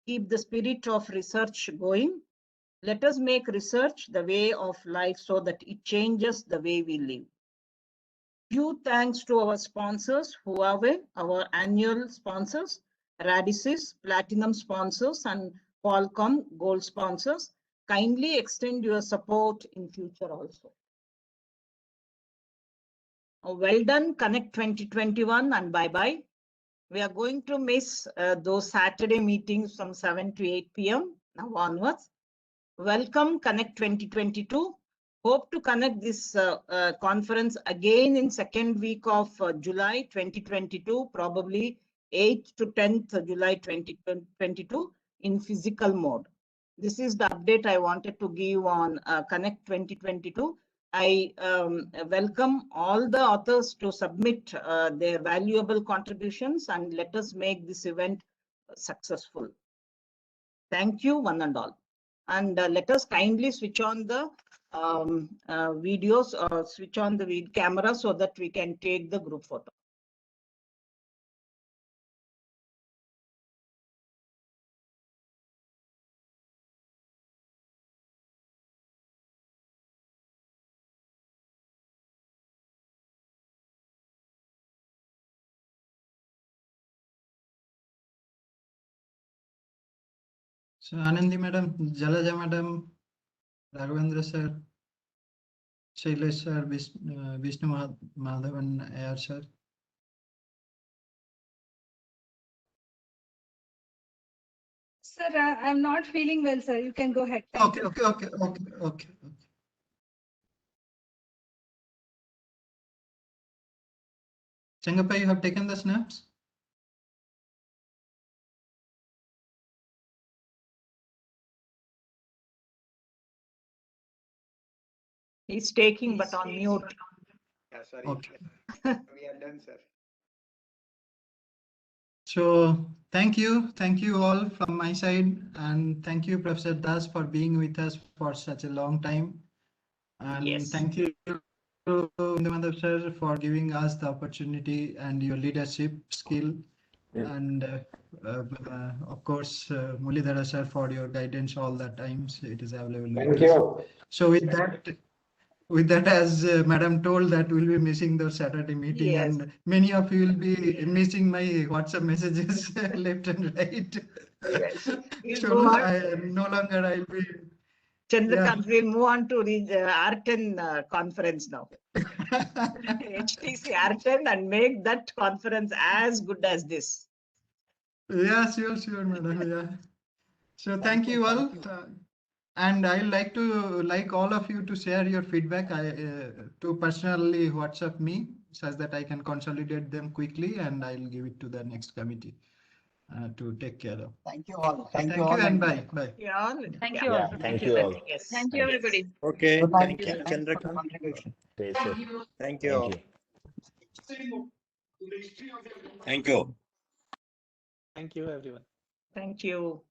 Keep the spirit of research going. Let us make research the way of life so that it changes the way we live. Huge thanks to our sponsors, Huawei, our annual sponsors, Radisys, Platinum sponsors, and Qualcomm, Gold sponsors. Kindly extend your support in future also. Well done, Connect 2021, and bye-bye. We are going to miss those Saturday meetings from 7 to 8 p.m. now onwards. Welcome, Connect 2022. Hope to connect this conference again in second week of July 2022, probably 8th to 10th July 2022 in physical mode. This is the update I wanted to give on Connect 2022. I welcome all the authors to submit their valuable contributions, and let us make this event successful. Thank you, one and all. And let us kindly switch on the videos, or switch on the camera so that we can take the group photo. So Anandi madam, Jalaja madam, Raghavendra sir, Shailesh sir, Vishnu Madhavan Ayar sir. Sir, I'm not feeling well, sir. You can go ahead. Okay. Changappa, you have taken the snaps? He's taking, but on mute. Yeah, sorry. Okay. We are done, sir. So thank you all from my side, and thank you, Professor Das, for being with us for such a long time. And yes, thank you, Madhav sir, for giving us the opportunity and your leadership skill. Yeah. And of course, Mulidhara sir, for your guidance all the times it is available. Thank you. So with that, as Madam told, that we'll be missing the Saturday meeting, yes. And many of you will be missing my WhatsApp messages left and right. Yes. So no longer I'll be. Chandrakant, we'll move on to the R10 conference now. HTC R10, and make that conference as good as this. Yeah, sure, madam. Yeah. So thank you all. And I like all of you to share your feedback. To personally WhatsApp me such that I can consolidate them quickly, and I'll give it to the next committee to take care of. Thank you all. Thank you and bye. Thank you all. Thank you all. Thank you all. Yes. Thank you, everybody. Okay, So thank you, thank you. Chandrakant. Stay safe. Thank you all. Thank you. Thank you, everyone. Thank you.